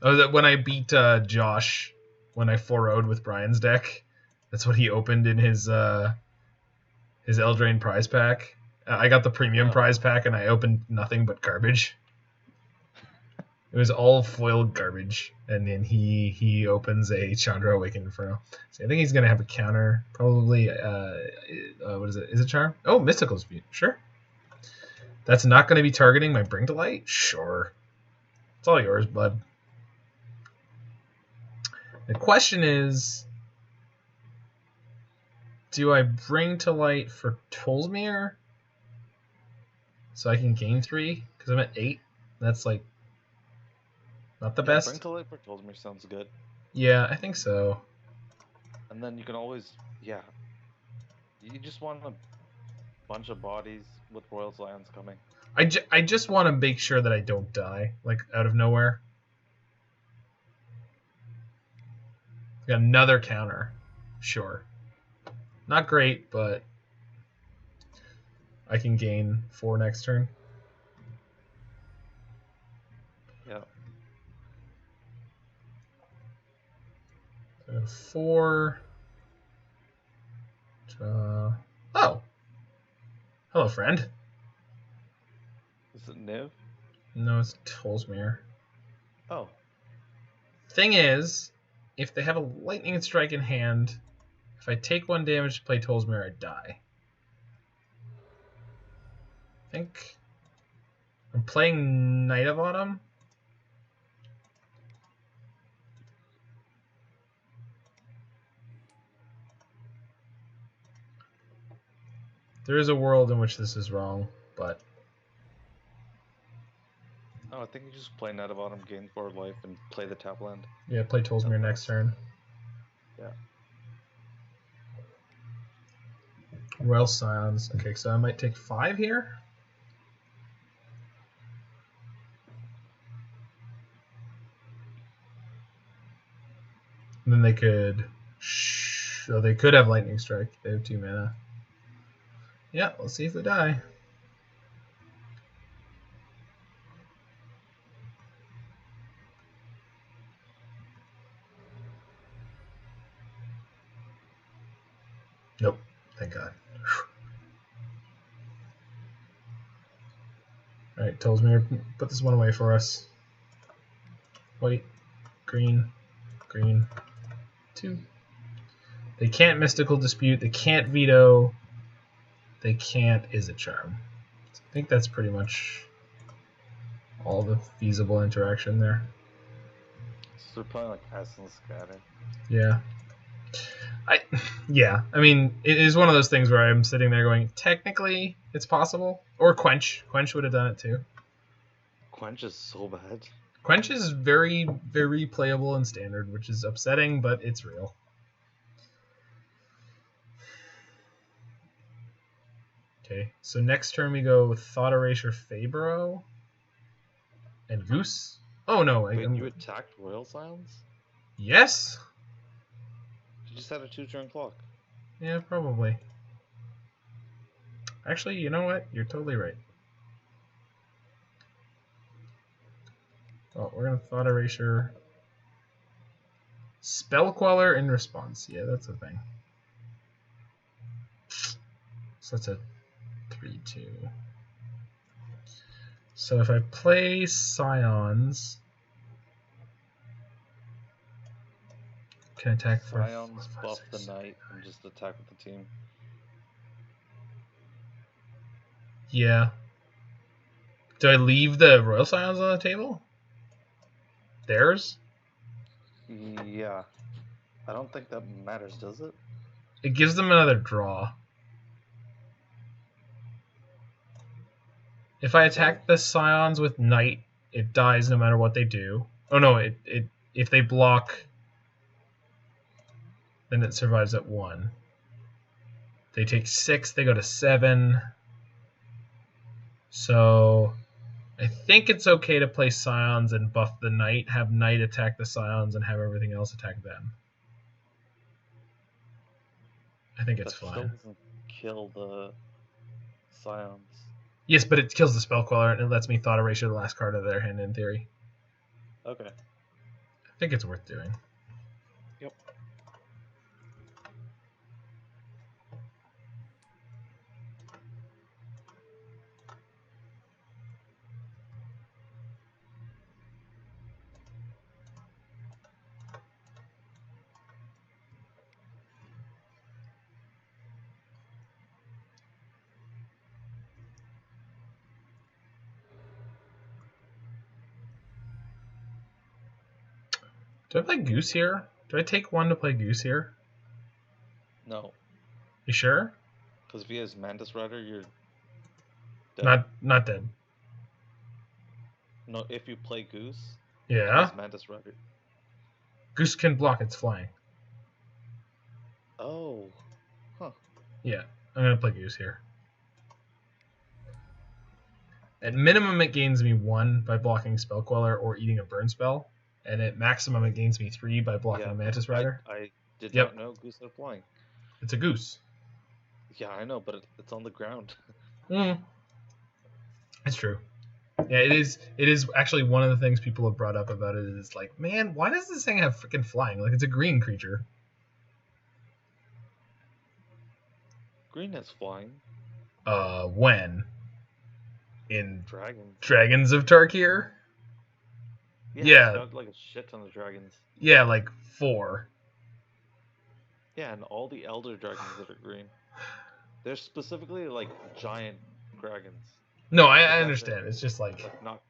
[SPEAKER 1] Oh, that when I beat Josh when I 4-0'd with Brian's deck, that's what he opened in his Eldraine prize pack. I got the premium prize pack and I opened nothing but garbage. It was all foiled garbage, and then he opens a Chandra Awakened Inferno. So I think he's gonna have a counter, probably. What is it? Is it Charm? Oh, Mystical Dispute. Sure. That's not gonna be targeting my Bring to Light. Sure. It's all yours, bud. The question is, do I Bring to Light for Tolsmere so I can gain 3? Because I'm at 8. That's like not the best.
[SPEAKER 2] Bring to Light for Tolsmere sounds good.
[SPEAKER 1] Yeah, I think so.
[SPEAKER 2] And then you can always, you just want a bunch of bodies with Royal Scions coming.
[SPEAKER 1] I just want to make sure that I don't die, like, out of nowhere. Got another counter. Sure. Not great, but I can gain 4 next turn.
[SPEAKER 2] Yeah.
[SPEAKER 1] 4. Oh. Hello, friend.
[SPEAKER 2] Is it Niv?
[SPEAKER 1] No, it's Tolsmere.
[SPEAKER 2] Oh.
[SPEAKER 1] Thing is, if they have a Lightning Strike in hand, if I take 1 damage to play Tolsmere, I die. I think I'm playing Knight of Autumn. There is a world in which this is wrong, but...
[SPEAKER 2] Oh, I think you just play Knight of Autumn, gain 4 life, and play the tap land.
[SPEAKER 1] Yeah, play Tolsmere next turn.
[SPEAKER 2] Yeah.
[SPEAKER 1] Royal Scions. Okay, so I might take 5 here. And then they could... So they could have Lightning Strike. They have 2 mana. Yeah, let's see if they die. Nope. Thank God. Alright, Tolsmere, put this one away for us. White, green, green, 2. They can't Mystical Dispute, they can't Veto, they can't Izzet Charm. So I think that's pretty much all the feasible interaction there.
[SPEAKER 2] So they're playing like Essence Scatter.
[SPEAKER 1] Yeah. I mean, it is one of those things where I'm sitting there going, technically, it's possible. Or Quench. Quench would have done it too.
[SPEAKER 2] Quench is so bad.
[SPEAKER 1] Quench is very, very playable in Standard, which is upsetting, but it's real. Okay, so next turn we go with Thought Erasure Faeburrow and Goose. Oh no,
[SPEAKER 2] Wait, you attacked Royal Scions?
[SPEAKER 1] Yes.
[SPEAKER 2] You just had a 2-turn clock.
[SPEAKER 1] Yeah, probably. Actually, you know what? You're totally right. Oh, we're gonna Thought Erasure Spell Queller in response. Yeah, that's a thing. So that's a 3/2. So if I play Scions, can attack for
[SPEAKER 2] Scions buff the Knight and just attack with the team.
[SPEAKER 1] Yeah. Do I leave the Royal Scions on the table? Theirs?
[SPEAKER 2] Yeah. I don't think that matters, does it?
[SPEAKER 1] It gives them another draw. If I attack the Scions with Knight, it dies no matter what they do. Oh no, if they block, then it survives at 1. They take 6, they go to 7. So I think it's okay to play Scions and buff the Knight, have Knight attack the Scions, and have everything else attack them. I think it's
[SPEAKER 2] That
[SPEAKER 1] fine.
[SPEAKER 2] still doesn't kill the Scions.
[SPEAKER 1] Yes, but it kills the Spell Queller and it lets me Thought Erasure the last card of their hand in theory.
[SPEAKER 2] Okay.
[SPEAKER 1] I think it's worth doing.
[SPEAKER 2] Yep.
[SPEAKER 1] Do I play Goose here? Do I take 1 to play Goose here?
[SPEAKER 2] No.
[SPEAKER 1] You sure?
[SPEAKER 2] Because if he has Mantis Rider, you're dead.
[SPEAKER 1] Not dead.
[SPEAKER 2] No, if you play Goose,
[SPEAKER 1] Yeah.
[SPEAKER 2] he's Mantis Rider.
[SPEAKER 1] Goose can block its flying.
[SPEAKER 2] Oh. Huh.
[SPEAKER 1] Yeah, I'm gonna play Goose here. At minimum, it gains me 1 by blocking Spell Queller or eating a burn spell, and at maximum, it gains me 3 by blocking a Mantis Rider.
[SPEAKER 2] I did
[SPEAKER 1] Yep.
[SPEAKER 2] not know Goose are flying.
[SPEAKER 1] It's a Goose.
[SPEAKER 2] Yeah, I know, but it's on the ground.
[SPEAKER 1] It's true. Yeah, it is. It is actually one of the things people have brought up about it. Is like, man, why does this thing have freaking flying? Like, it's a green creature.
[SPEAKER 2] Green has flying.
[SPEAKER 1] When? In
[SPEAKER 2] Dragons.
[SPEAKER 1] Dragons of Tarkir? Yeah.
[SPEAKER 2] It's got like a shit ton of dragons.
[SPEAKER 1] Yeah, like 4.
[SPEAKER 2] Yeah, and all the elder dragons that are green. They're specifically like giant dragons.
[SPEAKER 1] No, I understand. It's just like
[SPEAKER 2] not.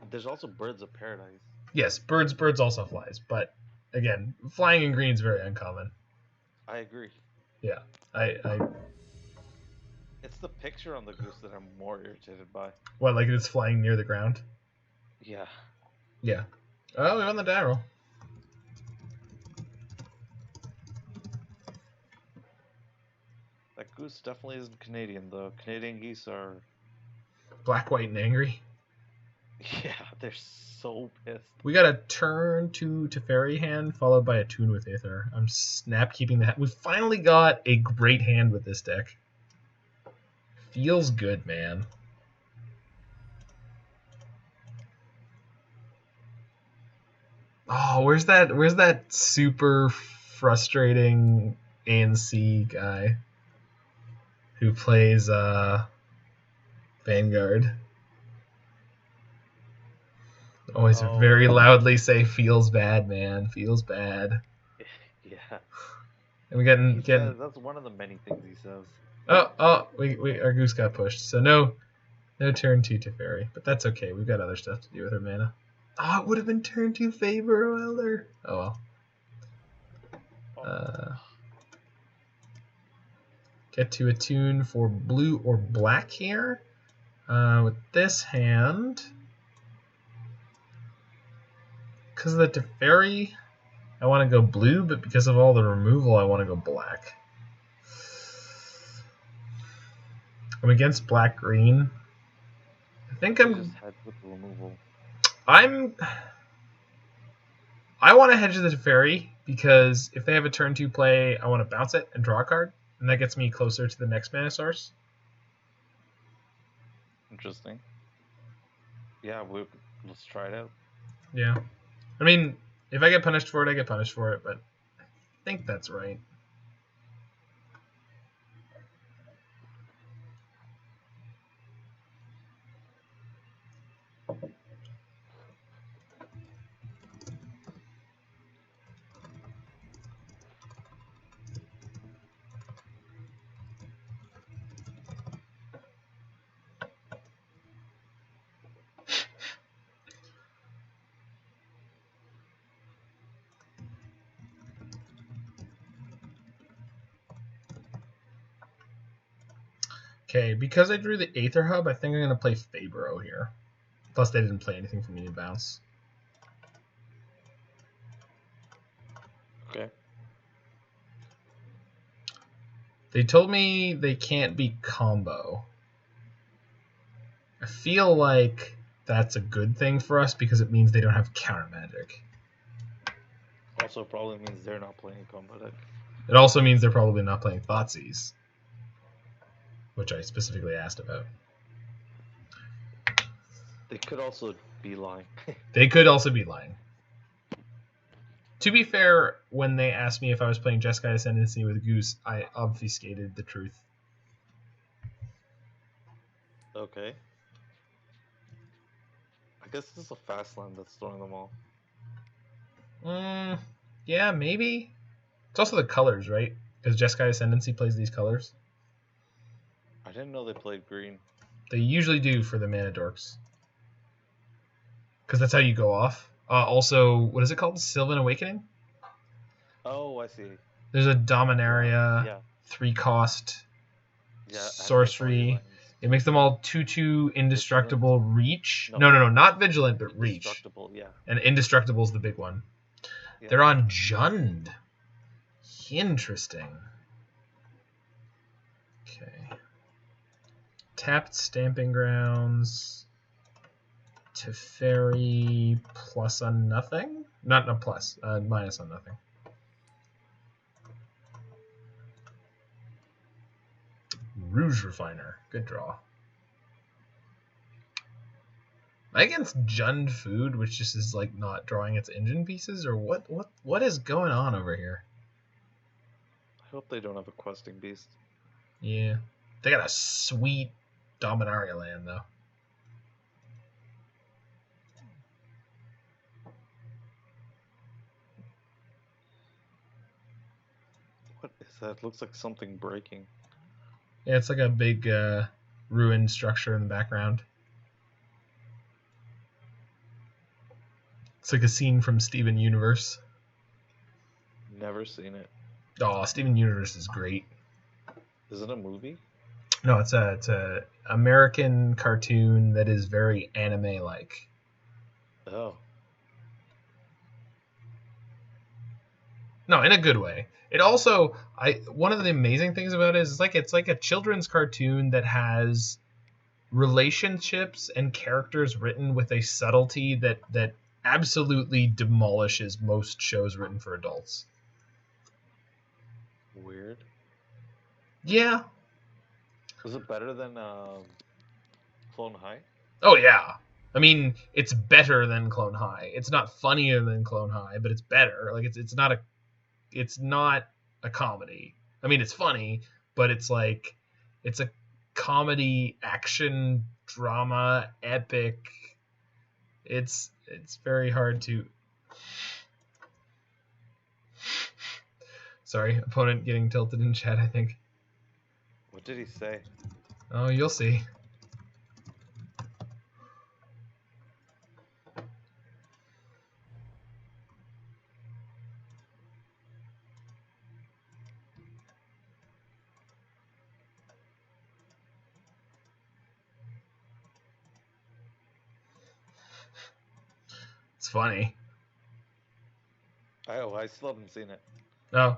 [SPEAKER 2] There's also birds of paradise.
[SPEAKER 1] Yes, birds also flies, but again, flying in green is very uncommon.
[SPEAKER 2] I agree.
[SPEAKER 1] Yeah, I
[SPEAKER 2] It's the picture on the goose that I'm more irritated by.
[SPEAKER 1] What, like it's flying near the ground?
[SPEAKER 2] Yeah.
[SPEAKER 1] Yeah. Oh, we won the die roll.
[SPEAKER 2] That goose definitely isn't Canadian, though. Canadian geese are...
[SPEAKER 1] Black, white, and angry.
[SPEAKER 2] Yeah, they're so pissed.
[SPEAKER 1] We got a turn to Teferi hand, followed by Attune with Aether. I'm snap keeping that. We finally got a great hand with this deck. Feels good, man. Oh, where's that super frustrating ANC guy who plays Vanguard? Always very loudly say feels bad, man. Feels bad.
[SPEAKER 2] Yeah.
[SPEAKER 1] And we getting
[SPEAKER 2] that's one of the many things he says.
[SPEAKER 1] We our goose got pushed. So no turn 2 Teferi, but that's okay. We've got other stuff to do with our mana. Oh, it would have been turn 2 Faeburrow Elder. Oh well. Get to Attune for blue or black here. With this hand, because of the Teferi, I want to go blue, but because of all the removal, I want to go black. I'm against black-green. I think I'm...
[SPEAKER 2] Just head with the removal.
[SPEAKER 1] I want to hedge the Teferi, because if they have a turn 2 play, I want to bounce it and draw a card, and that gets me closer to the next mana source.
[SPEAKER 2] Interesting. Yeah, let's try it out.
[SPEAKER 1] Yeah. I mean, if I get punished for it, I get punished for it, but I think that's right. Okay, because I drew the Aether Hub, I think I'm going to play Faeburrow here. Plus, they didn't play anything for me to bounce.
[SPEAKER 3] Okay.
[SPEAKER 1] They told me they can't be combo. I feel like that's a good thing for us because it means they don't have counter magic.
[SPEAKER 3] Also, probably means they're not playing combo deck.
[SPEAKER 1] It also means they're probably not playing Thoughtseize, which I specifically asked about.
[SPEAKER 3] They could also be lying.
[SPEAKER 1] They could also be lying. To be fair, when they asked me if I was playing Jeskai Ascendancy with Goose, I obfuscated the truth.
[SPEAKER 3] Okay. I guess this is a fast land that's throwing them all.
[SPEAKER 1] Yeah, maybe. It's also the colors, right? Because Jeskai Ascendancy plays these colors.
[SPEAKER 3] I didn't know they played green.
[SPEAKER 1] They usually do for the Mana Dorks. Because that's how you go off. Also, what is it called? Sylvan Awakening?
[SPEAKER 3] Oh, I see.
[SPEAKER 1] There's a Dominaria,
[SPEAKER 3] Yeah.
[SPEAKER 1] 3-cost,
[SPEAKER 3] Yeah,
[SPEAKER 1] sorcery. It makes them all 2/2 indestructible reach. No, not vigilant, but reach.
[SPEAKER 3] Indestructible, yeah.
[SPEAKER 1] And indestructible is the big one.
[SPEAKER 3] Yeah.
[SPEAKER 1] They're on Jund. Interesting. Okay. Tapped Stamping Grounds. Teferi plus on nothing? Not a plus. Minus on nothing. Rouge Refiner. Good draw. Am I against Jund Food, which just is like not drawing its engine pieces, or what is going on over here?
[SPEAKER 3] I hope they don't have a questing beast.
[SPEAKER 1] Yeah. They got a sweet Dominaria land though.
[SPEAKER 3] What is that? Looks like something breaking.
[SPEAKER 1] Yeah, it's like a big ruined structure in the background. It's like a scene from Steven Universe.
[SPEAKER 3] Never seen it.
[SPEAKER 1] Oh, Steven Universe is great.
[SPEAKER 3] Is it a movie?
[SPEAKER 1] No, it's a American cartoon that is very anime-like.
[SPEAKER 3] Oh.
[SPEAKER 1] No, in a good way. It also, one of the amazing things about it is it's like a children's cartoon that has relationships and characters written with a subtlety that absolutely demolishes most shows written for adults.
[SPEAKER 3] Weird.
[SPEAKER 1] Yeah.
[SPEAKER 3] Was it better than Clone High?
[SPEAKER 1] Oh yeah. I mean, it's better than Clone High. It's not funnier than Clone High, but it's better. Like it's not a comedy. I mean, it's funny, but it's a comedy, action, drama, epic. It's very hard to. Sorry, opponent getting tilted in chat, I think.
[SPEAKER 3] What did he say?
[SPEAKER 1] Oh, you'll see. It's funny.
[SPEAKER 3] I still haven't seen it.
[SPEAKER 1] No.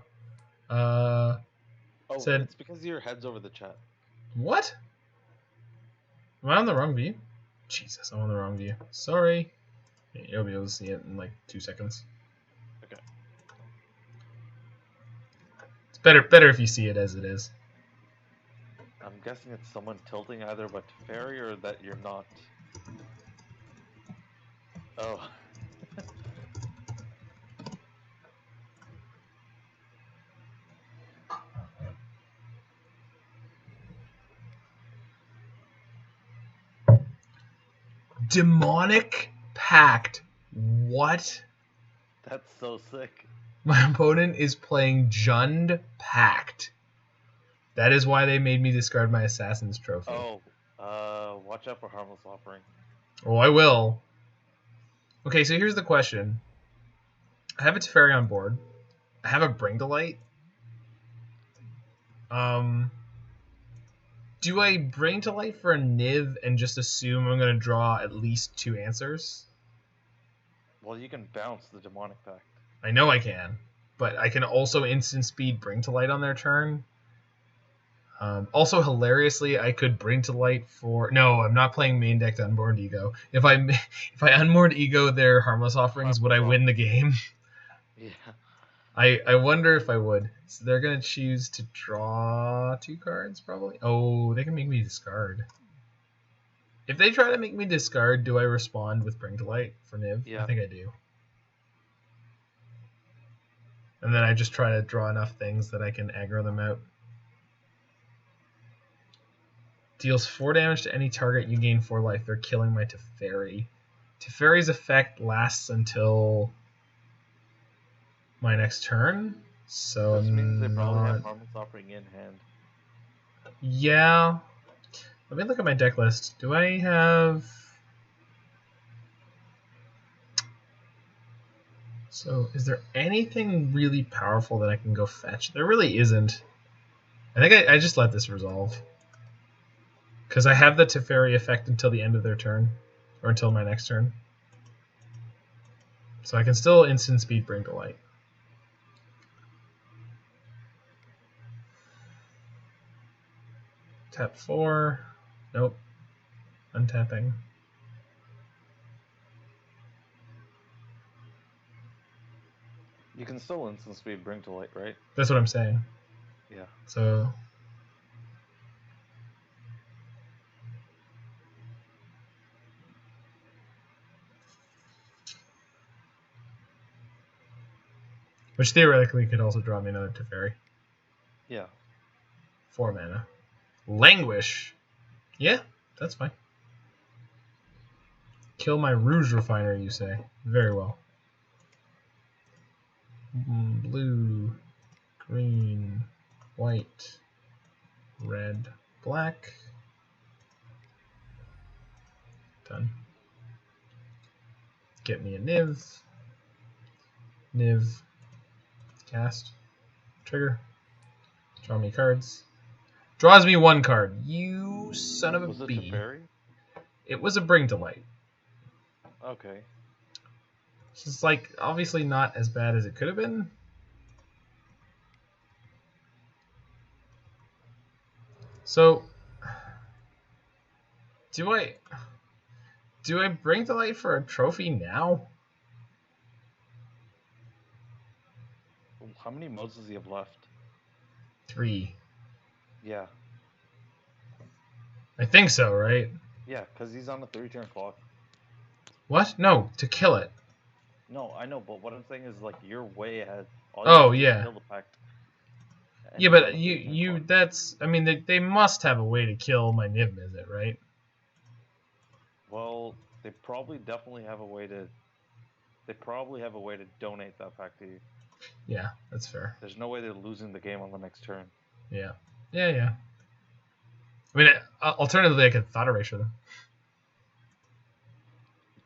[SPEAKER 1] Said,
[SPEAKER 3] it's because your head's over the chat.
[SPEAKER 1] What? Am I on the wrong view? Jesus, I'm on the wrong view. Sorry. You'll be able to see it in like 2 seconds.
[SPEAKER 3] Okay.
[SPEAKER 1] It's better if you see it as it is.
[SPEAKER 3] I'm guessing it's someone tilting either by Teferi or that you're not. Oh.
[SPEAKER 1] Demonic Pact. What?
[SPEAKER 3] That's so sick.
[SPEAKER 1] My opponent is playing Jund Pact. That is why they made me discard my Assassin's Trophy.
[SPEAKER 3] Watch out for Harmless Offering.
[SPEAKER 1] Oh, I will. Okay, so here's the question. I have a Teferi on board. I have a Bring to Light. Do I bring to light for a Niv and just assume I'm going to draw at least 2 answers?
[SPEAKER 2] Well, you can bounce the Demonic Pact.
[SPEAKER 1] I know I can, but I can also instant speed bring to light on their turn. Also, hilariously, I could bring to light for... No, I'm not playing main deck to Unmoored Ego. If I Unmoored Ego their Harmless Offerings, would I win the game?
[SPEAKER 2] Yeah.
[SPEAKER 1] I wonder if I would. So they're going to choose to draw 2 cards, probably? Oh, they can make me discard. If they try to make me discard, do I respond with Bring to Light for Niv?
[SPEAKER 2] Yeah.
[SPEAKER 1] I think I do. And then I just try to draw enough things that I can aggro them out. Deals 4 damage to any target, you gain 4 life. They're killing my Teferi. Teferi's effect lasts until my next turn. So
[SPEAKER 2] this means they probably have Harmless Offering in hand.
[SPEAKER 1] Yeah. Let me look at my deck list. Do I have... So, is there anything really powerful that I can go fetch? There really isn't. I think I just let this resolve. Because I have the Teferi effect until the end of their turn. Or until my next turn. So I can still instant speed Bring to Light. Tap 4. Nope. Untapping.
[SPEAKER 2] You can still instant speed Bring to Light, right?
[SPEAKER 1] That's what I'm saying.
[SPEAKER 2] Yeah.
[SPEAKER 1] So... Which theoretically could also draw me another Teferi.
[SPEAKER 2] Yeah.
[SPEAKER 1] 4 mana. Languish. Yeah, that's fine. Kill my Rouge Refiner, you say. Very well. Blue, green, white, red, black. Done. Get me a Niv. Niv. Cast. Trigger. Draw me cards. Draws me 1 card. You son of a
[SPEAKER 2] Was it
[SPEAKER 1] bee.
[SPEAKER 2] Teferi?
[SPEAKER 1] It was a Bring to Light.
[SPEAKER 2] Okay.
[SPEAKER 1] It's just like obviously not as bad as it could have been. So do I Bring to Light for a trophy now?
[SPEAKER 2] How many modes does he have left?
[SPEAKER 1] 3.
[SPEAKER 2] Yeah.
[SPEAKER 1] I think so, right?
[SPEAKER 2] Yeah, because he's on a 3-turn clock.
[SPEAKER 1] What? No, to kill it.
[SPEAKER 2] No, I know, but what I'm saying is, like, you're way ahead. All
[SPEAKER 1] Oh,
[SPEAKER 2] have to do is
[SPEAKER 1] yeah.
[SPEAKER 2] Kill the pact. And
[SPEAKER 1] Yeah,
[SPEAKER 2] he's on
[SPEAKER 1] but
[SPEAKER 2] a 3-turn
[SPEAKER 1] you
[SPEAKER 2] clock.
[SPEAKER 1] that's I mean they must have a way to kill my Niv-Mizzet, right?
[SPEAKER 2] Well, they probably definitely have a way to... They probably have a way to donate that pact to you.
[SPEAKER 1] Yeah, that's fair.
[SPEAKER 2] There's no way they're losing the game on the next turn.
[SPEAKER 1] Yeah. Yeah. I mean, alternatively, I could Thought Erasure them.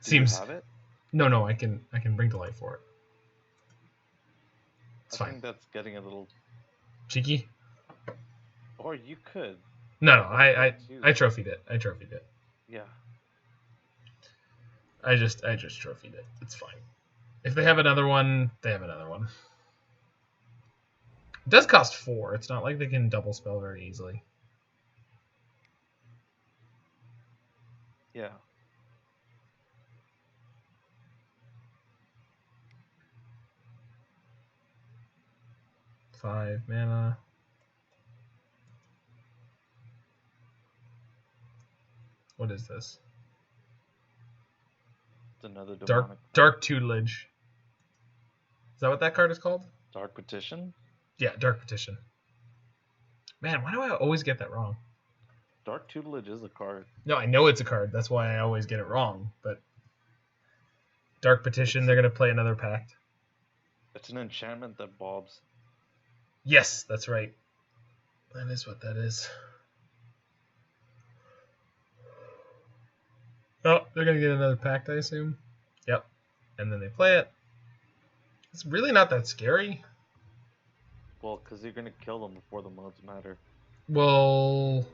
[SPEAKER 2] Do
[SPEAKER 1] Seems...
[SPEAKER 2] you have it?
[SPEAKER 1] No, I can Bring to Light for it. It's
[SPEAKER 2] I
[SPEAKER 1] fine.
[SPEAKER 2] think that's getting a little...
[SPEAKER 1] Cheeky?
[SPEAKER 2] Or you could.
[SPEAKER 1] No,
[SPEAKER 2] That's
[SPEAKER 1] I trophied it.
[SPEAKER 2] Yeah.
[SPEAKER 1] I just trophied it. It's fine. If they have another one, they have another one. It does cost 4. It's not like they can double spell very easily.
[SPEAKER 2] Yeah.
[SPEAKER 1] Five mana. What is this?
[SPEAKER 2] It's another demonic.
[SPEAKER 1] Dark Tutelage. Is that what that card is called?
[SPEAKER 2] Dark Petition?
[SPEAKER 1] Yeah, Dark Petition. Man, why do I always get that wrong?
[SPEAKER 2] Dark Tutelage is a card.
[SPEAKER 1] No, I know it's a card. That's why I always get it wrong. But Dark Petition, they're going to play another pact.
[SPEAKER 2] It's an enchantment that bobs.
[SPEAKER 1] Yes, that's right. That is what that is. Oh, they're going to get another pact, I assume. Yep. And then they play it. It's really not that scary.
[SPEAKER 2] Well, because you're going to kill them before the modes matter.
[SPEAKER 1] Well,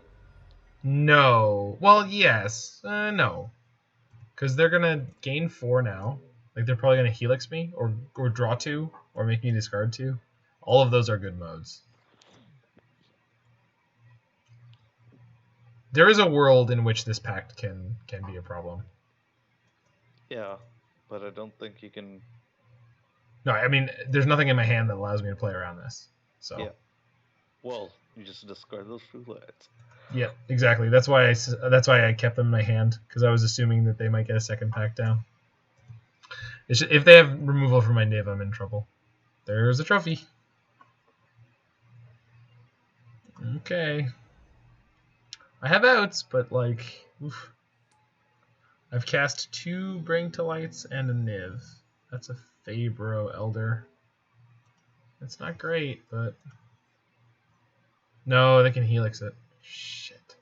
[SPEAKER 1] No. Well, yes. No. Because they're going to gain 4 now. Like, they're probably going to Helix me, or draw 2, or make me discard 2. All of those are good modes. There is a world in which this pact can be a problem.
[SPEAKER 3] Yeah, but I don't think you can.
[SPEAKER 1] No, I mean, there's nothing in my hand that allows me to play around this. So.
[SPEAKER 3] Yeah. Well, you just discard those 2 lands.
[SPEAKER 1] Yeah, exactly. That's why I kept them in my hand, because I was assuming that they might get a second pack down. If they have removal from my Niv, I'm in trouble. There's a trophy. Okay. I have outs, but like, oof. I've cast 2 Bring to Lights and a Niv. That's a Faeburrow Elder. It's not great, but no, they can Helix it. Shit.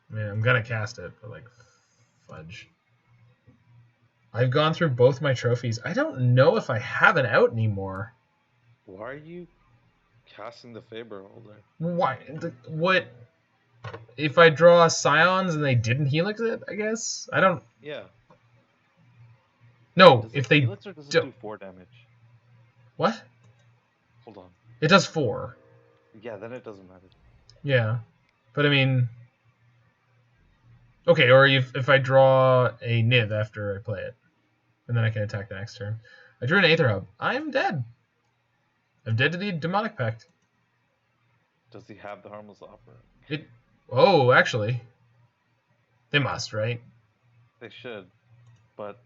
[SPEAKER 1] I mean, I'm gonna cast it, but like, fudge. I've gone through both my trophies. I don't know if I have an out anymore.
[SPEAKER 3] Why are you casting the Faeburrow Elder?
[SPEAKER 1] Why? What? If I draw Scions and they didn't Helix it, I guess? I don't...
[SPEAKER 3] Yeah.
[SPEAKER 1] No,
[SPEAKER 3] Does
[SPEAKER 1] if
[SPEAKER 3] it
[SPEAKER 1] they
[SPEAKER 3] Helix or does it
[SPEAKER 1] don't...
[SPEAKER 3] do 4 damage?
[SPEAKER 1] What?
[SPEAKER 3] Hold on.
[SPEAKER 1] It does 4.
[SPEAKER 3] Yeah, then it doesn't matter.
[SPEAKER 1] Yeah. But I mean... Okay, or if I draw a Niv after I play it, and then I can attack the next turn. I drew an Aether Hub. I'm dead. I'm dead to the Demonic Pact.
[SPEAKER 3] Does he have the Harmless Offer?
[SPEAKER 1] Oh, actually. They must, right?
[SPEAKER 3] They should, but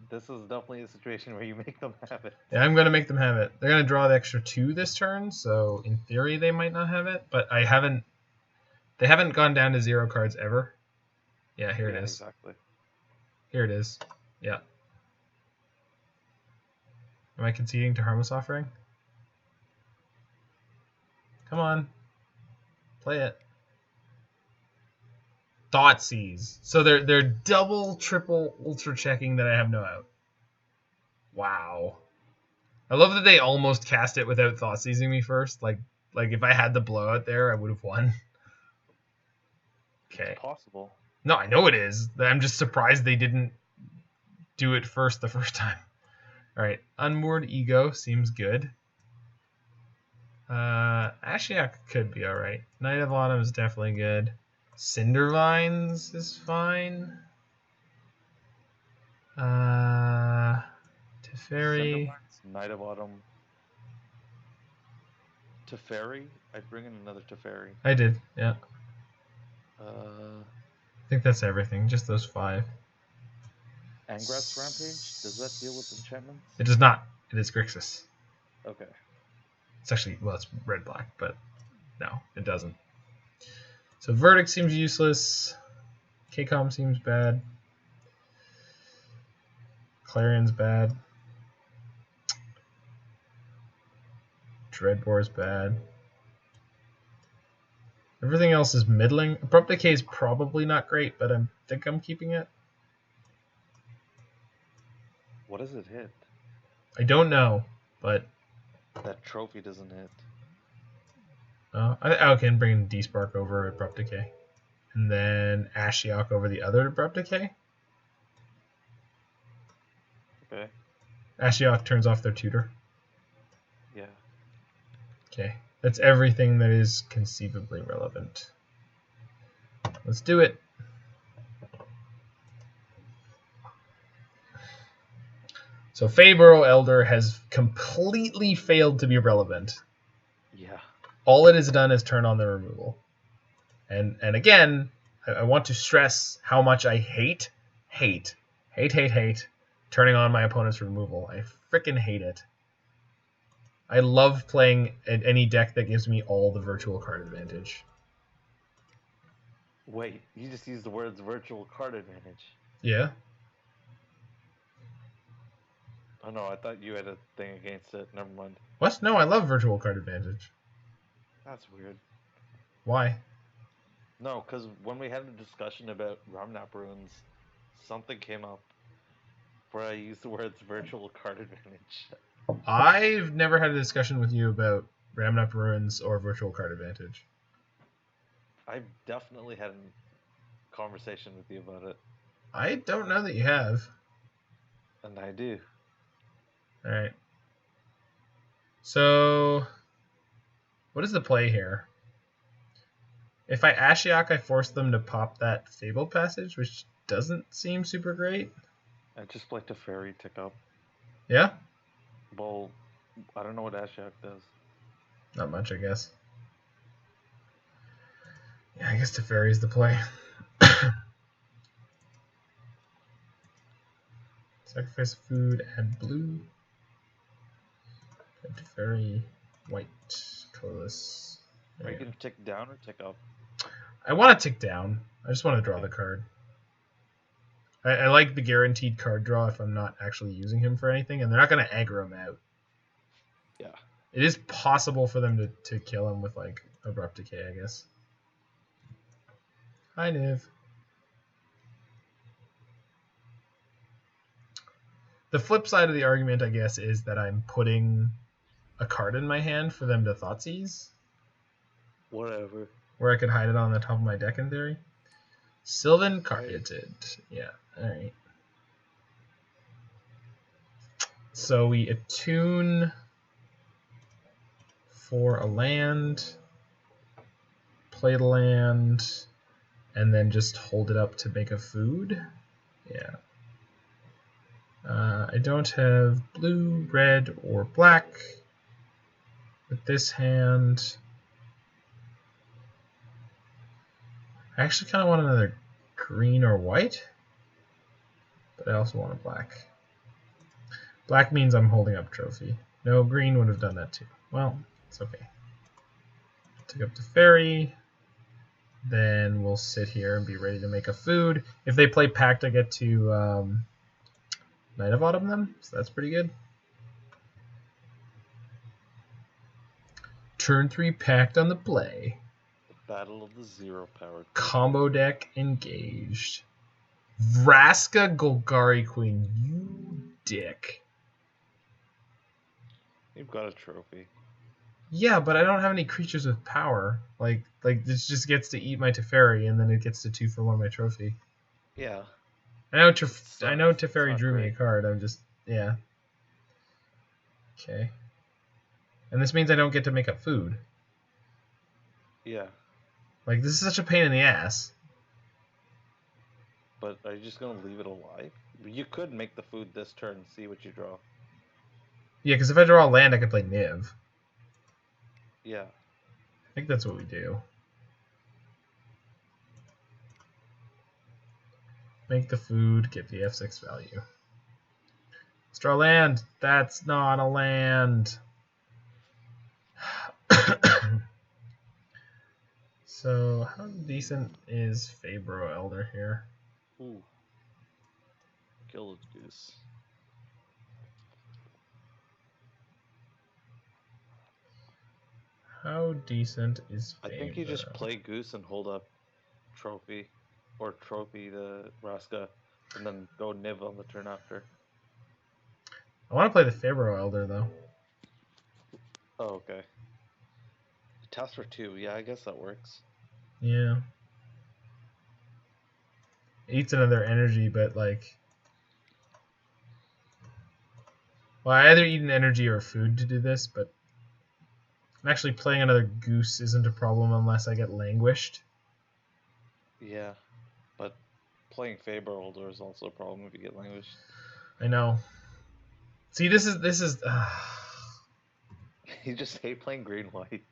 [SPEAKER 3] this is definitely a situation where you make them have it.
[SPEAKER 1] Yeah, I'm going to make them have it. They're going to draw the extra 2 this turn, so in theory they might not have it, but they haven't gone down to 0 cards ever. Yeah, here it is.
[SPEAKER 3] Exactly.
[SPEAKER 1] Here it is. Yeah. Am I conceding to Harmless Offering? Come on. Play it. Thoughtseize. So they're double, triple, ultra checking that I have no out. Wow. I love that they almost cast it without Thoughtseizing me first. Like if I had the blowout there, I would have won. Okay.
[SPEAKER 3] It's possible.
[SPEAKER 1] No, I know it is. I'm just surprised they didn't do it first the first time. All right. Unmoored Ego seems good. Ashiok could be all right. Night of Autumn is definitely good. Cindervines is fine. Teferi.
[SPEAKER 3] Cindervines, Night of Autumn. Teferi? I'd bring in another Teferi.
[SPEAKER 1] I did, yeah.
[SPEAKER 3] I
[SPEAKER 1] I think that's everything. Just those 5.
[SPEAKER 3] Angrath's Rampage? Does that deal with enchantments?
[SPEAKER 1] It does not. It is Grixis.
[SPEAKER 3] Okay.
[SPEAKER 1] It's actually, well, it's red-black, but no, it doesn't. So Verdict seems useless. KCOM seems bad. Clarion's bad. Dreadbore is bad. Everything else is middling. Abrupt Decay is probably not great, but I think I'm keeping it.
[SPEAKER 3] What does it hit?
[SPEAKER 1] I don't know, but
[SPEAKER 3] That trophy doesn't hit.
[SPEAKER 1] I can bring Despark over Abrupt Decay. And then Ashiok over the other Abrupt Decay.
[SPEAKER 3] Okay.
[SPEAKER 1] Ashiok turns off their tutor.
[SPEAKER 3] Yeah.
[SPEAKER 1] Okay. That's everything that is conceivably relevant. Let's do it. So Faeburrow Elder has completely failed to be relevant.
[SPEAKER 3] Yeah.
[SPEAKER 1] All it has done is turn on the removal. And again, I want to stress how much I hate turning on my opponent's removal. I freaking hate it. I love playing any deck that gives me all the virtual card advantage.
[SPEAKER 3] Wait, you just used the words virtual card advantage.
[SPEAKER 1] Yeah?
[SPEAKER 3] Oh no, I thought you had a thing against it. Never mind.
[SPEAKER 1] What? No, I love virtual card advantage.
[SPEAKER 3] That's weird.
[SPEAKER 1] Why?
[SPEAKER 3] No, because when we had a discussion about Ramnap runes, something came up where I used the words virtual card advantage.
[SPEAKER 1] I've never had a discussion with you about Ramnap Ruins or virtual card advantage.
[SPEAKER 3] I've definitely had a conversation with you about it.
[SPEAKER 1] I don't know that you have.
[SPEAKER 3] And I do.
[SPEAKER 1] Alright. So, what is the play here? If I Ashiok, I force them to pop that Fabled Passage, which doesn't seem super great.
[SPEAKER 3] I just play Teferi tick up.
[SPEAKER 1] Yeah?
[SPEAKER 3] Well, I don't know what Ashiok does.
[SPEAKER 1] Not much, I guess. Yeah, I guess Teferi's the play. Sacrifice food, add blue. Teferi, white, colorless.
[SPEAKER 3] Are you going to tick down or tick up?
[SPEAKER 1] I want to tick down. I just want to draw the card. I like the guaranteed card draw if I'm not actually using him for anything, and they're not going to aggro him out.
[SPEAKER 3] Yeah.
[SPEAKER 1] It is possible for them to kill him with, like, Abrupt Decay, I guess. Hi, Niv. The flip side of the argument, I guess, is that I'm putting a card in my hand for them to Thoughtseize.
[SPEAKER 3] Whatever.
[SPEAKER 1] Where I could hide it on the top of my deck in theory. Sylvan Carpeted. Yeah, alright. So we attune for a land, play the land, and then just hold it up to make a food. Yeah. I don't have blue, red, or black with this hand. I actually kind of want another green or white, but I also want a black. Black means I'm holding up trophy. No, green would have done that too. Well, it's okay. Take up the Teferi. Then we'll sit here and be ready to make a food. If they play Pact, I get to Night of Autumn them, so that's pretty good. Turn 3 Pact on the play.
[SPEAKER 3] The Battle of the Zero Power.
[SPEAKER 1] Combo deck engaged. Vraska Golgari Queen, you dick.
[SPEAKER 3] You've got a trophy.
[SPEAKER 1] Yeah, but I don't have any creatures with power. Like this just gets to eat my Teferi, and then it gets to 2 for 1 my trophy.
[SPEAKER 3] Yeah.
[SPEAKER 1] I know Teferi drew me a card. I'm just, yeah. Okay. And this means I don't get to make up food.
[SPEAKER 3] Yeah.
[SPEAKER 1] Like, this is such a pain in the ass.
[SPEAKER 3] But are you just going to leave it alive? You could make the food this turn and see what you draw.
[SPEAKER 1] Yeah, because if I draw a land, I could play Niv.
[SPEAKER 3] Yeah.
[SPEAKER 1] I think that's what we do. Make the food, get the F6 value. Let's draw land. That's not a land. So, how decent is Faeburrow Elder here?
[SPEAKER 3] Ooh. Gilded Goose.
[SPEAKER 1] How decent is Faeburrow?
[SPEAKER 3] I think you just play Goose and hold up trophy. Or trophy to Vraska. And then go Niv on the turn after.
[SPEAKER 1] I want to play the Faeburrow Elder, though.
[SPEAKER 3] Oh, okay. Task for 2. Yeah, I guess that works.
[SPEAKER 1] Yeah. It eats another energy, but, like... Well, I either eat an energy or food to do this, but... Actually, playing another Goose isn't a problem unless I get languished.
[SPEAKER 3] Yeah. But playing Faeburrow Elder is also a problem if you get languished.
[SPEAKER 1] I know. See, this is...
[SPEAKER 3] You just hate playing green-white.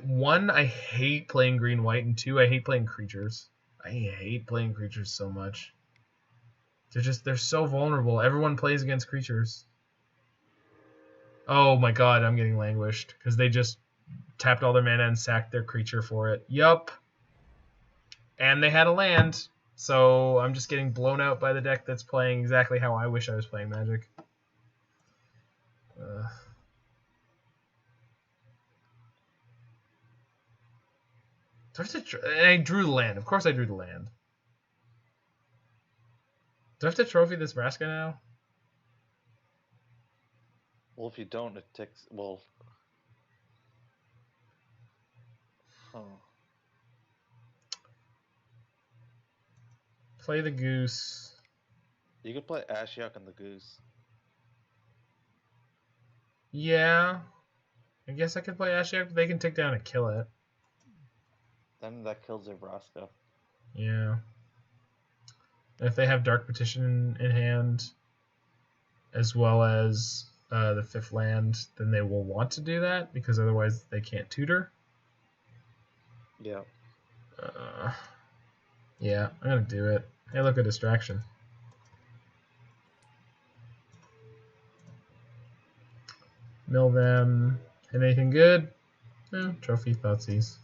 [SPEAKER 1] One, I hate playing green-white, and 2, I hate playing creatures. I hate playing creatures so much. They're so vulnerable. Everyone plays against creatures. Oh my god, I'm getting languished, because they just tapped all their mana and sacked their creature for it. Yup. And they had a land, so I'm just getting blown out by the deck that's playing exactly how I wish I was playing Magic. I drew the land. Of course I drew the land. Do I have to trophy this Vraska now?
[SPEAKER 3] Well, if you don't, it ticks... Well... Huh.
[SPEAKER 1] Play the Goose.
[SPEAKER 3] You could play Ashiok and the Goose.
[SPEAKER 1] Yeah. I guess I could play Ashiok, but they can take down and kill it.
[SPEAKER 3] Then that kills Vraska.
[SPEAKER 1] Yeah. And if they have Dark Petition in hand, as well as the 5th land, then they will want to do that, because otherwise they can't tutor.
[SPEAKER 3] Yeah.
[SPEAKER 1] Yeah, I'm going to do it. Hey, look, a distraction. Mill them. And anything good? No, Trophy, Thoughtseize.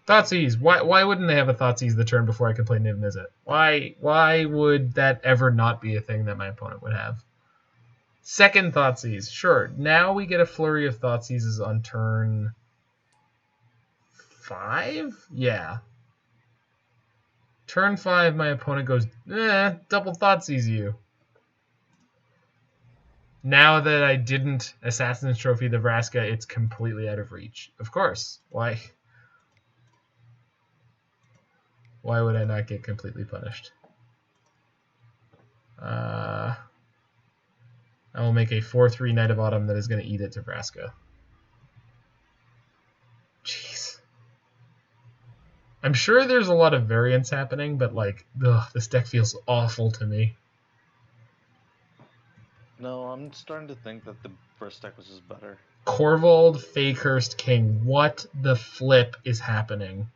[SPEAKER 1] Thoughtseize! Why wouldn't they have a Thoughtseize the turn before I could play Niv-Mizzet? Why would that ever not be a thing that my opponent would have? Second Thoughtseize. Sure, now we get a flurry of Thoughtseizes on turn 5? Yeah. Turn 5, my opponent goes, double Thoughtseize you. Now that I didn't Assassin's Trophy the Vraska, it's completely out of reach. Of course. Why would I not get completely punished? I will make a 4/3 Knight of Autumn that is going to eat it to Vraska. Jeez. I'm sure there's a lot of variance happening, but like, this deck feels awful to me.
[SPEAKER 3] No, I'm starting to think that the first deck was just better.
[SPEAKER 1] Corvold, Fakehurst, King. What the flip is happening?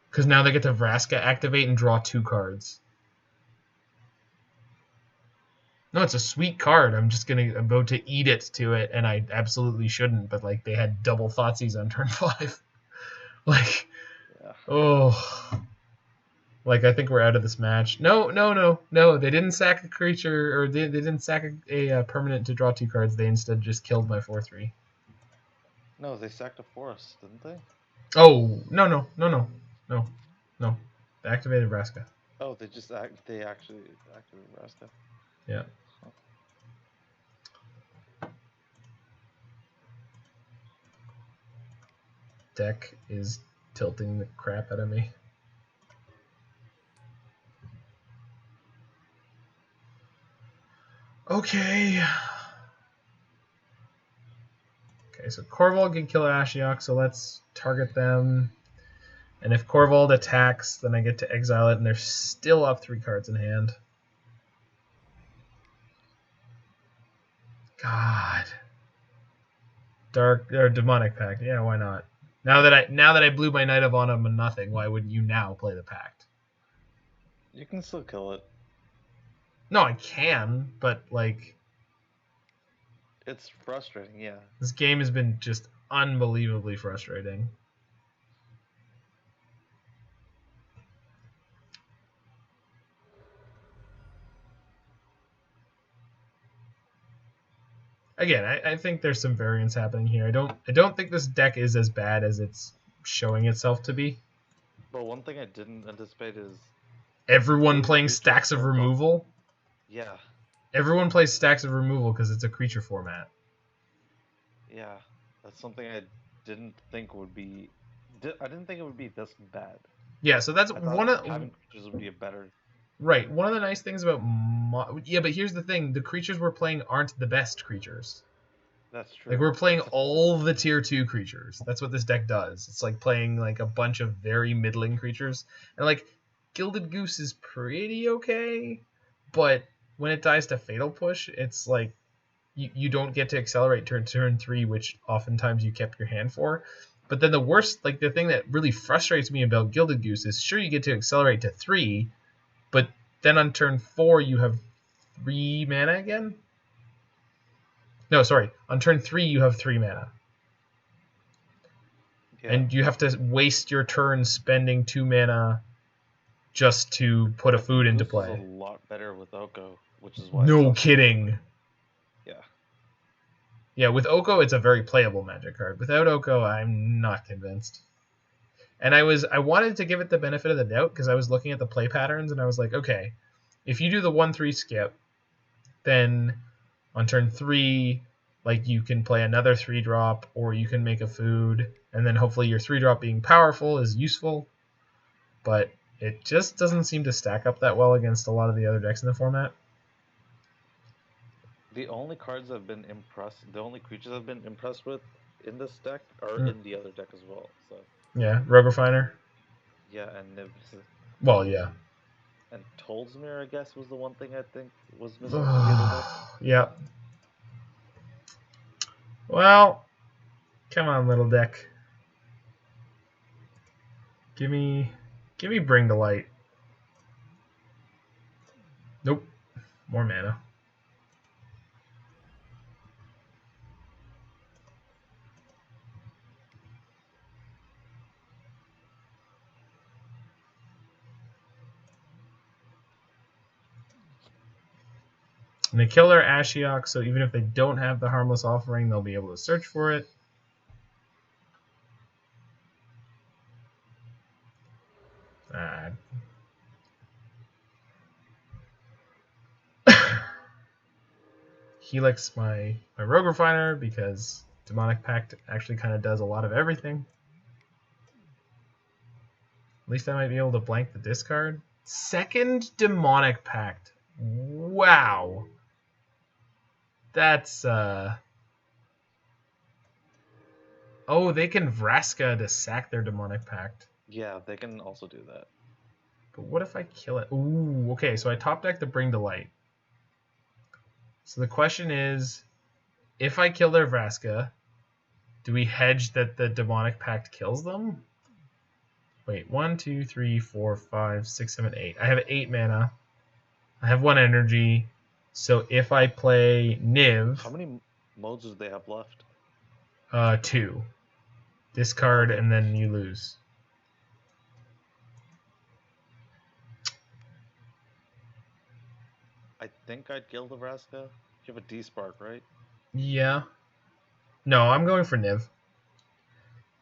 [SPEAKER 1] Because now they get to Vraska activate and draw 2 cards. No, it's a sweet card. I'm just about to eat it to it, and I absolutely shouldn't. But like, they had double Thoughtseize on turn 5. Like,
[SPEAKER 3] yeah.
[SPEAKER 1] Oh, like I think we're out of this match. No. They didn't sack a creature, or they didn't sack a permanent to draw 2 cards. They instead just killed my 4/3.
[SPEAKER 3] No, they sacked a forest, didn't they?
[SPEAKER 1] Oh, no. They activated Vraska.
[SPEAKER 3] Oh, they actually activated Vraska.
[SPEAKER 1] Yeah. Deck is tilting the crap out of me. Okay, so Corvold can kill Ashiok, so let's target them. And if Corvold attacks, then I get to exile it, and they're still up 3 cards in hand. God. Dark or Demonic Pact. Yeah, why not? Now that I blew my Knight of Autumn and nothing, why wouldn't you now play the Pact?
[SPEAKER 3] You can still kill it.
[SPEAKER 1] No, I can, but like,
[SPEAKER 3] it's frustrating, yeah.
[SPEAKER 1] This game has been just unbelievably frustrating. Again, I think there's some variance happening here. I don't think this deck is as bad as it's showing itself to be.
[SPEAKER 3] But one thing I didn't anticipate is
[SPEAKER 1] everyone playing stacks of removal.
[SPEAKER 3] Yeah.
[SPEAKER 1] Everyone plays stacks of removal because it's a creature format.
[SPEAKER 3] Yeah, that's something I didn't think would be. I didn't think it would be this bad.
[SPEAKER 1] Yeah, so that's one of
[SPEAKER 3] having creatures would be a better.
[SPEAKER 1] Right. One of the nice things about yeah, but here's the thing: the creatures we're playing aren't the best creatures.
[SPEAKER 3] That's true.
[SPEAKER 1] Like, we're playing all the tier 2 creatures. That's what this deck does. It's like playing like a bunch of very middling creatures, and like Gilded Goose is pretty okay, but when it dies to Fatal Push, it's like you don't get to accelerate turn 3, which oftentimes you kept your hand for. But then the worst, like the thing that really frustrates me about Gilded Goose is, sure, you get to accelerate to 3, but then on turn 4 you have 3 mana again? No, sorry. On turn 3 you have 3 mana. Yeah. And you have to waste your turn spending 2 mana just to put a food into play.
[SPEAKER 3] Is a lot better with Oko, which is why.
[SPEAKER 1] No kidding.
[SPEAKER 3] Yeah.
[SPEAKER 1] Yeah, with Oko it's a very playable Magic card. Without Oko, I'm not convinced. And I wanted to give it the benefit of the doubt because I was looking at the play patterns and I was like, okay, if you do the 1/3 skip, then on turn 3 Like you can play another 3-drop, or you can make a food, and then hopefully your 3-drop being powerful is useful. But it just doesn't seem to stack up that well against a lot of the other decks in the format.
[SPEAKER 3] The only cards I've been impressed, the only creatures I've been impressed with in this deck are in the other deck as well. So
[SPEAKER 1] Yeah, Rogue Refiner.
[SPEAKER 3] yeah, and Niv-Mizzet.
[SPEAKER 1] Well, yeah.
[SPEAKER 3] And Tolsmir, I guess, was the one thing I think was missing from the other deck.
[SPEAKER 1] Yeah. Well, come on, little deck. Give me Bring to Light. Nope. More mana. And they kill their Ashiok, so even if they don't have the Harmless Offering, they'll be able to search for it. Helix my Rogue Refiner because Demonic Pact actually kind of does a lot of everything. At least I might be able to blank the discard. Second Demonic Pact. Wow. That's oh, they can Vraska to sack their Demonic Pact.
[SPEAKER 3] Yeah, they can also do that.
[SPEAKER 1] But what if I kill it? Ooh, okay, so I top deck the Bring to Light. So the question is, if I kill their Vraska, do we hedge that the Demonic Pact kills them? Wait, 1, 2, 3, 4, 5, 6, 7, 8. I have 8 mana. I have 1 energy. So if I play Niv...
[SPEAKER 3] How many modes do they have left?
[SPEAKER 1] 2. Discard,
[SPEAKER 3] Okay.
[SPEAKER 1] and then you lose.
[SPEAKER 3] I think I'd kill the Vraska. You have a Despark, right?
[SPEAKER 1] Yeah. No, I'm going for Niv.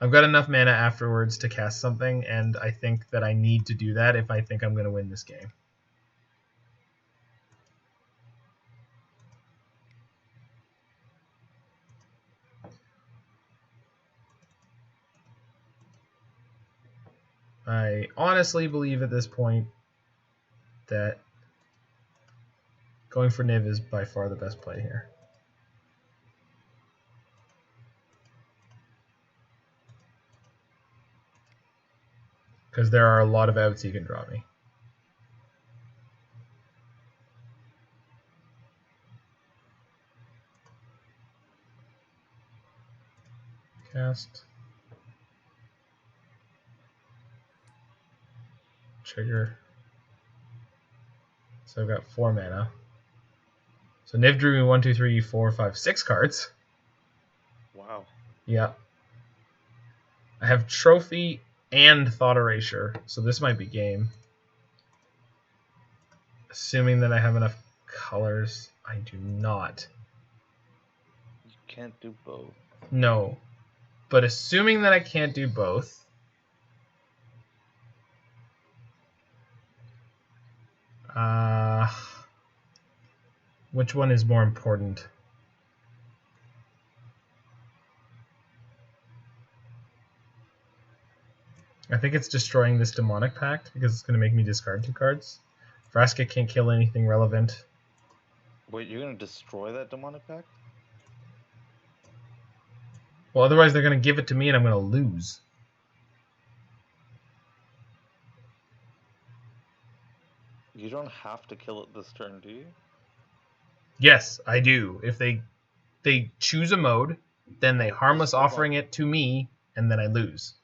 [SPEAKER 1] I've got enough mana afterwards to cast something, and I think that I need to do that if I think I'm going to win this game. I honestly believe at this point that going for Niv is by far the best play here. Because there are a lot of outs you can draw me. Cast. Trigger. So I've got 4 mana. So Niv drew me 1, 2, 3, 4, 5, 6 cards.
[SPEAKER 3] Wow.
[SPEAKER 1] Yeah. I have Trophy and Thought Erasure, so this might be game. Assuming that I have enough colors. I do not.
[SPEAKER 3] You can't do both.
[SPEAKER 1] No. But assuming that I can't do both, which one is more important? I think it's destroying this Demonic Pact because it's going to make me discard 2 cards. Vraska can't kill anything relevant.
[SPEAKER 3] Wait, you're going to destroy that Demonic Pact?
[SPEAKER 1] Well, otherwise they're going to give it to me and I'm going to lose.
[SPEAKER 3] You don't have to kill it this turn, do you?
[SPEAKER 1] Yes, I do. If they choose a mode, then they Harmless Offering it to me, and then I lose.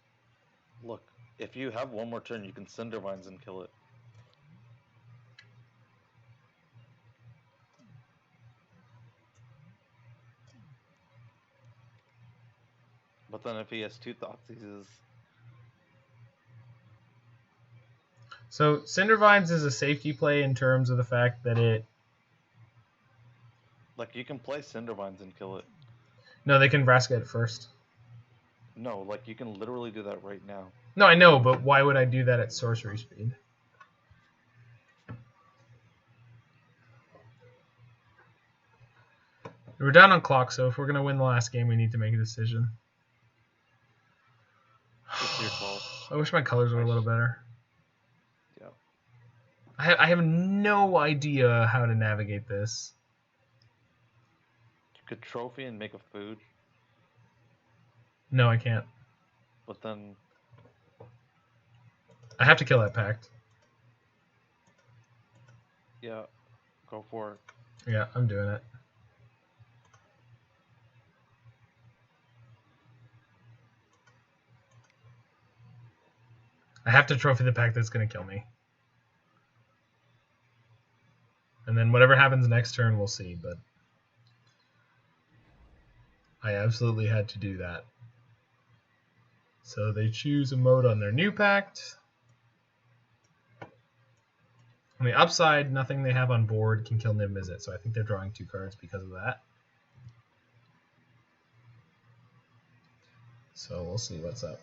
[SPEAKER 3] Look, if you have one more turn, you can Cindervines and kill it. But then if he has 2 Thoughtseizes...
[SPEAKER 1] So Cindervines is a safety play in terms of the fact that it...
[SPEAKER 3] Like, you can play Cindervines and kill it.
[SPEAKER 1] No, they can Vraska it first.
[SPEAKER 3] No, like, you can literally do that right now.
[SPEAKER 1] No, I know, but why would I do that at sorcery speed? We're down on clock, so if we're gonna win the last game, we need to make a decision.
[SPEAKER 2] It's your fault.
[SPEAKER 1] I wish my colors were a little better.
[SPEAKER 2] Yeah.
[SPEAKER 1] I have no idea how to navigate this.
[SPEAKER 3] You could trophy and make a food,
[SPEAKER 1] No, I can't.
[SPEAKER 3] but then
[SPEAKER 1] I have to kill that pact.
[SPEAKER 3] yeah, go for it.
[SPEAKER 1] Yeah, I'm doing it. I have to trophy the pact that's going to kill me. And then whatever happens next turn, we'll see. But I absolutely had to do that. So they choose a mode on their new pact. On the upside, nothing they have on board can kill Niv-Mizzet, so I think they're drawing 2 cards because of that. So we'll see what's up.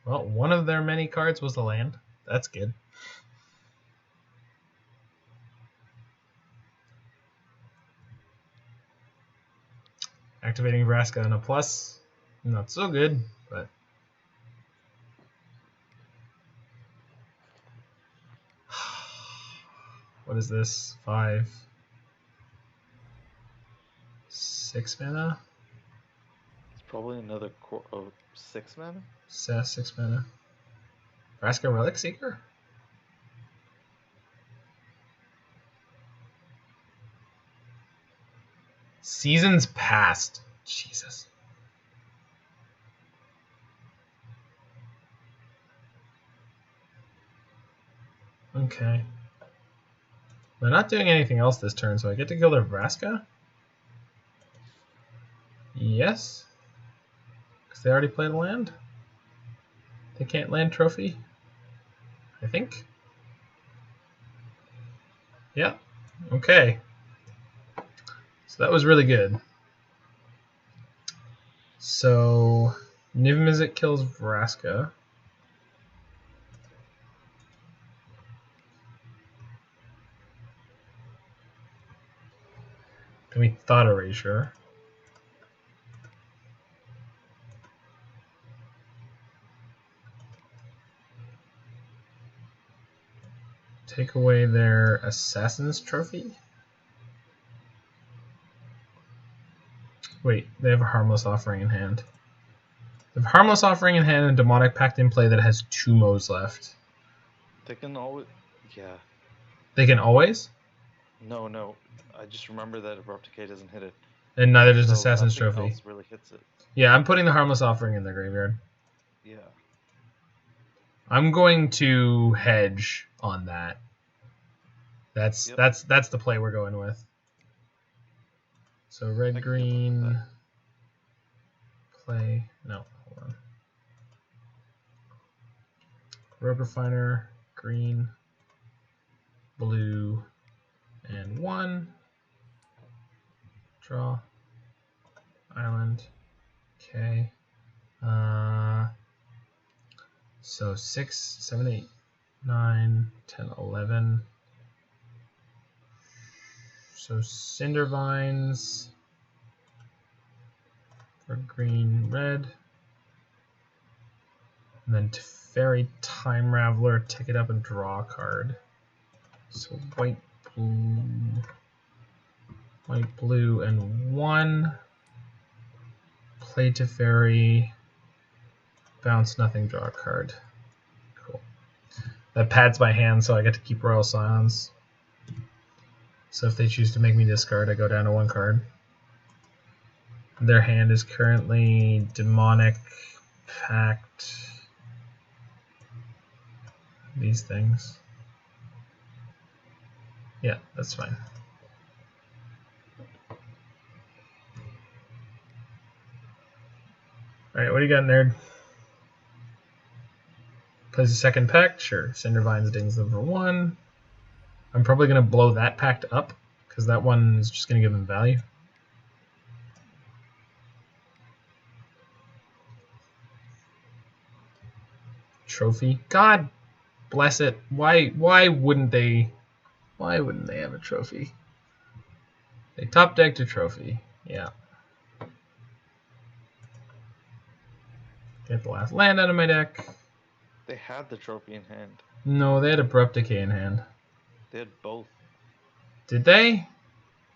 [SPEAKER 1] Well, one of their many cards was a land. That's good. Activating Vraska on a plus. Not so good, but... What is this? 5... 6 mana?
[SPEAKER 3] It's probably another 6 mana.
[SPEAKER 1] 6 mana. Vraska Relic Seeker? Seasons Past. Jesus. Okay. They're not doing anything else this turn, so I get to kill their Vraska? Yes. Because they already played a land? They can't land trophy? I think. Yeah. Okay. So that was really good. So Niv-Mizzet kills Vraska. Then we Thought Erasure. Take away their Assassin's Trophy. Wait, they have a Harmless Offering in hand. They have a Harmless Offering in hand and Demonic Pact in play that has 2 modes left.
[SPEAKER 3] They can always, yeah.
[SPEAKER 1] They can always?
[SPEAKER 3] No. I just remember that Abrupt Decay doesn't hit it.
[SPEAKER 1] And neither does
[SPEAKER 3] So
[SPEAKER 1] Assassin's
[SPEAKER 3] nothing
[SPEAKER 1] Trophy.
[SPEAKER 3] else really hits it.
[SPEAKER 1] Yeah, I'm putting the Harmless Offering in the graveyard.
[SPEAKER 3] Yeah.
[SPEAKER 1] I'm going to hedge on that. That's the play we're going with. So red green play. No, hold on. Rogue Refiner, green, blue, and 1. Draw. Island. Okay. So 6, 7, 8, 9, 10, 11. So Cindervines for green, red. And then Teferi, Time Raveler, take it up and draw a card. So white, blue, and 1. Play Teferi, bounce nothing, draw a card. Cool. That pads my hand, so I get to keep Royal Scions. So if they choose to make me discard, I go down to 1 card. Their hand is currently Demonic Pact. These things. Yeah, that's fine. Alright, what do you got, nerd? Plays a second pact, sure. Cindervines dings them for 1. I'm probably going to blow that pact up, because that one is just going to give them value. Trophy. God bless it. Why wouldn't they have a trophy? They top decked a trophy. Yeah. Get the last land out of my deck.
[SPEAKER 3] They had the trophy in hand.
[SPEAKER 1] No, they had Abrupt Decay in hand.
[SPEAKER 3] They had both.
[SPEAKER 1] Did they?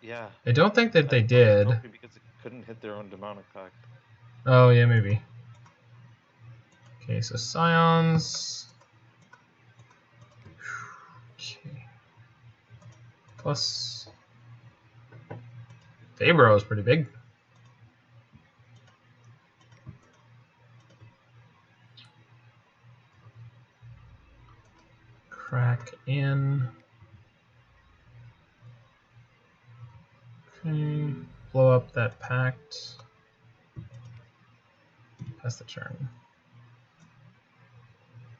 [SPEAKER 3] Yeah.
[SPEAKER 1] I don't think that they
[SPEAKER 3] I broke the
[SPEAKER 1] did.
[SPEAKER 3] trophy because it couldn't hit their own demonic pact.
[SPEAKER 1] Oh, yeah, maybe. Okay, so Scions. Okay. Plus. Faeburrow is pretty big. Crack in. Okay. Blow up that pact. Pass the turn.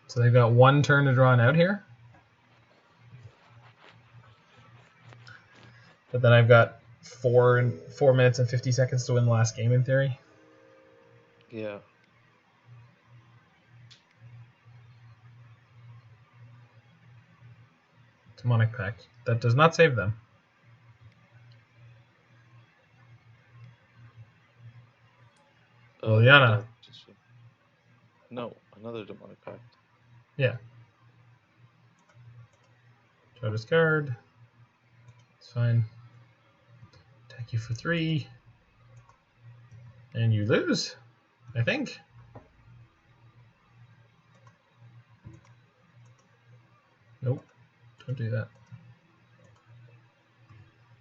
[SPEAKER 1] So they've got 1 turn to draw an out here. But then I've got 4 minutes and 50 seconds to win the last game in theory.
[SPEAKER 3] Yeah.
[SPEAKER 1] Demonic Pact. That does not save them. Liliana.
[SPEAKER 3] No, another demonic pact.
[SPEAKER 1] Yeah. Draw discard. It's fine. Attack you for 3. And you lose, I think. Nope. Don't do that.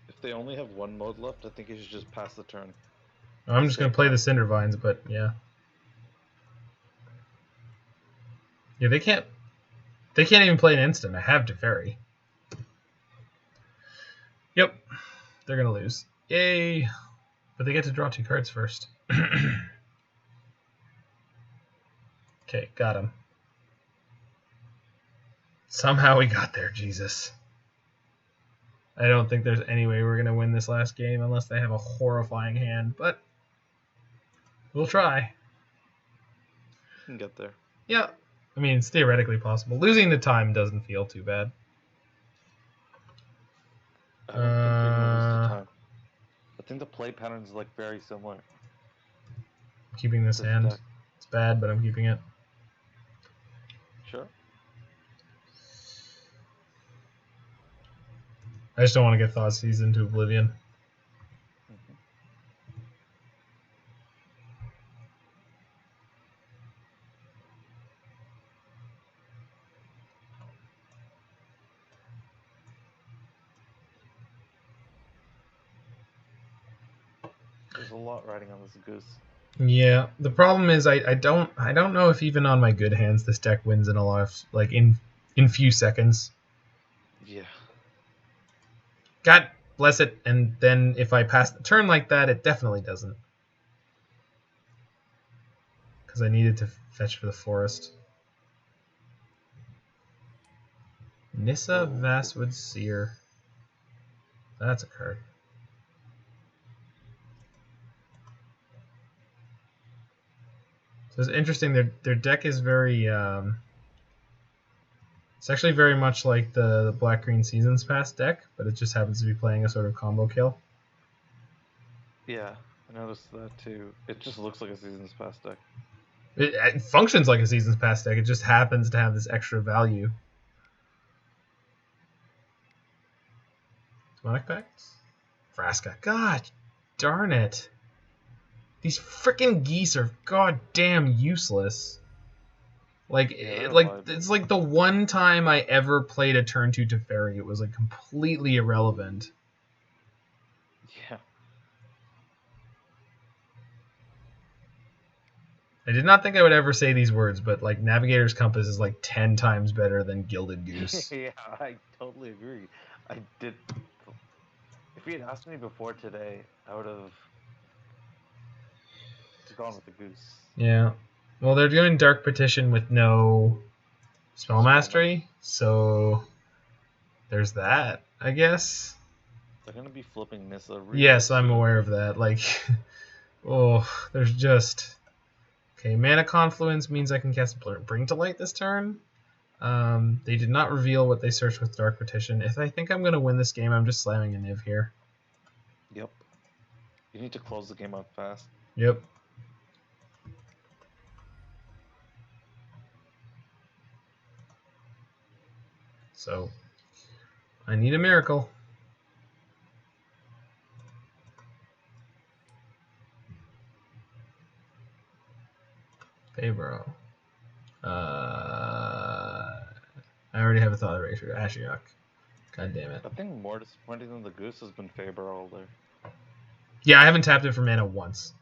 [SPEAKER 3] If they only have 1 mode left, I think you should just pass the turn.
[SPEAKER 1] I'm just going to play the Cindervines, but yeah. Yeah, they can't even play an instant. I have Teferi. Yep. They're going to lose. Yay. But they get to draw 2 cards first. Okay, got him. Somehow we got there, Jesus. I don't think there's any way we're going to win this last game unless they have a horrifying hand, but we'll try.
[SPEAKER 3] You can get there.
[SPEAKER 1] Yeah. I mean, it's theoretically possible. Losing the time doesn't feel too bad.
[SPEAKER 3] I don't think you're going to lose the time. I think the play pattern is like very similar.
[SPEAKER 1] I'm keeping this hand.
[SPEAKER 3] Deck.
[SPEAKER 1] It's bad, but I'm keeping it.
[SPEAKER 3] Sure.
[SPEAKER 1] I just don't want to get Thoughtseize into Oblivion.
[SPEAKER 3] Mm-hmm. There's a lot riding on this goose.
[SPEAKER 1] Yeah, the problem is I don't know if even on my good hands this deck wins in a lot of like in few seconds.
[SPEAKER 3] Yeah.
[SPEAKER 1] God bless it, and then if I pass the turn like that, it definitely doesn't. Because I needed to fetch for the forest. Nissa Vastwood Seer. That's a card. So it's interesting. Their deck is very. It's actually very much like the Black Green Seasons Past deck, but it just happens to be playing a sort of combo kill.
[SPEAKER 3] Yeah, I noticed that too. It just looks like a Seasons Past deck.
[SPEAKER 1] It functions like a Seasons Past deck. It just happens to have this extra value. Demonic Pacts? Vraska. God darn it. These frickin' geese are goddamn useless. Like,
[SPEAKER 3] Yeah,
[SPEAKER 1] it's like the one time I ever played a turn 2 Teferi, it was like completely irrelevant.
[SPEAKER 3] Yeah.
[SPEAKER 1] I did not think I would ever say these words, but like Navigator's Compass is like 10 times better than Gilded Goose.
[SPEAKER 3] Yeah, I totally agree. I did. If you had asked me before today, I would have gone with the goose.
[SPEAKER 1] Yeah. Well, they're doing Dark Petition with no Spell Mastery. So there's that, I guess.
[SPEAKER 3] They're gonna be flipping Nissa.
[SPEAKER 1] Yes, I'm aware of that. Like, oh, there's just okay. Mana Confluence means I can cast Bring to Light this turn. They did not reveal what they searched with Dark Petition. If I think I'm gonna win this game, I'm just slamming a Niv here.
[SPEAKER 3] Yep. You need to close the game out fast.
[SPEAKER 1] Yep. So, I need a miracle. Faeburrow. I already have a Thought Erasure. Ashiok. God damn it.
[SPEAKER 3] I think more disappointing than the Goose has been Faeburrow Elder.
[SPEAKER 1] Yeah, I haven't tapped it for mana once.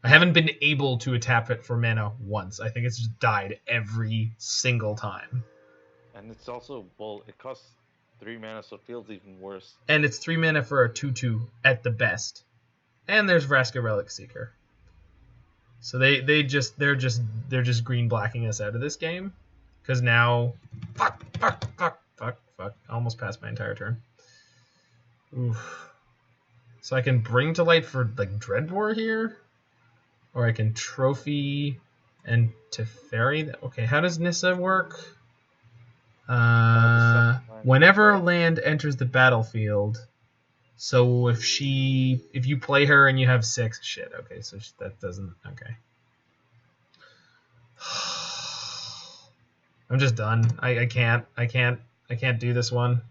[SPEAKER 1] I haven't been able to tap it for mana once. I think it's just died every single time.
[SPEAKER 3] And it's also, well, it costs 3 mana, so it feels even worse.
[SPEAKER 1] And it's 3 mana for a 2/2 at the best. And there's Vraska Relic Seeker. So they're just green blacking us out of this game. Because now fuck. I almost passed my entire turn. Oof. So I can bring to light for like Dreadbore here. Or I can trophy and Teferi. Okay, how does Nissa work? Whenever a land enters the battlefield, so if you play her and you have 6, shit. Okay, so that doesn't. Okay, I'm just done. I can't do this one.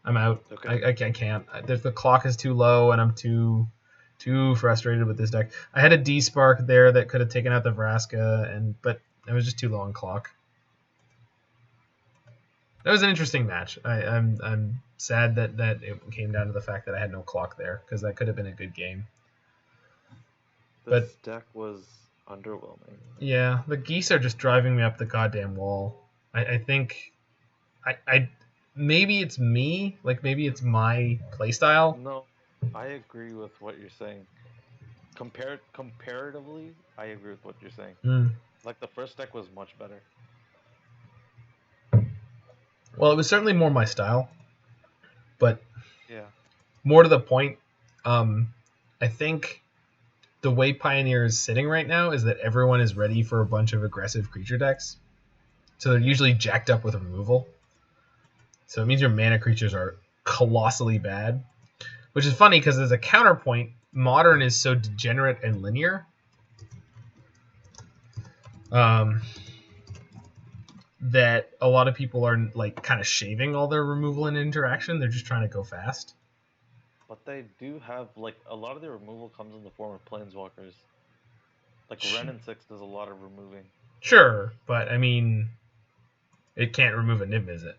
[SPEAKER 1] I'm out.
[SPEAKER 3] Okay.
[SPEAKER 1] I can't. The clock is too low, and I'm too frustrated with this deck. I had a Despark there that could have taken out the Vraska, but it was just too low on clock. That was an interesting match. I'm sad that it came down to the fact that I had no clock there, because that could have been a good game.
[SPEAKER 3] This deck was underwhelming.
[SPEAKER 1] Yeah, the geese are just driving me up the goddamn wall. I think maybe it's me, like maybe it's my playstyle.
[SPEAKER 3] No, I agree with what you're saying. Comparatively, I agree with what you're saying. Like the first deck was much better.
[SPEAKER 1] Well, it was certainly more my style, but
[SPEAKER 3] yeah,
[SPEAKER 1] more to the point, I think the way Pioneer is sitting right now is that everyone is ready for a bunch of aggressive creature decks. So they're usually jacked up with removal. So it means your mana creatures are colossally bad, which is funny because as a counterpoint, Modern is so degenerate and linear. That a lot of people are like kind of shaving all their removal and interaction. They're just trying to go fast.
[SPEAKER 3] But they do have, like, a lot of their removal comes in the form of planeswalkers. Like Ren and 6 does a lot of removing.
[SPEAKER 1] Sure, but I mean, it can't remove a Niv-Mizzet.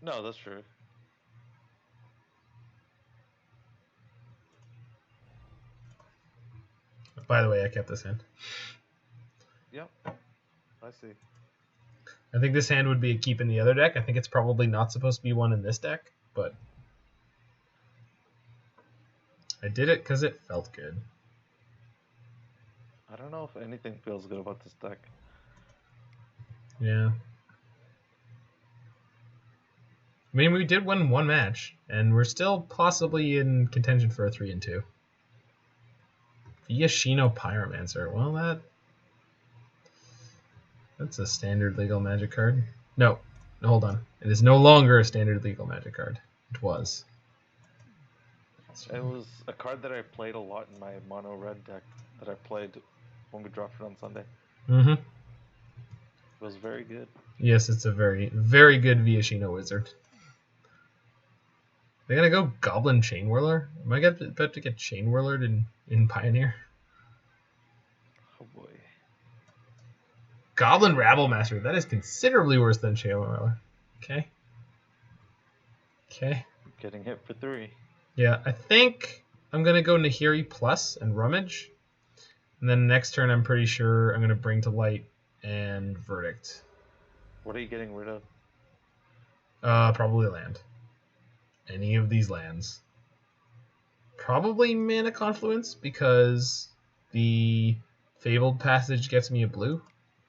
[SPEAKER 3] No, that's true.
[SPEAKER 1] By the way, I kept this hand.
[SPEAKER 3] Yep, I see.
[SPEAKER 1] I think this hand would be a keep in the other deck. I think it's probably not supposed to be one in this deck, but I did it because it felt good.
[SPEAKER 3] I don't know if anything feels good about this deck.
[SPEAKER 1] Yeah. I mean, we did win one match, and we're still possibly in contention for a 3-2. Viashino Pyromancer. Well, that's a standard legal magic card. No, hold on. It is no longer a standard legal magic card. It was.
[SPEAKER 3] It was a card that I played a lot in my mono red deck that I played when we dropped it on Sunday.
[SPEAKER 1] Mm-hmm.
[SPEAKER 3] It was very good.
[SPEAKER 1] Yes, it's a very, very good Viashino wizard. They gotta go Goblin Chain Whirler? Am I about to get Chain Whirlered in Pioneer?
[SPEAKER 3] Oh boy.
[SPEAKER 1] Goblin Rabble Master. That is considerably worse than Chain Whirler. Okay.
[SPEAKER 3] Getting hit for 3.
[SPEAKER 1] Yeah, I think I'm gonna go Nahiri Plus and Rummage. And then next turn I'm pretty sure I'm gonna Bring to Light and Verdict.
[SPEAKER 3] What are you getting rid of?
[SPEAKER 1] Probably land. Any of these lands. Probably Mana Confluence, because the Fabled Passage gets me a blue.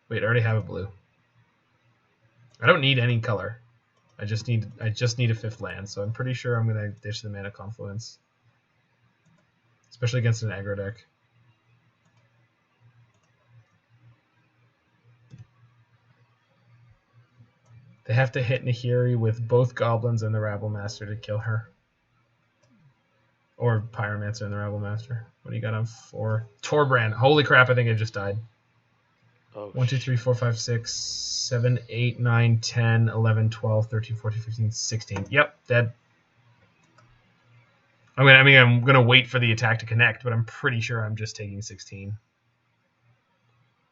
[SPEAKER 1] Wait, I already have a blue. I don't need any color. I just need a 5th land, so I'm pretty sure I'm gonna dish the Mana Confluence. Especially against an aggro deck. They have to hit Nahiri with both Goblins and the Rabble Master to kill her. Or Pyromancer and the Rabble Master. What do you got on 4? Torbrand. Holy crap, I think I just died.
[SPEAKER 3] Oh,
[SPEAKER 1] 1, 2, 3, 4, 5, 6, 7, 8, 9, 10, 11, 12, 13, 14, 15, 16. Yep, dead. I'm gonna wait for the attack to connect, but I'm pretty sure I'm just taking 16.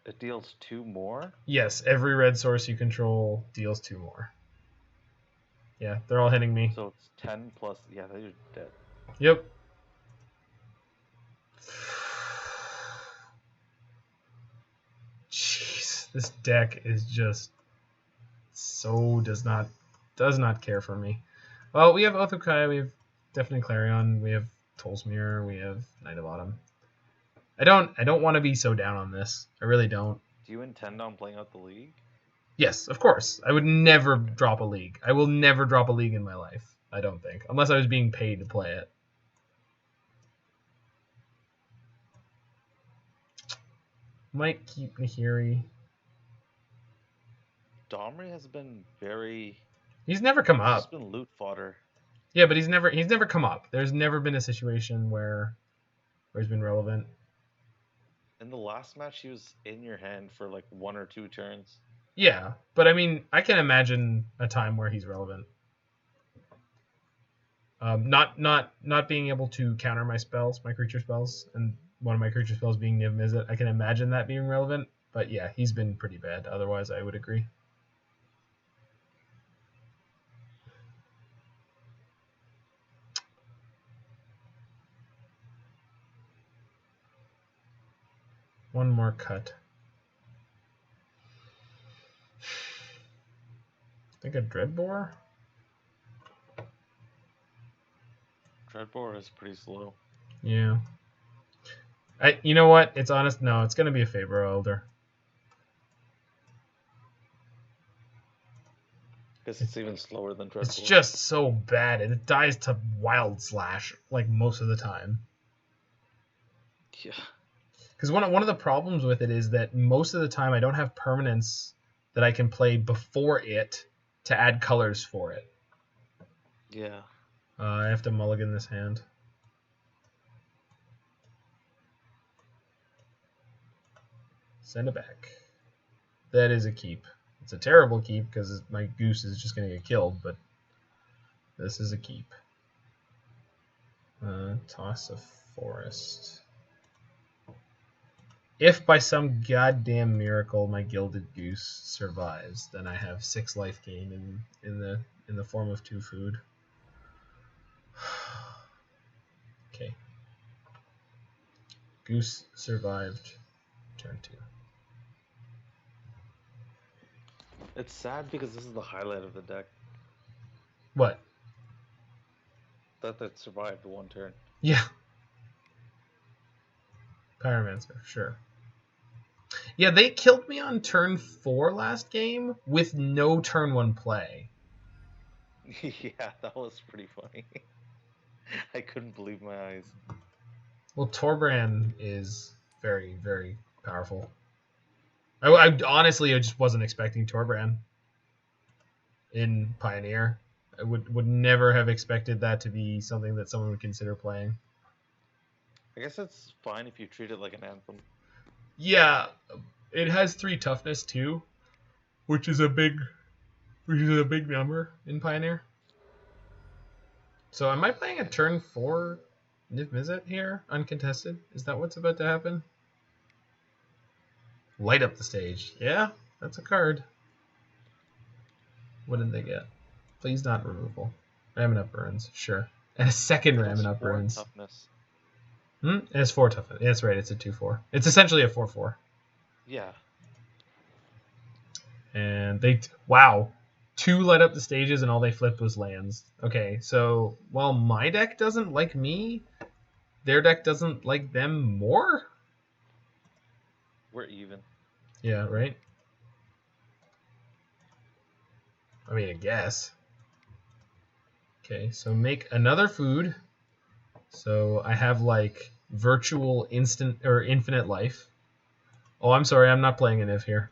[SPEAKER 3] It deals 2 more?
[SPEAKER 1] Yes, every red source you control deals 2 more. Yeah, they're all hitting me.
[SPEAKER 3] So it's 10 plus... Yeah, they're dead.
[SPEAKER 1] Yep. Jeez, this deck is just so does not care for me. Well, we have Oath of Kai, we have Deafening Clarion, we have Tolsmere, we have Knight of Autumn. I don't want to be so down on this. I really don't.
[SPEAKER 3] Do you intend on playing out the league?
[SPEAKER 1] Yes, of course. I would never drop a league. I will never drop a league in my life, I don't think. Unless I was being paid to play it. Might keep Nahiri.
[SPEAKER 3] Domri has been very...
[SPEAKER 1] He's never come
[SPEAKER 3] He's
[SPEAKER 1] up.
[SPEAKER 3] been loot fodder.
[SPEAKER 1] Yeah, but he's never come up. There's never been a situation where he's been relevant.
[SPEAKER 3] In the last match, he was in your hand for like 1 or 2 turns.
[SPEAKER 1] Yeah, but I mean, I can imagine a time where he's relevant. Not being able to counter my spells, my creature spells, and one of my creature spells being Niv-Mizzet. I can imagine that being relevant, but yeah, he's been pretty bad. Otherwise, I would agree. One more cut. I think a Dreadbore?
[SPEAKER 3] Dreadbore is pretty slow.
[SPEAKER 1] Yeah. You know what? It's honest. No, it's going to be a Faeburrow Elder.
[SPEAKER 3] Guess it's even slower than Dreadbore.
[SPEAKER 1] It's just so bad. It dies to Wild Slash like most of the time.
[SPEAKER 3] Yeah.
[SPEAKER 1] Because one of the problems with it is that most of the time I don't have permanents that I can play before it to add colors for it.
[SPEAKER 3] Yeah.
[SPEAKER 1] I have to mulligan this hand. Send it back. That is a keep. It's a terrible keep because my goose is just going to get killed, but this is a keep. Toss a forest. If by some goddamn miracle my Gilded Goose survives, then I have 6 life gain in the form of 2 food. Okay. Goose survived. Turn 2.
[SPEAKER 3] It's sad because this is the highlight of the deck.
[SPEAKER 1] What?
[SPEAKER 3] That survived 1 turn.
[SPEAKER 1] Yeah. Pyromancer, sure. Yeah, they killed me on turn 4 last game with no turn 1 play.
[SPEAKER 3] Yeah, that was pretty funny. I couldn't believe my eyes.
[SPEAKER 1] Well, Torbrand is very, very powerful. I honestly, I just wasn't expecting Torbrand in Pioneer. I would never have expected that to be something that someone would consider playing.
[SPEAKER 3] I guess it's fine if you treat it like an anthem.
[SPEAKER 1] Yeah, it has 3 toughness too, which is a big number in Pioneer. So am I playing a turn 4 Niv-Mizzet here, uncontested? Is that what's about to happen? Light up the stage. Yeah, that's a card. What did they get? Please not removal. Ramen Burns, sure. And a second Ramen Burns.
[SPEAKER 3] Toughness.
[SPEAKER 1] It has 4 toughness. That's right, it's a 2/4. It's essentially a 4/4.
[SPEAKER 3] Yeah.
[SPEAKER 1] And they... Wow. 2 light up the stages and all they flipped was lands. Okay, so while my deck doesn't like me, their deck doesn't like them more?
[SPEAKER 3] We're even.
[SPEAKER 1] Yeah, right? I mean, I guess. Okay, so make another food. So I have like virtual instant or infinite life. Oh, I'm sorry, I'm not playing a Niv here.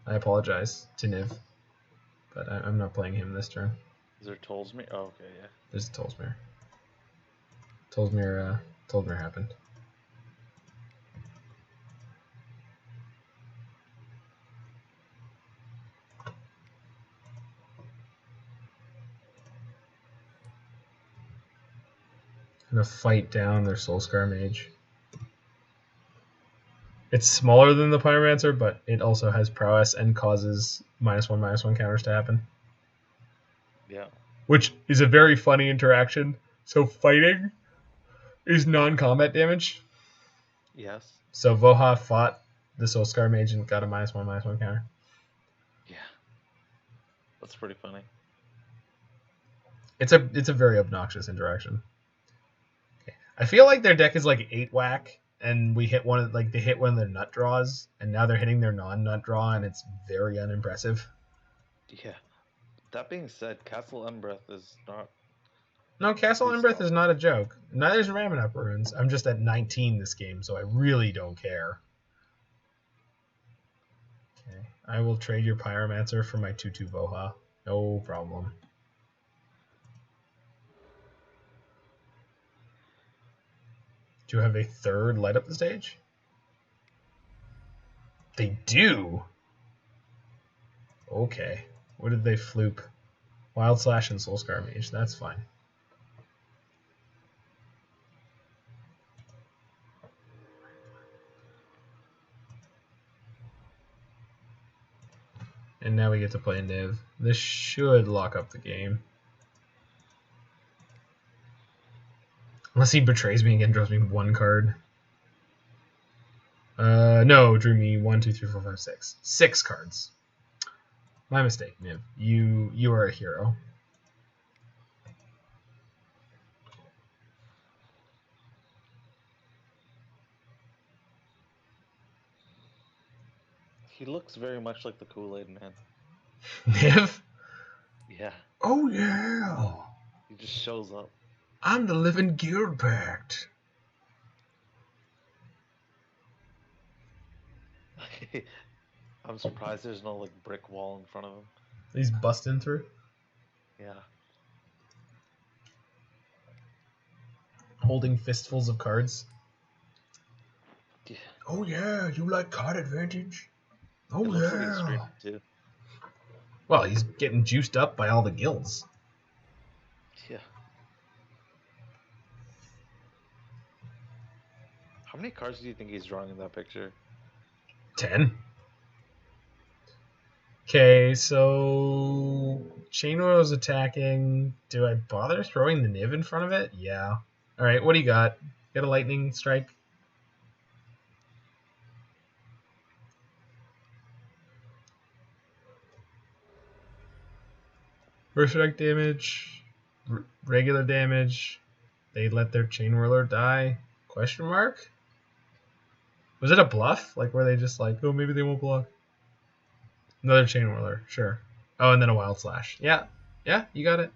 [SPEAKER 1] I apologize to Niv, but I'm not playing him this turn.
[SPEAKER 3] Is there Tolsmere? Oh, okay, yeah.
[SPEAKER 1] There's Tolsmere. Tolsmere happened. Gonna fight down their Soulscar Mage. It's smaller than the Pyromancer, but it also has prowess and causes -1/-1 counters to happen.
[SPEAKER 3] Yeah.
[SPEAKER 1] Which is a very funny interaction. So fighting is non-combat damage.
[SPEAKER 3] Yes.
[SPEAKER 1] So Voha fought the Soulscar Mage and got a -1/-1 counter.
[SPEAKER 3] Yeah. That's pretty funny.
[SPEAKER 1] It's a very obnoxious interaction. Okay. I feel like their deck is like 8 whack, and we hit they hit one of their nut draws, and now they're hitting their non-nut draw, and it's very unimpressive.
[SPEAKER 3] Yeah. That being said, Castle Embereth is not.
[SPEAKER 1] No, Castle Embereth is not a joke. Neither is Raminap Runes. I'm just at 19 this game, so I really don't care. Okay, I will trade your Pyromancer for my 2/2 Voha. No problem. Do you have a third light up the stage? They do? Okay. What did they floop? Wild Slash and Soulscar Mage. That's fine. And now we get to play Niv. This should lock up the game. Unless he betrays me again, draws me 1 card. No, drew me 1, 2, 3, 4, 5, 6. 6 cards. My mistake, Niv. You are a hero.
[SPEAKER 3] He looks very much like the Kool-Aid Man.
[SPEAKER 1] Niv?
[SPEAKER 3] Yeah.
[SPEAKER 1] Oh yeah!
[SPEAKER 3] He just shows up.
[SPEAKER 1] I'm the living Guild Pact.
[SPEAKER 3] I'm surprised there's no like brick wall in front of him.
[SPEAKER 1] He's busting through.
[SPEAKER 3] Yeah.
[SPEAKER 1] Holding fistfuls of cards.
[SPEAKER 3] Yeah.
[SPEAKER 1] Oh yeah, you like card advantage? Oh
[SPEAKER 3] It looks like he's
[SPEAKER 1] yeah.
[SPEAKER 3] streaming too.
[SPEAKER 1] Well, he's getting juiced up by all the guilds.
[SPEAKER 3] Yeah. How many cards do you think he's drawing in that picture?
[SPEAKER 1] 10. Okay, so Chain Oil's attacking. Do I bother throwing the Niv in front of it? Yeah. Alright, what do you got? Got a lightning strike? First strike damage, regular damage. They let their Chain Whirler die? Question mark? Was it a bluff? Like where they just like, oh, maybe they won't block. Another Chain Whirler, sure. Oh, and then a Wild Slash. Yeah, you got it.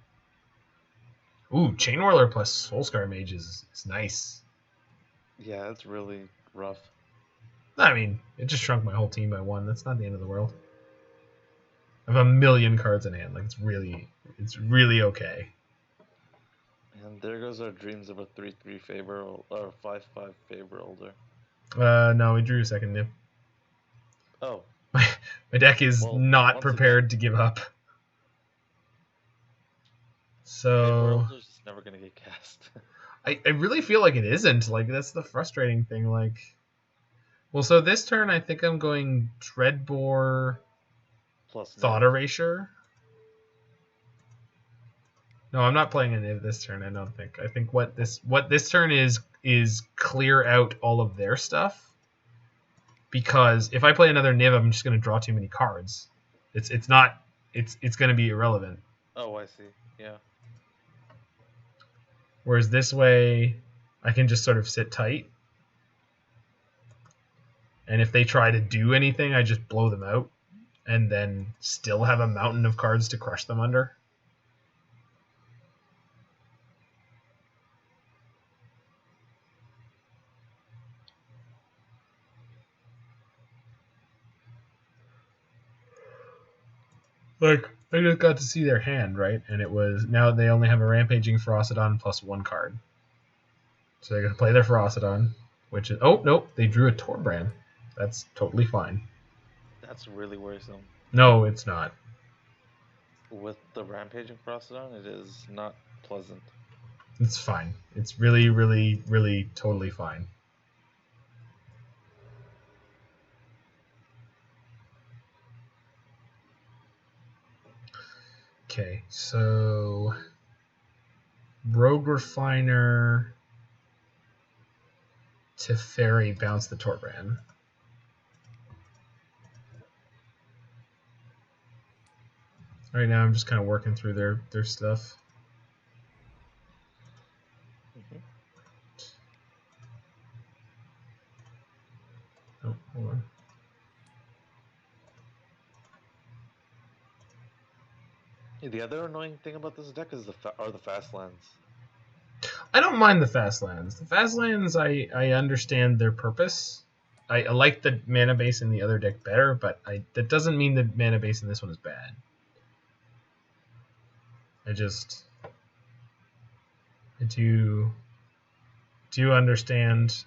[SPEAKER 1] Ooh, Chain Whirler plus Soulscar Mage is nice.
[SPEAKER 3] Yeah, it's really rough.
[SPEAKER 1] I mean, it just shrunk my whole team by 1. That's not the end of the world. I have a million cards in hand. Like it's really okay.
[SPEAKER 3] And there goes our dreams of a 3/3 Faeburrow or 5/5 Faeburrow Elder.
[SPEAKER 1] No, we drew a second Nib.
[SPEAKER 3] Oh.
[SPEAKER 1] My deck is
[SPEAKER 3] Well,
[SPEAKER 1] not prepared to give up. So
[SPEAKER 3] Elder's just never gonna get cast.
[SPEAKER 1] I really feel like it isn't. Like that's the frustrating thing. Like, well, so this turn I think I'm going Dreadbore
[SPEAKER 3] Plus
[SPEAKER 1] Thought Erasure. No, I'm not playing a Niv this turn. I don't think. I think what this turn is clear out all of their stuff. Because if I play another Niv, I'm just going to draw too many cards. It's going to be irrelevant.
[SPEAKER 3] Oh, I see. Yeah.
[SPEAKER 1] Whereas this way, I can just sort of sit tight. And if they try to do anything, I just blow them out. and then still have a mountain of cards to crush them under. Like, I just got to see their hand, right? And it was, now they only have a Rampaging Ferocidon plus 1 card. So they're going to play their Ferocidon, which is, oh, nope, they drew a Torbrand. That's totally fine.
[SPEAKER 3] That's really worrisome.
[SPEAKER 1] No, it's not.
[SPEAKER 3] With the Rampaging Ferocidon, it is not pleasant.
[SPEAKER 1] It's fine. It's really, really, really totally fine. Okay, so Rogue Refiner, Teferi, bounce the Torbrand. Right now I'm just kind of working through their stuff. Oh, hold on.
[SPEAKER 3] The other annoying thing about this deck is the fast lands.
[SPEAKER 1] I don't mind the fast lands. The fast lands, I understand their purpose. I like the mana base in the other deck better, but that doesn't mean the mana base in this one is bad. I do understand.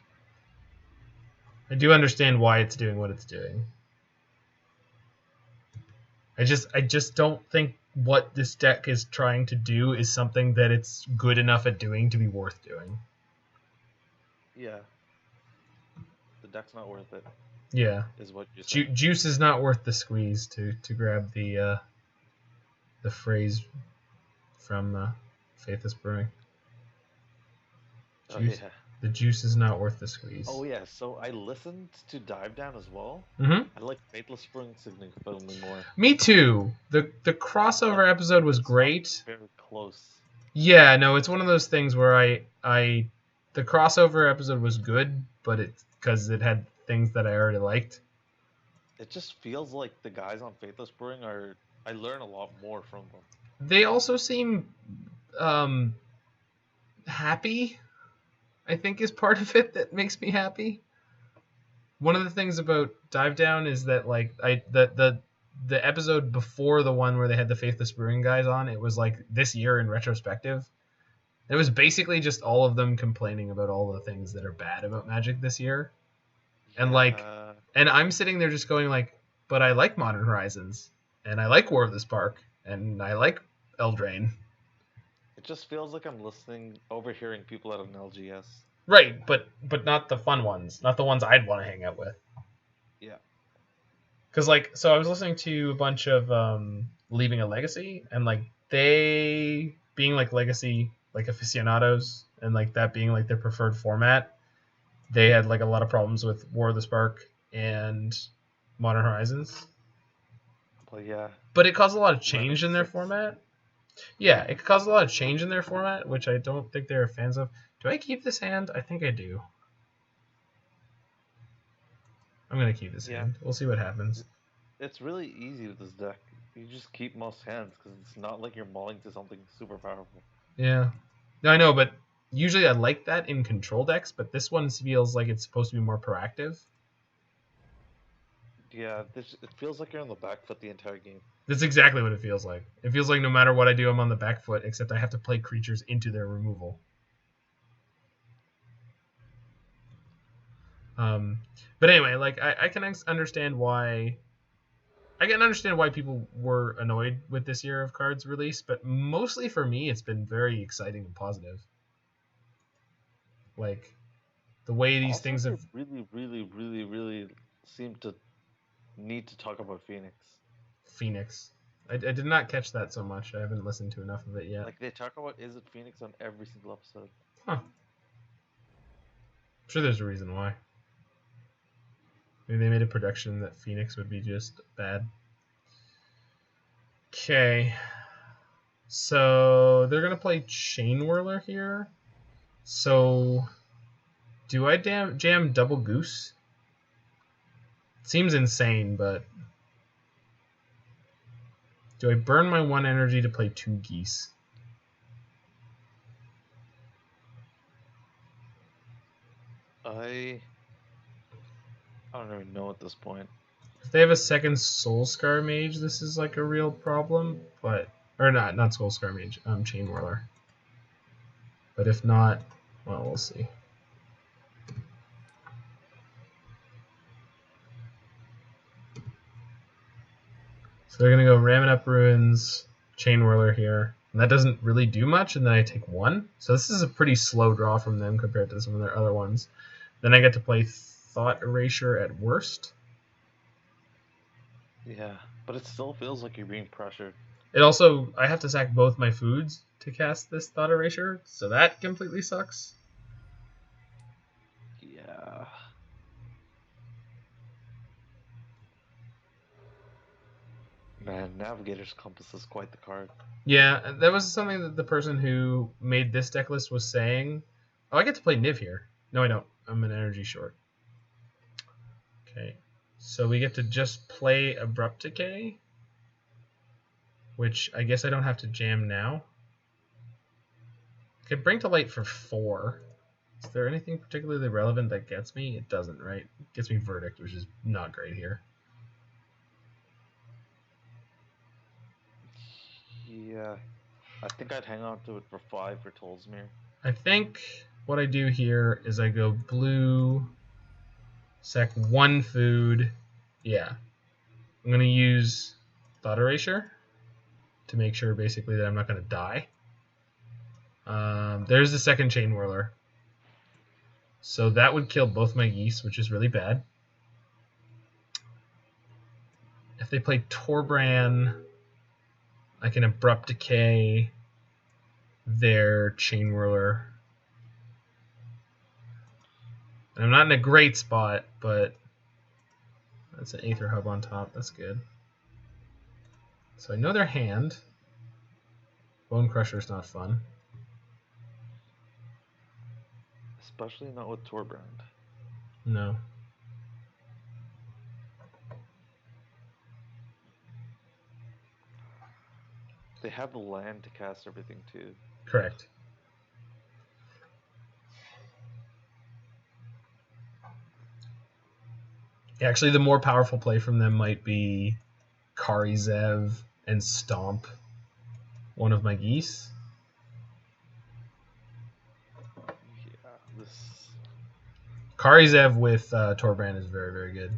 [SPEAKER 1] I do understand why it's doing what it's doing. I just don't think what this deck is trying to do is something that it's good enough at doing to be worth doing.
[SPEAKER 3] Yeah. The deck's not worth it.
[SPEAKER 1] Yeah.
[SPEAKER 3] Is what you're saying.
[SPEAKER 1] Juice is not worth the squeeze to grab the phrase from Faithless Brewing. Juice,
[SPEAKER 3] oh, yeah.
[SPEAKER 1] The juice is not worth the squeeze.
[SPEAKER 3] Oh, yeah. So I listened to Dive Down as well.
[SPEAKER 1] Mm-hmm.
[SPEAKER 3] I like Faithless Brewing significantly more.
[SPEAKER 1] Me too. The crossover episode was great.
[SPEAKER 3] Very close.
[SPEAKER 1] Yeah, no, it's one of those things where the crossover episode was good, but it's because it had things that I already liked.
[SPEAKER 3] It just feels like the guys on Faithless Brewing I learn a lot more from them.
[SPEAKER 1] They also seem happy, I think, is part of it that makes me happy. One of the things about Dive Down is that like the episode before the one where they had the Faithless Brewing guys on, it was like this year in retrospective. It was basically just all of them complaining about all the things that are bad about Magic this year. And and I'm sitting there just going like, but I like Modern Horizons, and I like War of the Spark, and I like Eldraine.
[SPEAKER 3] It just feels like I'm overhearing people at an LGS.
[SPEAKER 1] Right, but not the fun ones, not the ones I'd want to hang out with.
[SPEAKER 3] Yeah.
[SPEAKER 1] Because so I was listening to a bunch of Leaving a Legacy, and they being Legacy aficionados, and that being their preferred format. They had a lot of problems with War of the Spark and Modern Horizons.
[SPEAKER 3] Well, yeah.
[SPEAKER 1] But it caused a lot of change in their format. Yeah, it caused a lot of change in their format, which I don't think they're fans of. Do I keep this hand? I think I do. I'm going to keep this hand. We'll see what happens.
[SPEAKER 3] It's really easy with this deck. You just keep most hands because it's not like you're mulling to something super powerful.
[SPEAKER 1] Yeah. No, I know, but usually I like that in control decks, but this one feels like it's supposed to be more proactive.
[SPEAKER 3] Yeah, it feels like you're on the back foot the entire game.
[SPEAKER 1] That's exactly what it feels like. It feels like no matter what I do, I'm on the back foot, except I have to play creatures into their removal. But anyway, I can understand why. I can understand why people were annoyed with this year of cards release, but mostly for me, it's been very exciting and positive. The way these
[SPEAKER 3] also,
[SPEAKER 1] things have
[SPEAKER 3] really, really, really, really seem to need to talk about
[SPEAKER 1] Phoenix. I did not catch that so much. I haven't listened to enough of it yet.
[SPEAKER 3] They talk about is it Phoenix on every single episode.
[SPEAKER 1] Huh. I'm sure there's a reason why. Maybe they made a prediction that Phoenix would be just bad. Okay. So they're going to play Chain Whirler here. So do I jam Double Goose? It seems insane, but Do I burn my 1 energy to play 2 geese?
[SPEAKER 3] I don't even know at this point.
[SPEAKER 1] If they have a second Soul Scar Mage, this is like a real problem. But or not Soul Scar Mage, Chain Whirler. But if not, well, we'll see. So they're gonna go Ramming Up Ruins, Chain Whirler here. And that doesn't really do much, and then I take 1. So this is a pretty slow draw from them compared to some of their other ones. Then I get to play Thought Erasure at worst.
[SPEAKER 3] Yeah, but it still feels like you're being pressured.
[SPEAKER 1] It also, I have to sack both my foods to cast this Thought Erasure, so that completely sucks.
[SPEAKER 3] Yeah. Man, Navigator's Compass is quite the card.
[SPEAKER 1] Yeah, that was something that the person who made this deck list was saying. Oh, I get to play Niv here. No, I don't. I'm an energy short. Okay, so we get to just play Abrupt Decay, which I guess I don't have to jam now. I could Bring to Light for 4. Is there anything particularly relevant that gets me? It doesn't, right? It gets me Verdict, which is not great here.
[SPEAKER 3] Yeah. I think I'd hang on to it for 5 for Tolsmere.
[SPEAKER 1] I think what I do here is I go blue, sack 1 food. Yeah. I'm going to use Thought Erasure to make sure basically that I'm not going to die. There's the second Chain Whirler. So that would kill both my geese, which is really bad. If they play Torbran, I can Abrupt Decay their Chain Whirler. And I'm not in a great spot, but that's an Aether Hub on top. That's good. So I know their hand. Bone Crusher's not fun.
[SPEAKER 3] Especially not with Torbrand.
[SPEAKER 1] No.
[SPEAKER 3] They have the land to cast everything too.
[SPEAKER 1] Correct. Actually, the more powerful play from them might be Kari Zev and Stomp one of my geese.
[SPEAKER 3] Yeah, this...
[SPEAKER 1] Kari Zev with Torbran is very, very good.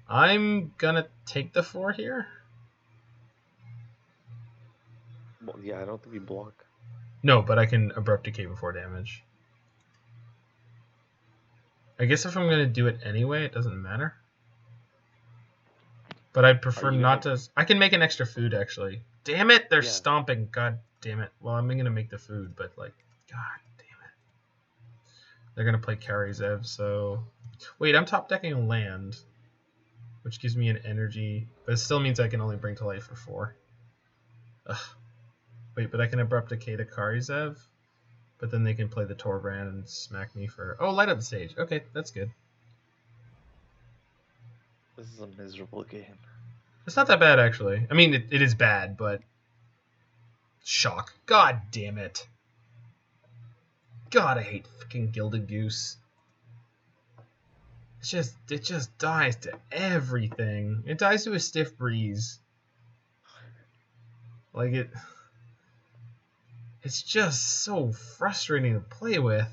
[SPEAKER 1] I'm going to take the 4 here.
[SPEAKER 3] Well, yeah, I don't think you block.
[SPEAKER 1] No, but I can Abrupt Decay before damage. I guess if I'm going to do it anyway, it doesn't matter. But I'd prefer not to... I can make an extra food, actually. Damn it, they're stomping. God damn it. Well, I'm going to make the food, but, like, God damn it. They're going to play Kari Zev, so... Wait, I'm top decking a land, which gives me an energy, but it still means I can only Bring to Light for 4. Ugh. Wait, but I can Abrupt Decay to Kari Zev, but then they can play the Torbran and smack me for... Oh, light up the stage. Okay, that's good.
[SPEAKER 3] This is a miserable game.
[SPEAKER 1] It's not that bad, actually. I mean, it is bad, but... Shock. God damn it. God, I hate fucking Gilded Goose. It just dies to everything. It dies to a Stiff Breeze. Like, it's just so frustrating to play with.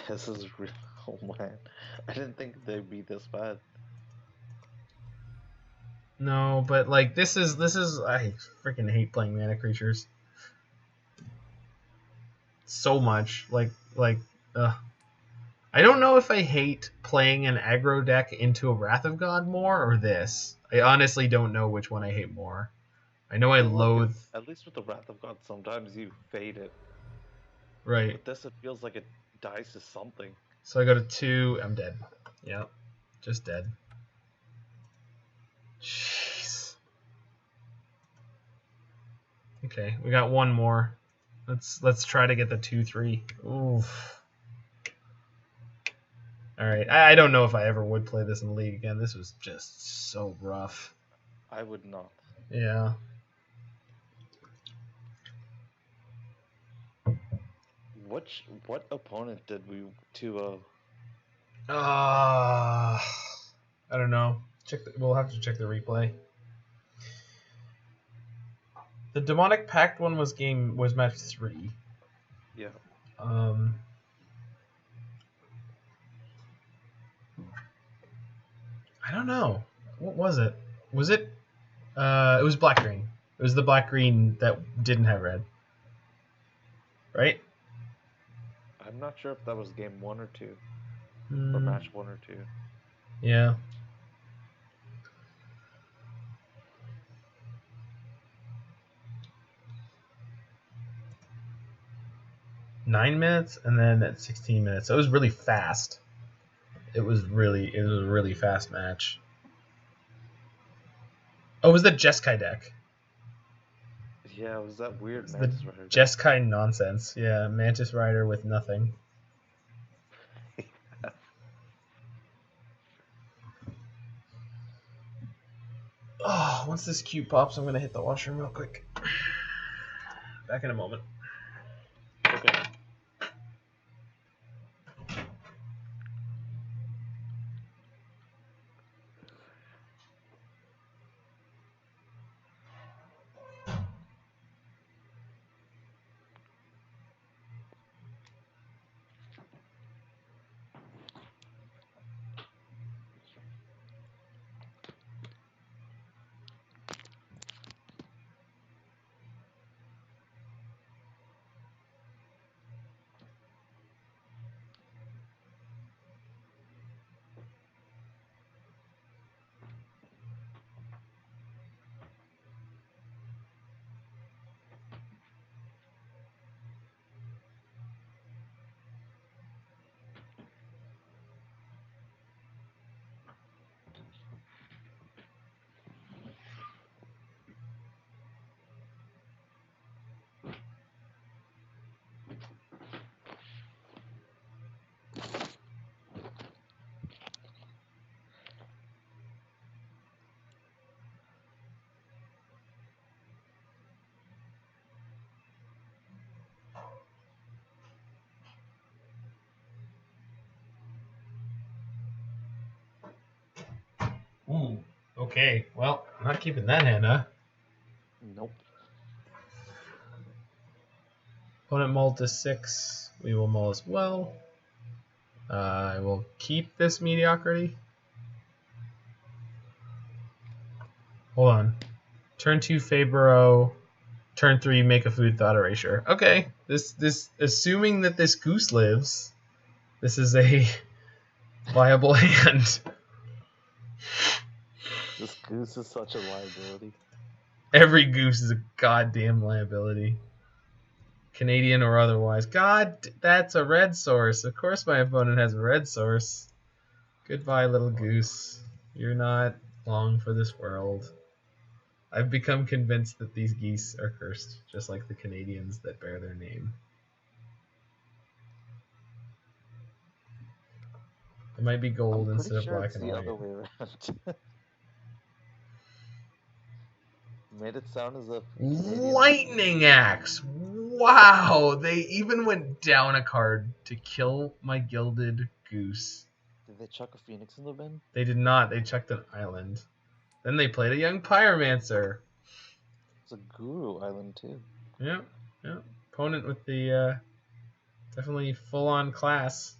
[SPEAKER 3] This is real. Oh man, I didn't think they'd be this bad.
[SPEAKER 1] No, but like this is I freaking hate playing mana creatures so much. Like I don't know if I hate playing an aggro deck into a Wrath of God more or this. I honestly don't know which one I hate more. I know I loathe.
[SPEAKER 3] At least with the Wrath of God, sometimes you fade it.
[SPEAKER 1] Right.
[SPEAKER 3] With this, it feels like it dies to something.
[SPEAKER 1] So I go to 2. I'm dead. Yep. Just dead. Jeez. Okay, we got one more. Let's try to get the 2/3. Oof. All right. I don't know if I ever would play this in the league again. This was just so rough.
[SPEAKER 3] I would not.
[SPEAKER 1] Yeah.
[SPEAKER 3] What opponent did we 2-0?
[SPEAKER 1] I don't know. We'll have to check the replay. The Demonic Pact one was match 3.
[SPEAKER 3] Yeah.
[SPEAKER 1] I don't know. What was it? Was it? It was black green. It was the black green that didn't have red. Right?
[SPEAKER 3] I'm not sure if that was game 1 or 2. Or match 1 or 2.
[SPEAKER 1] Yeah. Nine minutes and then at 16 minutes. So it was really fast. It was a really fast match. Oh, it was the Jeskai deck.
[SPEAKER 3] Yeah, it was that weird
[SPEAKER 1] The
[SPEAKER 3] Mantis Rider deck.
[SPEAKER 1] Jeskai nonsense. Yeah, Mantis Rider with nothing. Oh, once this cube pops, I'm going to hit the washroom real quick. Back in a moment.
[SPEAKER 3] Okay.
[SPEAKER 1] Ooh, okay. Well, I'm not keeping that hand, huh?
[SPEAKER 3] Nope.
[SPEAKER 1] Opponent mulled to 6. We will mull as well. I will keep this mediocrity. Hold on. Turn 2, Faeburrow. Turn 3, make a food, Thought Erasure. Okay. This assuming that this goose lives, this is a viable hand.
[SPEAKER 3] This goose is such a liability.
[SPEAKER 1] Every goose is a goddamn liability. Canadian or otherwise. God, that's a red source. Of course my opponent has a red source. Goodbye, little goose. You're not long for this world. I've become convinced that these geese are cursed, just like the Canadians that bear their name. It might be gold
[SPEAKER 3] I'm
[SPEAKER 1] instead
[SPEAKER 3] pretty
[SPEAKER 1] of
[SPEAKER 3] sure
[SPEAKER 1] black
[SPEAKER 3] it's
[SPEAKER 1] and
[SPEAKER 3] the
[SPEAKER 1] white.
[SPEAKER 3] other way around. Made it sound as if Canadians...
[SPEAKER 1] Lightning Axe! Wow! They even went down a card to kill my Gilded Goose.
[SPEAKER 3] Did they chuck a phoenix in the bin?
[SPEAKER 1] They did not. They checked an island. Then they played a young Pyromancer.
[SPEAKER 3] It's a Guru Island too.
[SPEAKER 1] Yeah. Opponent with the definitely full-on class.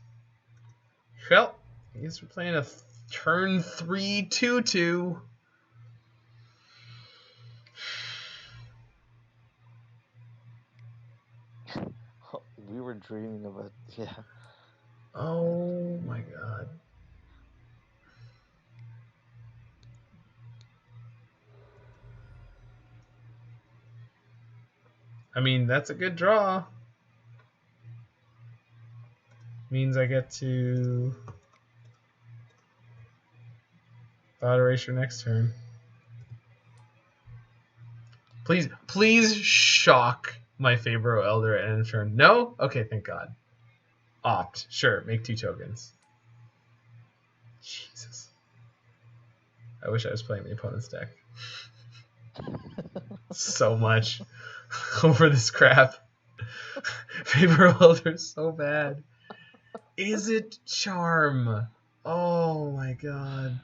[SPEAKER 1] Well, I guess we're playing a turn 3 2/2.
[SPEAKER 3] We were dreaming of it, yeah.
[SPEAKER 1] Oh my god. I mean, that's a good draw. Means I get to Thought Erasure next turn. Please shock my Faeburrow Elder at end of turn. No? Okay, thank God. Opt. Sure, make 2 tokens. Jesus. I wish I was playing the opponent's deck. So much over this crap. Faeburrow Elder is so bad. Is it Charm? Oh my god.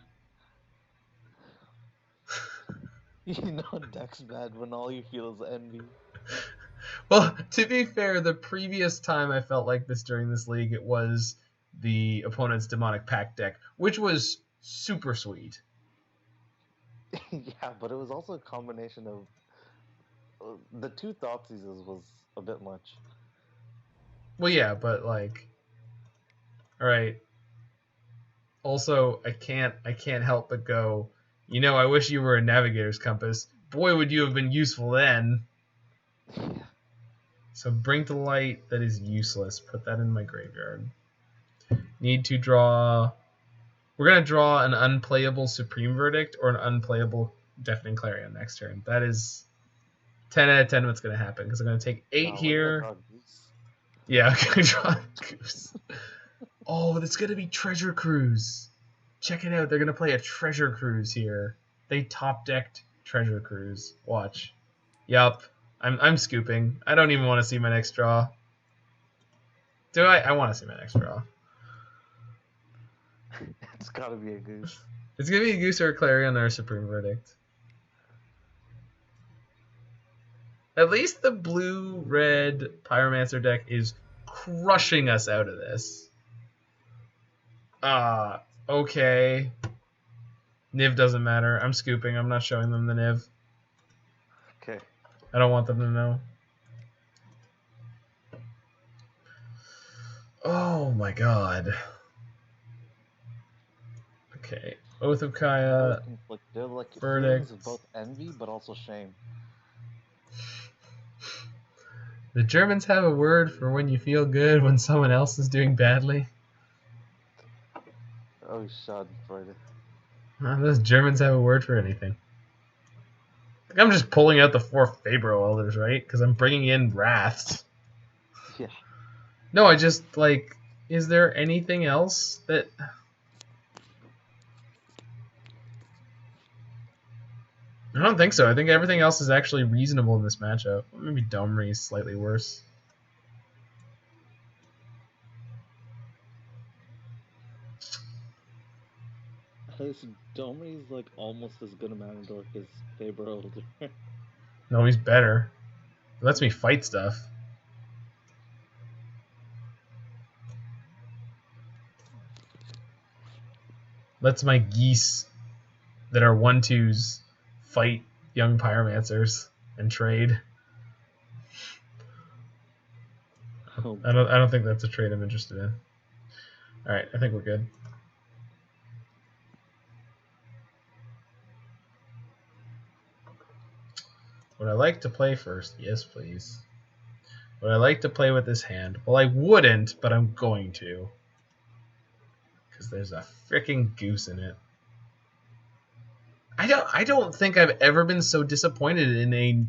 [SPEAKER 3] You know deck's bad when all you feel is envy.
[SPEAKER 1] Well, to be fair, the previous time I felt like this during this league, it was the opponent's Demonic Pact deck, which was super sweet.
[SPEAKER 3] Yeah, but it was also a combination of the two Thoughtseize was a bit much.
[SPEAKER 1] Well, yeah, but like, all right. Also, I can't help but go. You know, I wish you were a Navigator's Compass. Boy, would you have been useful then. So bring to light that is useless. Put that in my graveyard. Need to draw. We're gonna draw an unplayable Supreme Verdict or an unplayable Deafening Clarion next turn. That is 10 out of 10 what's gonna happen because I'm gonna take 8 here. Yeah, I'm gonna draw Goose. Oh, that's gonna be Treasure Cruise. Check it out. They're gonna play a Treasure Cruise here. They top decked Treasure Cruise. Watch. Yup. I'm scooping. I don't even want to see my next draw. Do I? I want to see my next draw.
[SPEAKER 3] It's gotta be a Goose.
[SPEAKER 1] It's gonna be a Goose or a Clarion or a Supreme Verdict. At least the blue-red Pyromancer deck is crushing us out of this. Okay. Niv doesn't matter. I'm scooping. I'm not showing them the Niv.
[SPEAKER 3] Okay.
[SPEAKER 1] I don't want them to know. Oh my god. Okay. Oath of Kaya.
[SPEAKER 3] They're like
[SPEAKER 1] Verdict.
[SPEAKER 3] feelings of both envy but also shame.
[SPEAKER 1] The Germans have a word for when you feel good when someone else is doing badly.
[SPEAKER 3] Oh, Schadenfreude.
[SPEAKER 1] Those Germans have a word for anything. Like I'm just pulling out the 4 Faeburrow Elders, right? Because I'm bringing in Wraths.
[SPEAKER 3] Yeah.
[SPEAKER 1] No, I just, like, is there anything else that... I don't think so. I think everything else is actually reasonable in this matchup. Maybe Domri is slightly worse.
[SPEAKER 3] Domri is like almost as good a Mana Dork as Faeburrow Elder.
[SPEAKER 1] No, he's better. It lets me fight stuff. Lets my geese that are 1/2s fight young pyromancers and trade.
[SPEAKER 3] Oh,
[SPEAKER 1] I don't think that's a trade I'm interested in. Alright, I think we're good. Would I like to play first? Yes, please. Would I like to play with this hand? Well, I wouldn't, but I'm going to. Because there's a freaking goose in it. I don't think I've ever been so disappointed in a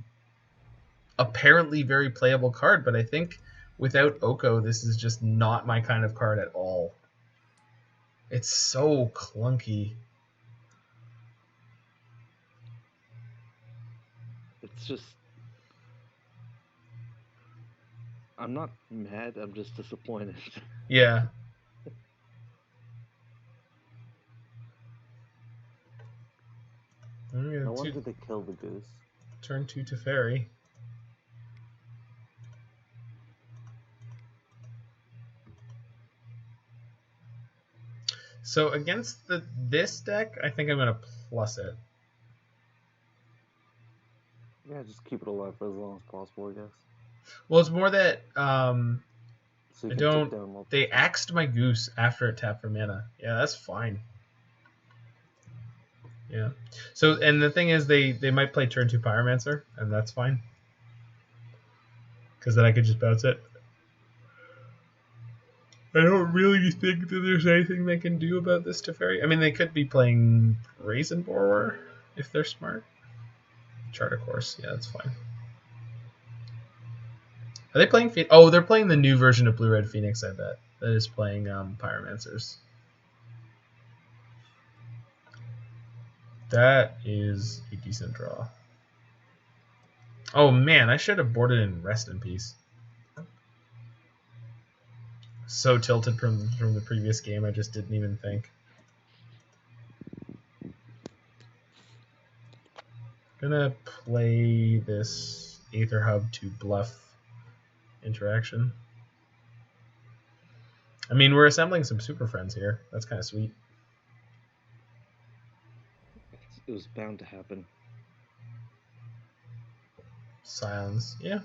[SPEAKER 1] apparently very playable card, but I think without Oko, this is just not my kind of card at all. It's so clunky.
[SPEAKER 3] it's just... I'm not mad, I'm just disappointed.
[SPEAKER 1] Yeah.
[SPEAKER 3] I wanted to kill the Goose.
[SPEAKER 1] Turn 2 Teferi. So against this deck, I think I'm going to plus it.
[SPEAKER 3] Yeah, just keep it alive for as long as possible, I guess.
[SPEAKER 1] Well, it's more that
[SPEAKER 3] So you
[SPEAKER 1] I
[SPEAKER 3] can
[SPEAKER 1] don't...
[SPEAKER 3] take down multiple.
[SPEAKER 1] They axed my Goose after it tapped for mana. Yeah, that's fine. Yeah. So, and the thing is, they might play turn 2 Pyromancer, and that's fine. Because then I could just bounce it. I don't really think that there's anything they can do about this Teferi. I mean, they could be playing Brazen Borer if they're smart. Charter Course, yeah, that's fine. Are they playing Phoenix? Oh, they're playing the new version of Blue Red Phoenix, I bet. That is playing Pyromancers. That is a decent draw. Oh man, I should have boarded in Rest in Peace. So tilted from the previous game, I just didn't even think. Gonna play this Aether Hub to bluff interaction. I mean, we're assembling some super friends here. That's kind of sweet.
[SPEAKER 3] It was bound to happen.
[SPEAKER 1] Scions, yeah.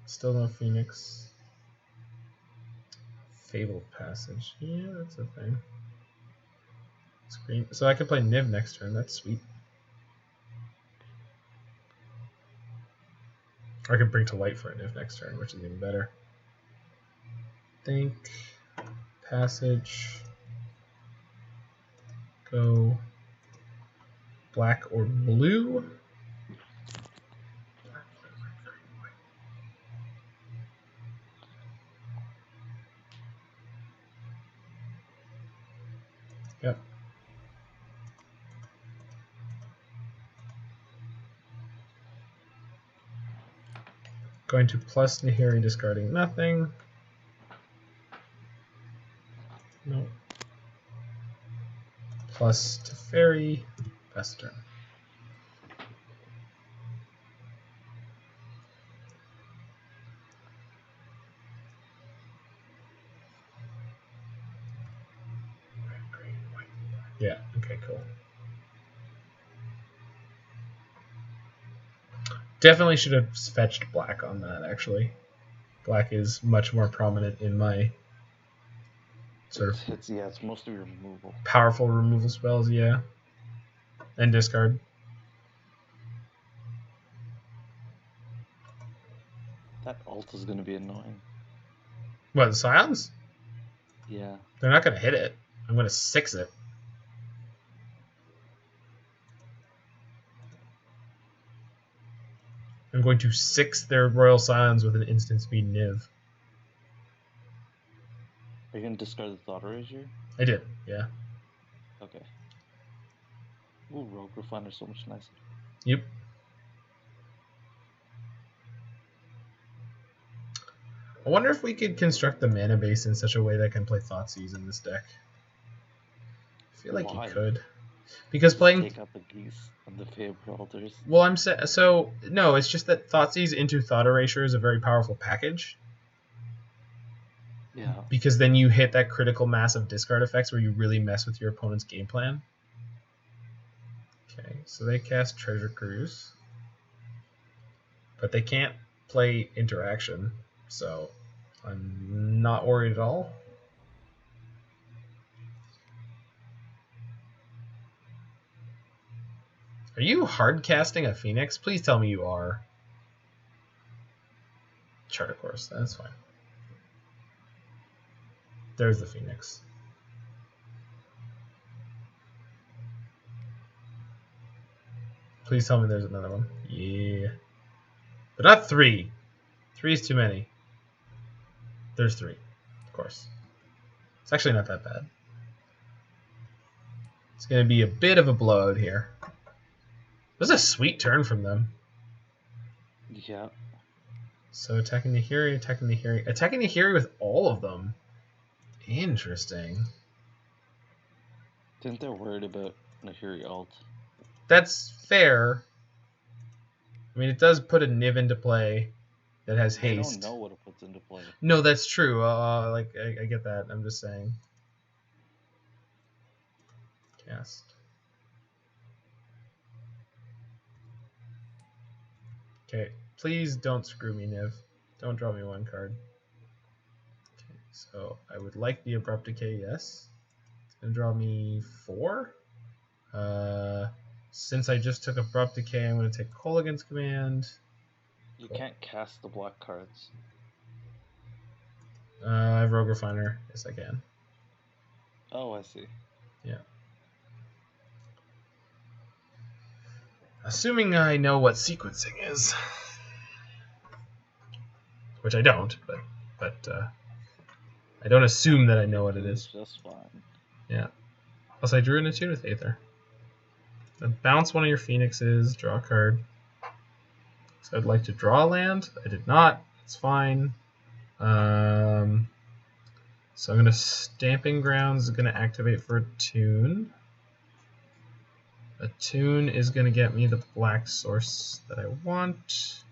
[SPEAKER 1] Still no Phoenix. Fabled Passage, yeah, that's a thing. Screen. So I can play Niv next turn. That's sweet. Or I can bring to light for a Niv next turn, which is even better. Think. Passage. Go. Black or blue. Yep. Going to plus Nahiri, discarding nothing. Nope. Plus Teferi, pass the turn. Yeah, okay, cool. Definitely should have fetched black on that, actually. Black is much more prominent in my sort of
[SPEAKER 3] It's most of your removal.
[SPEAKER 1] Powerful removal spells, yeah. And discard.
[SPEAKER 3] That ult is going to be annoying.
[SPEAKER 1] What, the Scions?
[SPEAKER 3] Yeah.
[SPEAKER 1] They're not going to hit it. I'm going to 6 it. I'm going to 6 their Royal Scions with an instant speed Niv.
[SPEAKER 3] Are you going to discard the Thought Erasure?
[SPEAKER 1] I did, yeah.
[SPEAKER 3] Okay. Ooh, Rogue Refiner so much nicer.
[SPEAKER 1] Yep. I wonder if we could construct the mana base in such a way that can play Thoughtseize in this deck. I feel like
[SPEAKER 3] Why?
[SPEAKER 1] you could. Because
[SPEAKER 3] Just
[SPEAKER 1] playing...
[SPEAKER 3] take out the geese and the Faeburrow Elders.
[SPEAKER 1] Well, so no, it's just that Thoughtseize into Thought Erasure is a very powerful package.
[SPEAKER 3] Yeah.
[SPEAKER 1] Because then you hit that critical mass of discard effects where you really mess with your opponent's game plan. Okay, so they cast Treasure Cruise. But they can't play Interaction, so I'm not worried at all. Are you hard casting a Phoenix? Please tell me you are. Charter Course, that's fine. There's the Phoenix. Please tell me there's another one. Yeah. But not 3. 3 is too many. There's 3, of course. It's actually not that bad. It's going to be a bit of a blowout here. It was a sweet turn from them.
[SPEAKER 3] Yeah.
[SPEAKER 1] So attacking Nahiri, attacking Nahiri. Attacking Nahiri with all of them. Interesting.
[SPEAKER 3] Think they're worried about Nahiri ult.
[SPEAKER 1] That's fair. I mean, it does put a Niv into play that has haste.
[SPEAKER 3] I don't know what it puts into play.
[SPEAKER 1] No, that's true. I get that. I'm just saying. Cast. Okay, please don't screw me, Niv. Don't draw me 1 card. Okay, so I would like the Abrupt Decay, yes. It's going to draw me 4. Since I just took Abrupt Decay, I'm going to take Kolaghan's Command.
[SPEAKER 3] You can't cast the black cards.
[SPEAKER 1] I have Rogue Refiner. Yes, I can.
[SPEAKER 3] Oh, I see.
[SPEAKER 1] Yeah. Assuming I know what sequencing is. Which I don't, but I don't assume that I know what it
[SPEAKER 2] It's
[SPEAKER 1] is.
[SPEAKER 2] just fine.
[SPEAKER 1] Yeah. Plus, I drew an Attune with Aether. Then bounce one of your Phoenixes, draw a card. So I'd like to draw a land. I did not. It's fine. So I'm going to Stomping Ground is going to activate for Attune. Attune is going to get me the black source that I want.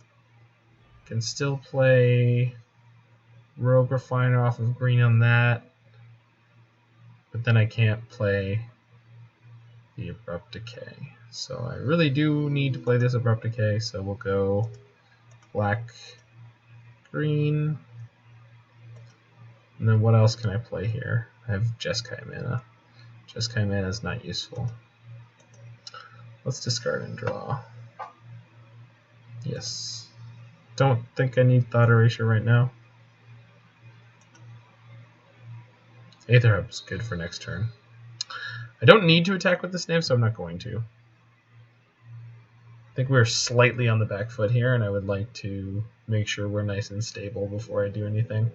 [SPEAKER 1] Can still play Rogue Refiner off of green on that. But then I can't play the Abrupt Decay. So I really do need to play this Abrupt Decay, so we'll go black, green. And then what else can I play here? I have Jeskai Mana. Jeskai Mana is not useful. Let's discard and draw. Yes. Don't think I need Thought Erasure right now. Aether Hub is good for next turn. I don't need to attack with this Niv, so I'm not going to. I think we're slightly on the back foot here, and I would like to make sure we're nice and stable before I do anything.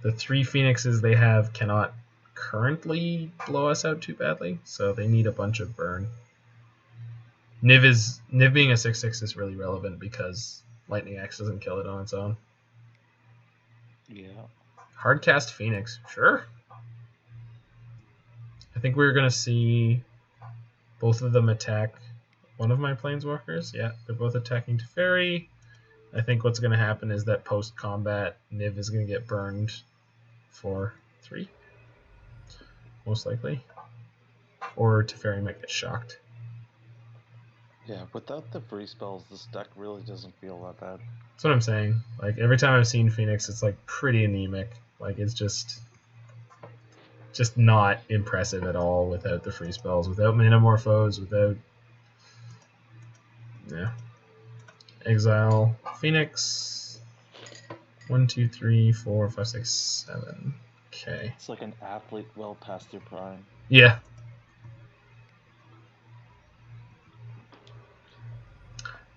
[SPEAKER 1] The 3 Phoenixes they have cannot currently blow us out too badly, so they need a bunch of burn. Niv being a 6/6 is really relevant because Lightning Axe doesn't kill it on its own.
[SPEAKER 2] Yeah.
[SPEAKER 1] Hardcast Phoenix, sure. I think we're going to see both of them attack one of my Planeswalkers. Yeah, they're both attacking Teferi. I think what's going to happen is that post-combat, Niv is going to get burned for 3. Most likely. Or Teferi might get shocked.
[SPEAKER 3] Yeah, without the free spells, this deck really doesn't feel that bad.
[SPEAKER 1] That's what I'm saying. Like, every time I've seen Phoenix, it's like pretty anemic. Like, it's just not impressive at all without the free spells, without Manamorphose, without... Yeah. Exile Phoenix. 1, 2, 3, 4, 5, 6, 7. Okay.
[SPEAKER 2] It's like an athlete well past their prime.
[SPEAKER 1] Yeah.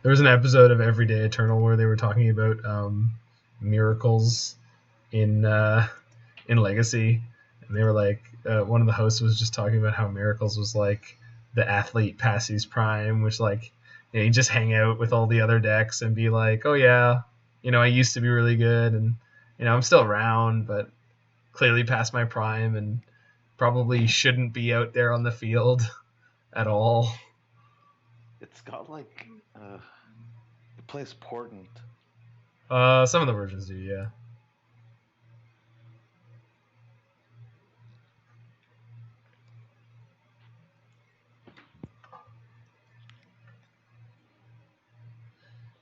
[SPEAKER 1] There was an episode of Everyday Eternal where they were talking about miracles in Legacy, and they were like, one of the hosts was just talking about how miracles was like the athlete past his prime, which like, you know, you just hang out with all the other decks and be like, oh yeah, you know, I used to be really good, and you know, I'm still around, but clearly past my prime, and probably shouldn't be out there on the field at all.
[SPEAKER 3] It's got like it plays Portent.
[SPEAKER 1] Some of the versions do, yeah.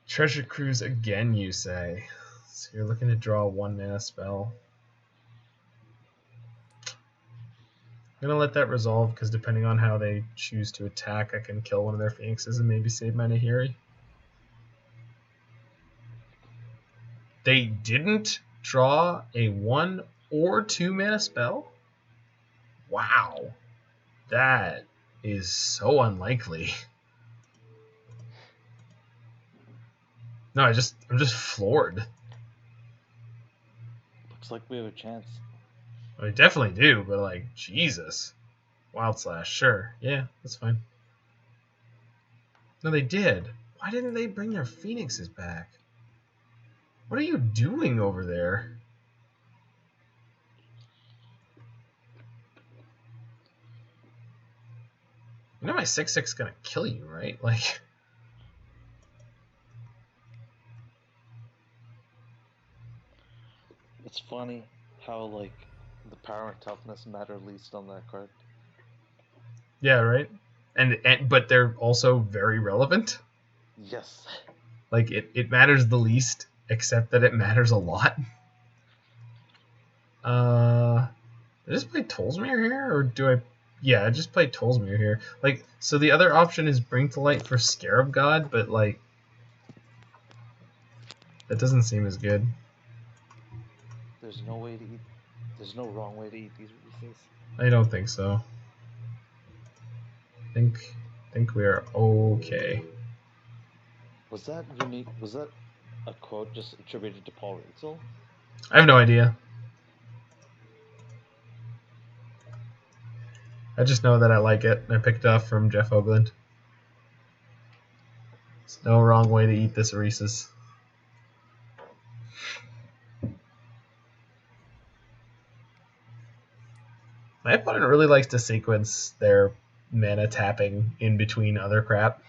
[SPEAKER 1] Treasure Cruise again, you say? So you're looking to draw a 1-mana spell. I'm gonna let that resolve because depending on how they choose to attack, I can kill one of their Phoenixes and maybe save my Nahiri. They didn't draw a 1 or 2 mana spell? Wow. That is so unlikely. No, I'm just floored.
[SPEAKER 2] Looks like we have a chance.
[SPEAKER 1] I definitely do, but like, Jesus. Wild Slash, sure. Yeah, that's fine. No, they did. Why didn't they bring their Phoenixes back? What are you doing over there? You know my 6/6 is gonna kill you, right? Like...
[SPEAKER 2] It's funny how like the power and toughness matter least on that card.
[SPEAKER 1] Yeah, right? And but they're also very relevant.
[SPEAKER 3] Yes.
[SPEAKER 1] Like, it matters the least, except that it matters a lot. Did I just play Tolsmere here, or do I... Yeah, I just played Tolsmere here. Like, so the other option is Bring to Light for Scarab God, but, like... That doesn't seem as good.
[SPEAKER 2] There's no way to eat. There's no wrong way to eat these Reese's.
[SPEAKER 1] I don't think so. I think we are okay.
[SPEAKER 2] Was that unique? Was that
[SPEAKER 3] a quote just attributed to Paul Ritzel?
[SPEAKER 1] I have no idea. I just know that I like it. I picked it up from Jeff Hoagland. There's no wrong way to eat this Reese's. My opponent really likes to sequence their mana tapping in between other crap.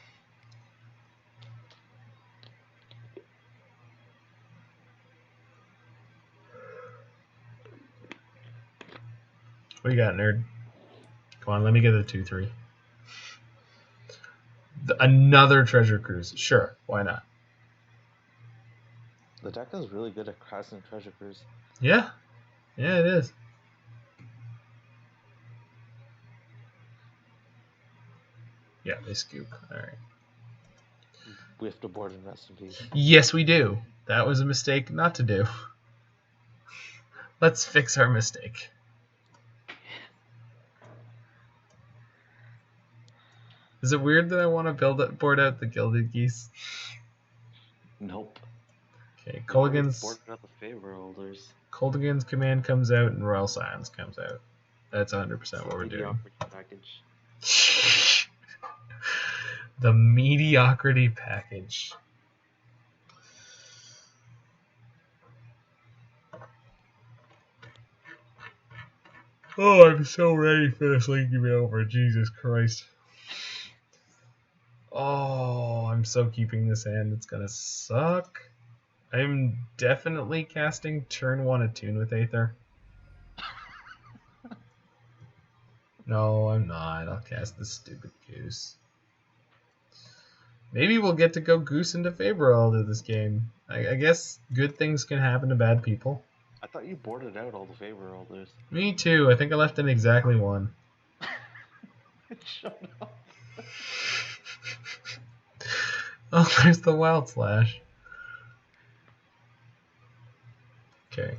[SPEAKER 1] What do you got, nerd? Come on, let me get a 2-3. Another Treasure Cruise. Sure, why not?
[SPEAKER 3] The deck is really good at casting Treasure Cruise.
[SPEAKER 1] Yeah. Yeah, it is. Yeah, they scoop. Alright.
[SPEAKER 3] We have to board and rest in peace.
[SPEAKER 1] Yes, we do. That was a mistake not to do. Let's fix our mistake. Is it weird that I want to board out the Gilded Geese?
[SPEAKER 3] Nope.
[SPEAKER 1] Okay,
[SPEAKER 3] Kolaghan's boarded out the Faeburrow Elders.
[SPEAKER 1] Kolaghan's command comes out and Royal Scions comes out. That's 100% what we're doing.
[SPEAKER 3] Package.
[SPEAKER 1] The mediocrity package. Oh, I'm so ready for this league to be over. Jesus Christ. Oh, I'm so keeping this hand. It's gonna suck. I'm definitely casting turn 1 Attune with Aether. No, I'm not. I'll cast this stupid Goose. Maybe we'll get to go Goose into Faeburrow Elder this game. I guess good things can happen to bad people.
[SPEAKER 3] I thought you boarded out all the Faeburrow Elders.
[SPEAKER 1] Me too. I think I left in exactly one.
[SPEAKER 3] Shut up.
[SPEAKER 1] Oh, there's the Wild Slash. Okay.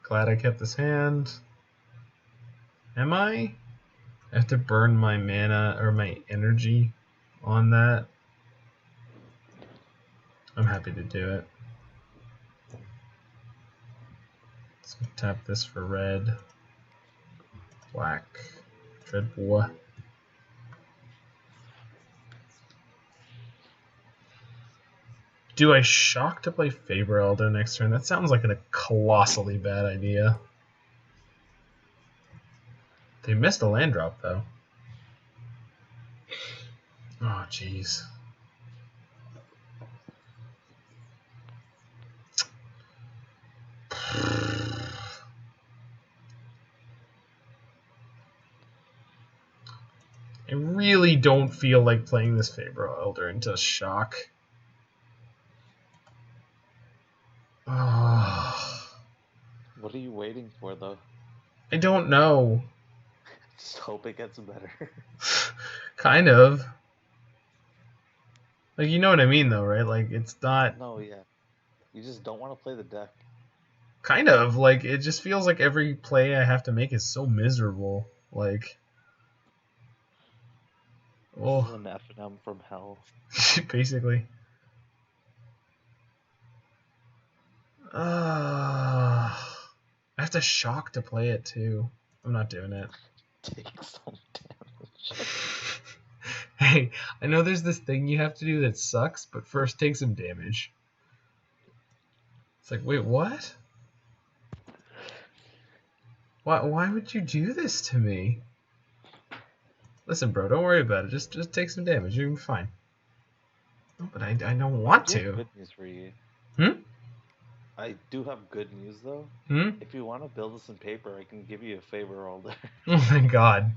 [SPEAKER 1] Glad I kept this hand. Am I? I have to burn my mana or my energy on that. I'm happy to do it. Let's tap this for red. Black. Dreadbore. Do I shock to play Faeburrow Elder next turn? That sounds like a colossally bad idea. They missed a land drop, though. Oh, jeez. I really don't feel like playing this Faeburrow Elder into shock.
[SPEAKER 3] What are you waiting for, though?
[SPEAKER 1] I don't know.
[SPEAKER 3] Just hope it gets better.
[SPEAKER 1] Kind of. Like, you know what I mean, though, right? Like, it's not...
[SPEAKER 3] No, yeah. You just don't want to play the deck.
[SPEAKER 1] Kind of. Like, it just feels like every play I have to make is so miserable. Like...
[SPEAKER 3] Well, this is an F&M from hell.
[SPEAKER 1] Basically. I have to shock to play it, too. I'm not doing it.
[SPEAKER 3] Take some damage.
[SPEAKER 1] Hey, I know there's this thing you have to do that sucks, but first take some damage. It's like, wait, what? Why would you do this to me? Listen, bro, don't worry about it. Just take some damage. You're gonna be fine. No, but I don't want
[SPEAKER 3] I have
[SPEAKER 1] to.
[SPEAKER 3] good news for you. I do have good news, though. If you want to build this in paper, I can give you a Faeburrow Elder.
[SPEAKER 1] Oh my god.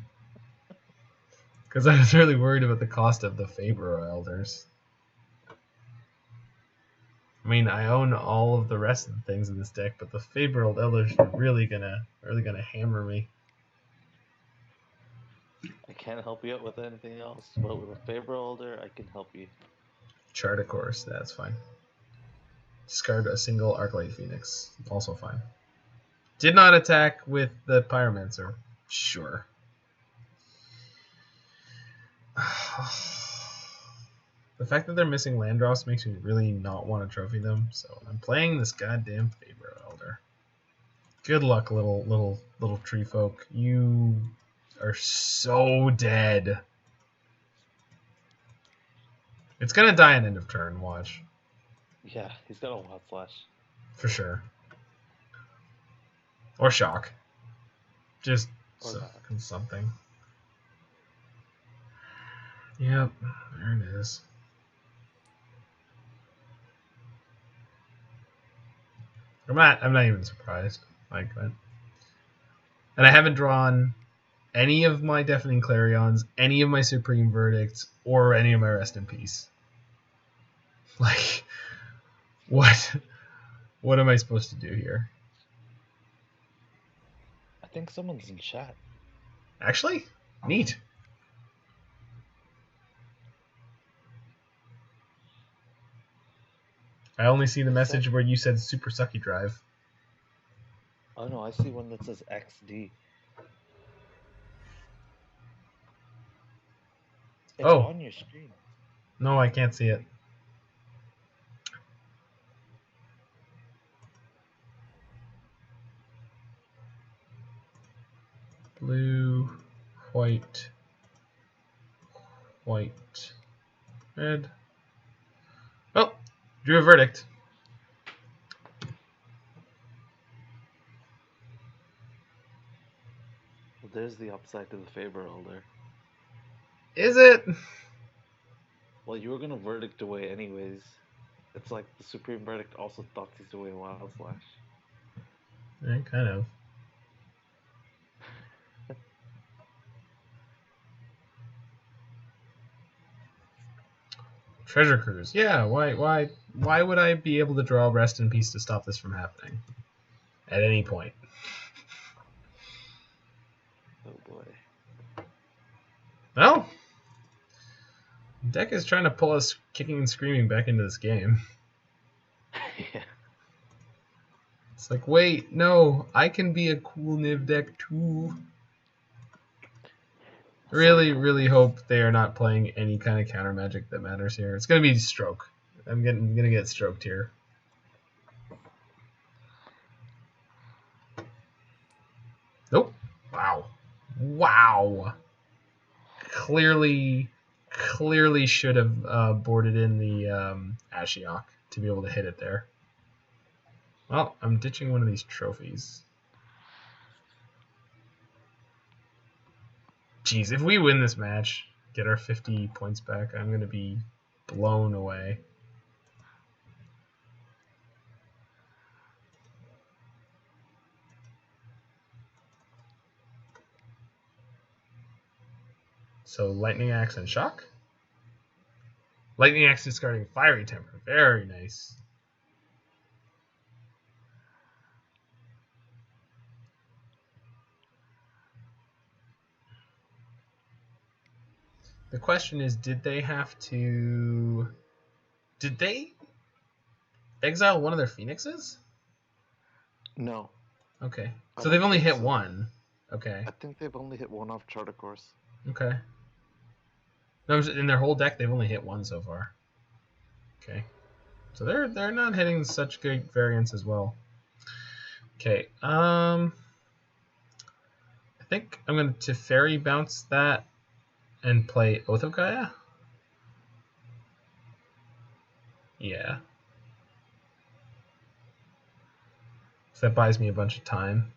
[SPEAKER 1] Because I was really worried about the cost of the Faeburrow Elders. I mean, I own all of the rest of the things in this deck, but the Faeburrow Elders are really gonna hammer me.
[SPEAKER 3] I can't help you out with anything else, but with a Faeburrow Elder, I can help you.
[SPEAKER 1] Chart a course, that's fine. Discard a single Arclight Phoenix, also fine. Did not attack with the Pyromancer. Sure. The fact that they're missing land drops makes me really not want to trophy them, so I'm playing this goddamn Faeburrow Elder. Good luck, little tree folk. You are so dead. It's gonna die on end of turn, watch.
[SPEAKER 3] Yeah, he's got a Wild Slash.
[SPEAKER 1] For sure. Or shock. Just something. Yep, there it is. I'm not even surprised. Like that. And I haven't drawn any of my Deafening Clarions, any of my Supreme Verdicts, or any of my Rest in Peace. Like, what am I supposed to do here?
[SPEAKER 3] I think someone's in chat.
[SPEAKER 1] Actually, neat. I only see the message where you said Super Sucky Drive.
[SPEAKER 3] Oh no, I see one that says XD. It's on your screen.
[SPEAKER 1] No, I can't see it. Blue, white, red. Oh, drew a verdict.
[SPEAKER 3] Well, there's the upside to the Faeburrow Elder.
[SPEAKER 1] Is it?
[SPEAKER 3] Well, you were gonna verdict away anyways. It's like the Supreme Verdict also thought he's away a Wild Slash.
[SPEAKER 1] Yeah, kind of. Treasure Cruise. Yeah, why would I be able to draw Rest in Peace to stop this from happening? At any point.
[SPEAKER 3] Oh boy.
[SPEAKER 1] Well, deck is trying to pull us kicking and screaming back into this game.
[SPEAKER 3] Yeah.
[SPEAKER 1] It's like, wait, no, I can be a cool Niv deck too. Really hope they are not playing any kind of counter magic that matters here. It's gonna be stroke. I'm gonna get stroked here. Nope. Wow. Clearly should have boarded in the Ashiok to be able to hit it there. Well, I'm ditching one of these trophies. Jeez, if we win this match, get our 50 points back, I'm going to be blown away. So, Lightning Axe and Shock. Lightning Axe discarding Fiery Temper. Very nice. The question is, did they exile one of their Phoenixes?
[SPEAKER 3] No.
[SPEAKER 1] Okay. So they've only hit one. Okay.
[SPEAKER 3] I think they've only hit one off Charter Course.
[SPEAKER 1] Okay. No, in their whole deck, they've only hit one so far. Okay. So they're not hitting such good variants as well. Okay. I think I'm going to Teferi bounce that and play Oath of Gaia. Yeah. So that buys me a bunch of time.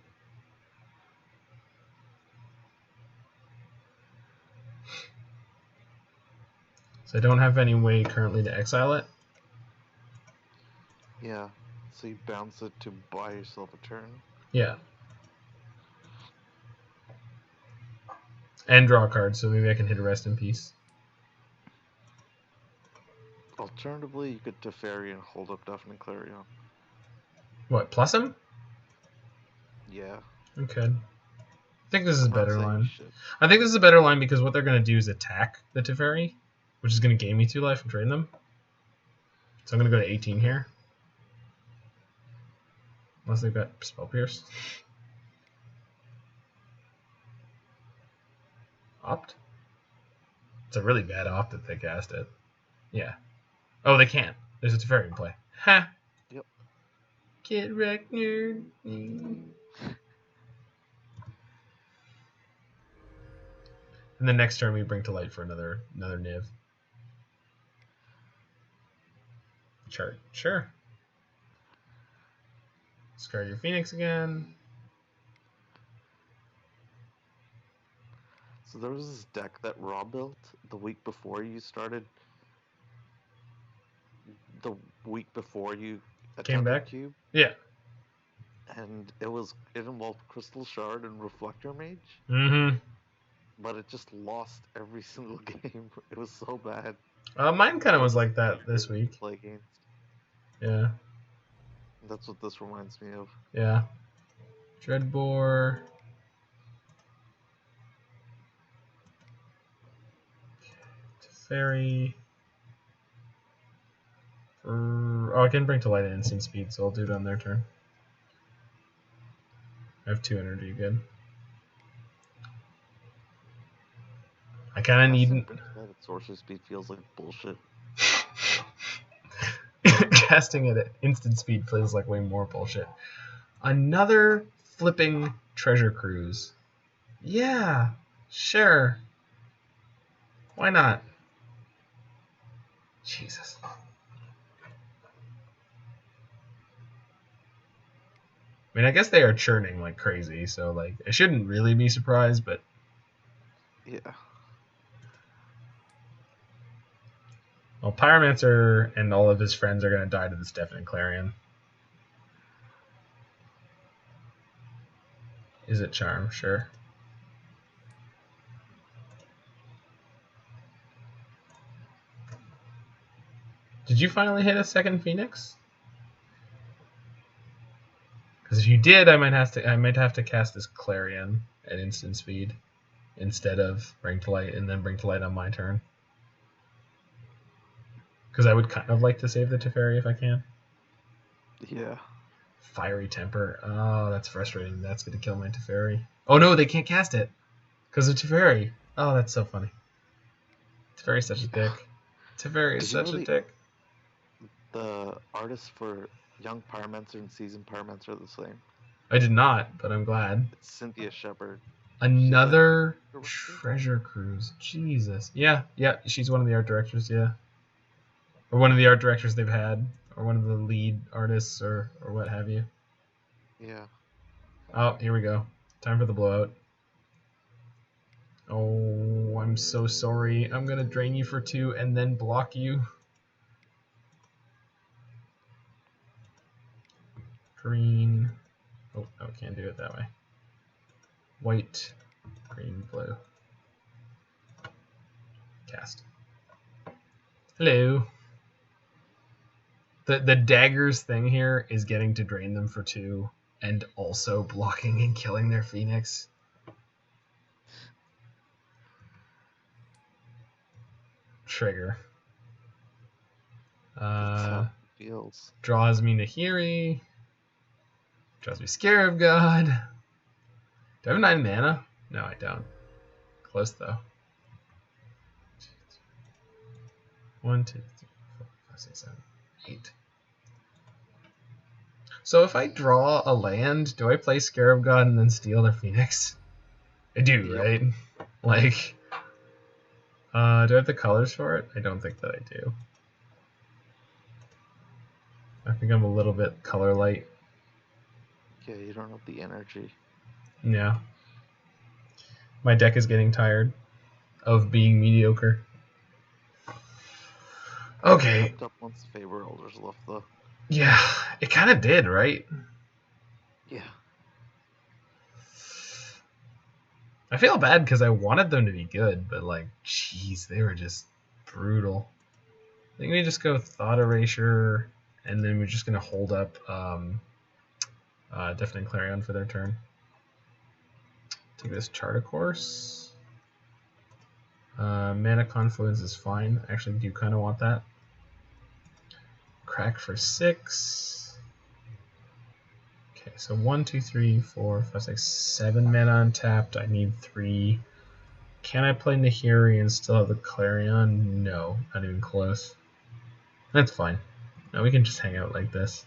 [SPEAKER 1] So I don't have any way currently to exile it.
[SPEAKER 3] Yeah. So you bounce it to buy yourself a turn.
[SPEAKER 1] Yeah. And draw a card, so maybe I can hit a Rest in Peace.
[SPEAKER 3] Alternatively, you could Teferi and hold up Deafening Clarion.
[SPEAKER 1] What, plus him?
[SPEAKER 3] Yeah.
[SPEAKER 1] Okay. I think this is a better line.
[SPEAKER 3] Should.
[SPEAKER 1] I think this is a better line because what they're going to do is attack the Teferi, which is going to gain me 2 life and trade them. So I'm going to go to 18 here. Unless they've got Spell Pierce. Opt? It's a really bad opt that they cast it. Yeah. Oh, they can't. There's a Teferi in play. Ha!
[SPEAKER 3] Yep.
[SPEAKER 1] Get wrecked, nerd. And the next turn we bring to light for another Niv. Chart. Sure. Discard your Phoenix again.
[SPEAKER 3] So there was this deck that Raw built the week before you started. The week before you
[SPEAKER 1] Came
[SPEAKER 3] attended
[SPEAKER 1] back?
[SPEAKER 3] Cube.
[SPEAKER 1] Yeah.
[SPEAKER 3] And it involved Crystal Shard and Reflector Mage.
[SPEAKER 1] Mm-hmm.
[SPEAKER 3] But it just lost every single game. It was so bad.
[SPEAKER 1] Mine kind of was like that this week.
[SPEAKER 3] Play against.
[SPEAKER 1] Yeah.
[SPEAKER 3] That's what this reminds me of.
[SPEAKER 1] Yeah. Dreadbore. Teferi. Oh, I can bring to light an instant speed, so I'll do it on their turn. I have 2 energy, good. I kind of need...
[SPEAKER 3] Sorcery speed feels like bullshit.
[SPEAKER 1] Casting it at instant speed feels like way more bullshit. Another flipping treasure cruise. Yeah, sure. Why not? Jesus. I mean, I guess they are churning like crazy, so like I shouldn't really be surprised, but
[SPEAKER 3] yeah.
[SPEAKER 1] Well, Pyromancer and all of his friends are gonna die to this Deafening Clarion. Is it Charm? Sure. Did you finally hit a second Phoenix? Because if you did, I might have to cast this Clarion at instant speed instead of Bring to Light and then Bring to Light on my turn. Because I would kind of like to save the Teferi if I can.
[SPEAKER 3] Yeah. Fiery
[SPEAKER 1] Temper. Oh, that's frustrating. That's going to kill my Teferi. Oh no, they can't cast it because of Teferi. Oh, that's so funny. Teferi's such a dick. Teferi is such a dick.
[SPEAKER 3] The artists for Young Pyromancer and Seasoned Pyromancer are the same.
[SPEAKER 1] I did not, but I'm glad.
[SPEAKER 3] It's Cynthia Shepard.
[SPEAKER 1] Another treasure cruise. Jesus. Yeah, she's one of the art directors, yeah. Or one of the art directors they've had. Or one of the lead artists or what have you.
[SPEAKER 3] Yeah.
[SPEAKER 1] Oh, here we go. Time for the blowout. Oh, I'm so sorry. I'm going to drain you for 2 and then block you. Green. Oh, no, can't do it that way. White, green, blue. Cast. Hello. The daggers thing here is getting to drain them for 2 and also blocking and killing their Phoenix. Trigger. Draws me Nahiri. Draws me Scarab God. Do I have 9 mana? No, I don't. Close though. 1, 2, 3, 4, 5, 6, 7, 8. So if I draw a land, do I play Scarab God and then steal their Phoenix? I do, right? Like, do I have the colors for it? I don't think that I do. I think I'm a little bit color light.
[SPEAKER 3] Yeah, you don't have the energy.
[SPEAKER 1] Yeah. My deck is getting tired of being mediocre. Okay.
[SPEAKER 3] It up once Faeburrow Elders left, though.
[SPEAKER 1] Yeah, it kind of did, right?
[SPEAKER 3] Yeah.
[SPEAKER 1] I feel bad because I wanted them to be good, but like, jeez, they were just brutal. I think we just go Thought Erasure, and then we're just gonna hold up Deafening Clarion for their turn. Take this Chart a Course. Mana Confluence is fine. I actually do kind of want that. Crack for 6. Okay, so 1, 2, 3, 4, 5, 6, 7 mana untapped. I need 3. Can I play Nahiri and still have the Clarion? No, not even close. That's fine. No, we can just hang out like this.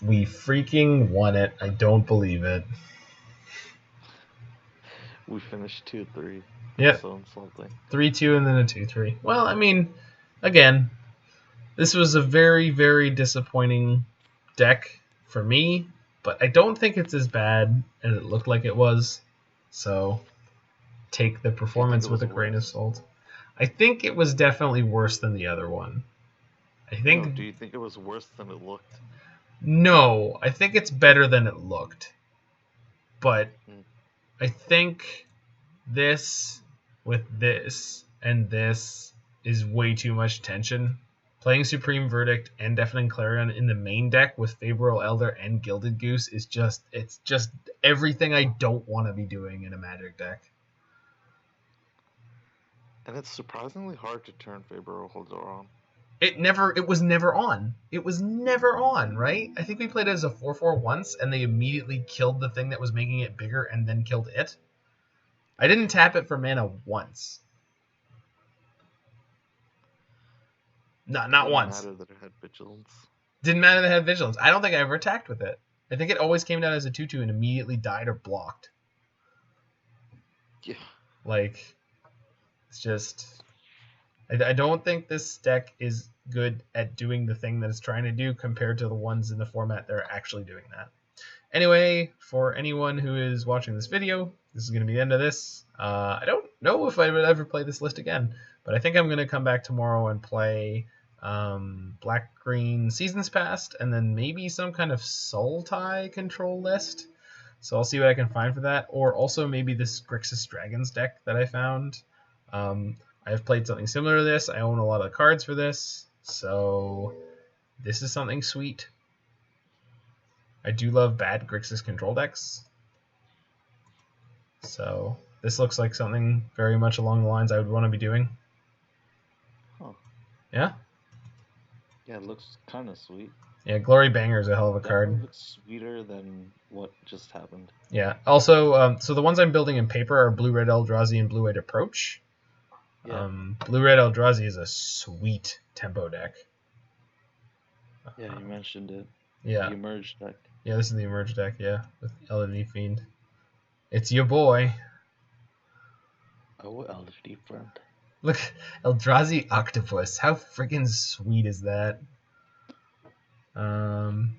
[SPEAKER 1] We freaking won it. I don't believe it.
[SPEAKER 3] We finished 2-3.
[SPEAKER 1] Yep.
[SPEAKER 3] That's so insulting.
[SPEAKER 1] 3-2 and then a 2-3. Well, I mean, again, this was a very, very disappointing deck for me, but I don't think it's as bad as it looked like it was. So take the performance with a grain of salt. I think it was definitely worse than the other one. I think.
[SPEAKER 3] No, do you think it was worse than it looked?
[SPEAKER 1] No, I think it's better than it looked. But I think this with this and this is way too much tension. Playing Supreme Verdict and Deafening Clarion in the main deck with Faeburrow Elder and Gilded Goose is just everything I don't want to be doing in a Magic deck.
[SPEAKER 3] And it's surprisingly hard to turn Faeburrow Elder on.
[SPEAKER 1] It was never on. It was never on, right? I think we played it as a 4/4 once, and they immediately killed the thing that was making it bigger and then killed it. I didn't tap it for mana once. Not once.
[SPEAKER 3] Didn't matter that it had Vigilance.
[SPEAKER 1] Didn't matter that it had Vigilance. I don't think I ever attacked with it. I think it always came down as a 2/2 and immediately died or blocked.
[SPEAKER 3] Yeah.
[SPEAKER 1] Like, it's just... I don't think this deck is good at doing the thing that it's trying to do compared to the ones in the format that are actually doing that. Anyway, for anyone who is watching this video, this is going to be the end of this. I don't know if I would ever play this list again, but I think I'm going to come back tomorrow and play Black-Green Seasons Past, and then maybe some kind of Sultai control list. So I'll see what I can find for that, or also maybe this Grixis Dragons deck that I found. I've played something similar to this. I own a lot of cards for this, so this is something sweet. I do love bad Grixis control decks. So this looks like something very much along the lines I would want to be doing.
[SPEAKER 3] Huh.
[SPEAKER 1] Yeah?
[SPEAKER 3] Yeah, it looks kind of sweet.
[SPEAKER 1] Yeah, Glory Banger is a hell of a card.
[SPEAKER 3] It looks sweeter than what just happened.
[SPEAKER 1] Yeah. Also, so the ones I'm building in paper are Blue-Red Eldrazi and Blue-White Approach.
[SPEAKER 3] Yeah.
[SPEAKER 1] Blue-Red Eldrazi is a sweet tempo deck.
[SPEAKER 3] Yeah, you mentioned it.
[SPEAKER 1] Yeah.
[SPEAKER 3] The Emerge deck.
[SPEAKER 1] Yeah, this is the Emerge deck, yeah, with Elder Fiend. It's your boy.
[SPEAKER 3] Oh, Elder Friend.
[SPEAKER 1] Look, Eldrazi Octopus. How freaking sweet is that? And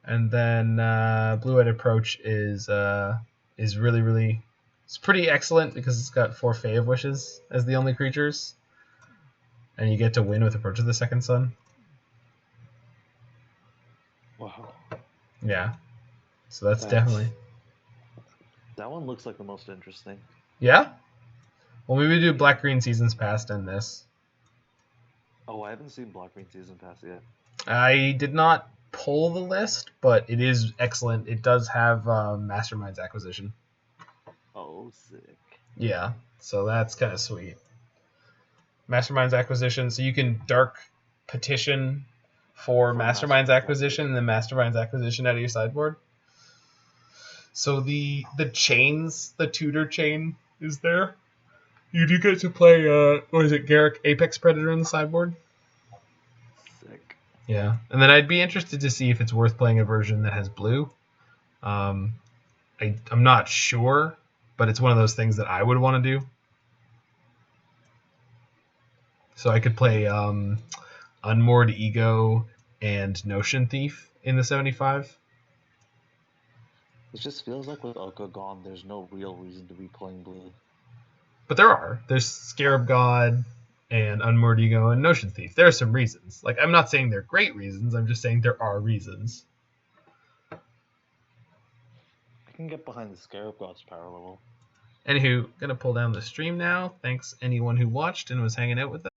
[SPEAKER 1] then Blue-Eyed Approach is really, really... It's pretty excellent because it's got 4 Fae of Wishes as the only creatures. And you get to win with Approach of the Second Sun.
[SPEAKER 3] Wow.
[SPEAKER 1] Yeah. So that's definitely...
[SPEAKER 3] That one looks like the most interesting.
[SPEAKER 1] Yeah? Well, maybe we do Black-Green Seasons Past and this.
[SPEAKER 3] Oh, I haven't seen Black-Green Season Pass yet.
[SPEAKER 1] I did not pull the list, but it is excellent. It does have Mastermind's Acquisition.
[SPEAKER 3] Oh, sick.
[SPEAKER 1] Yeah, so that's kind of sweet. Mastermind's Acquisition, so you can Dark Petition for Mastermind's Acquisition and then Mastermind's Acquisition out of your sideboard. So the chains, the tutor chain is there. You do get to play, Garruk Apex Predator on the sideboard.
[SPEAKER 3] Sick.
[SPEAKER 1] Yeah, and then I'd be interested to see if it's worth playing a version that has blue. I'm not sure, but it's one of those things that I would want to do. So I could play Unmoored Ego and Notion Thief in the 75.
[SPEAKER 3] It just feels like with Oko gone, there's no real reason to be playing blue.
[SPEAKER 1] But there are. There's Scarab God and Unmoored Ego and Notion Thief. There are some reasons. Like, I'm not saying they're great reasons. I'm just saying there are reasons.
[SPEAKER 3] I can get behind the Scarab God's power level.
[SPEAKER 1] Anywho, gonna pull down the stream now. Thanks anyone who watched and was hanging out with us.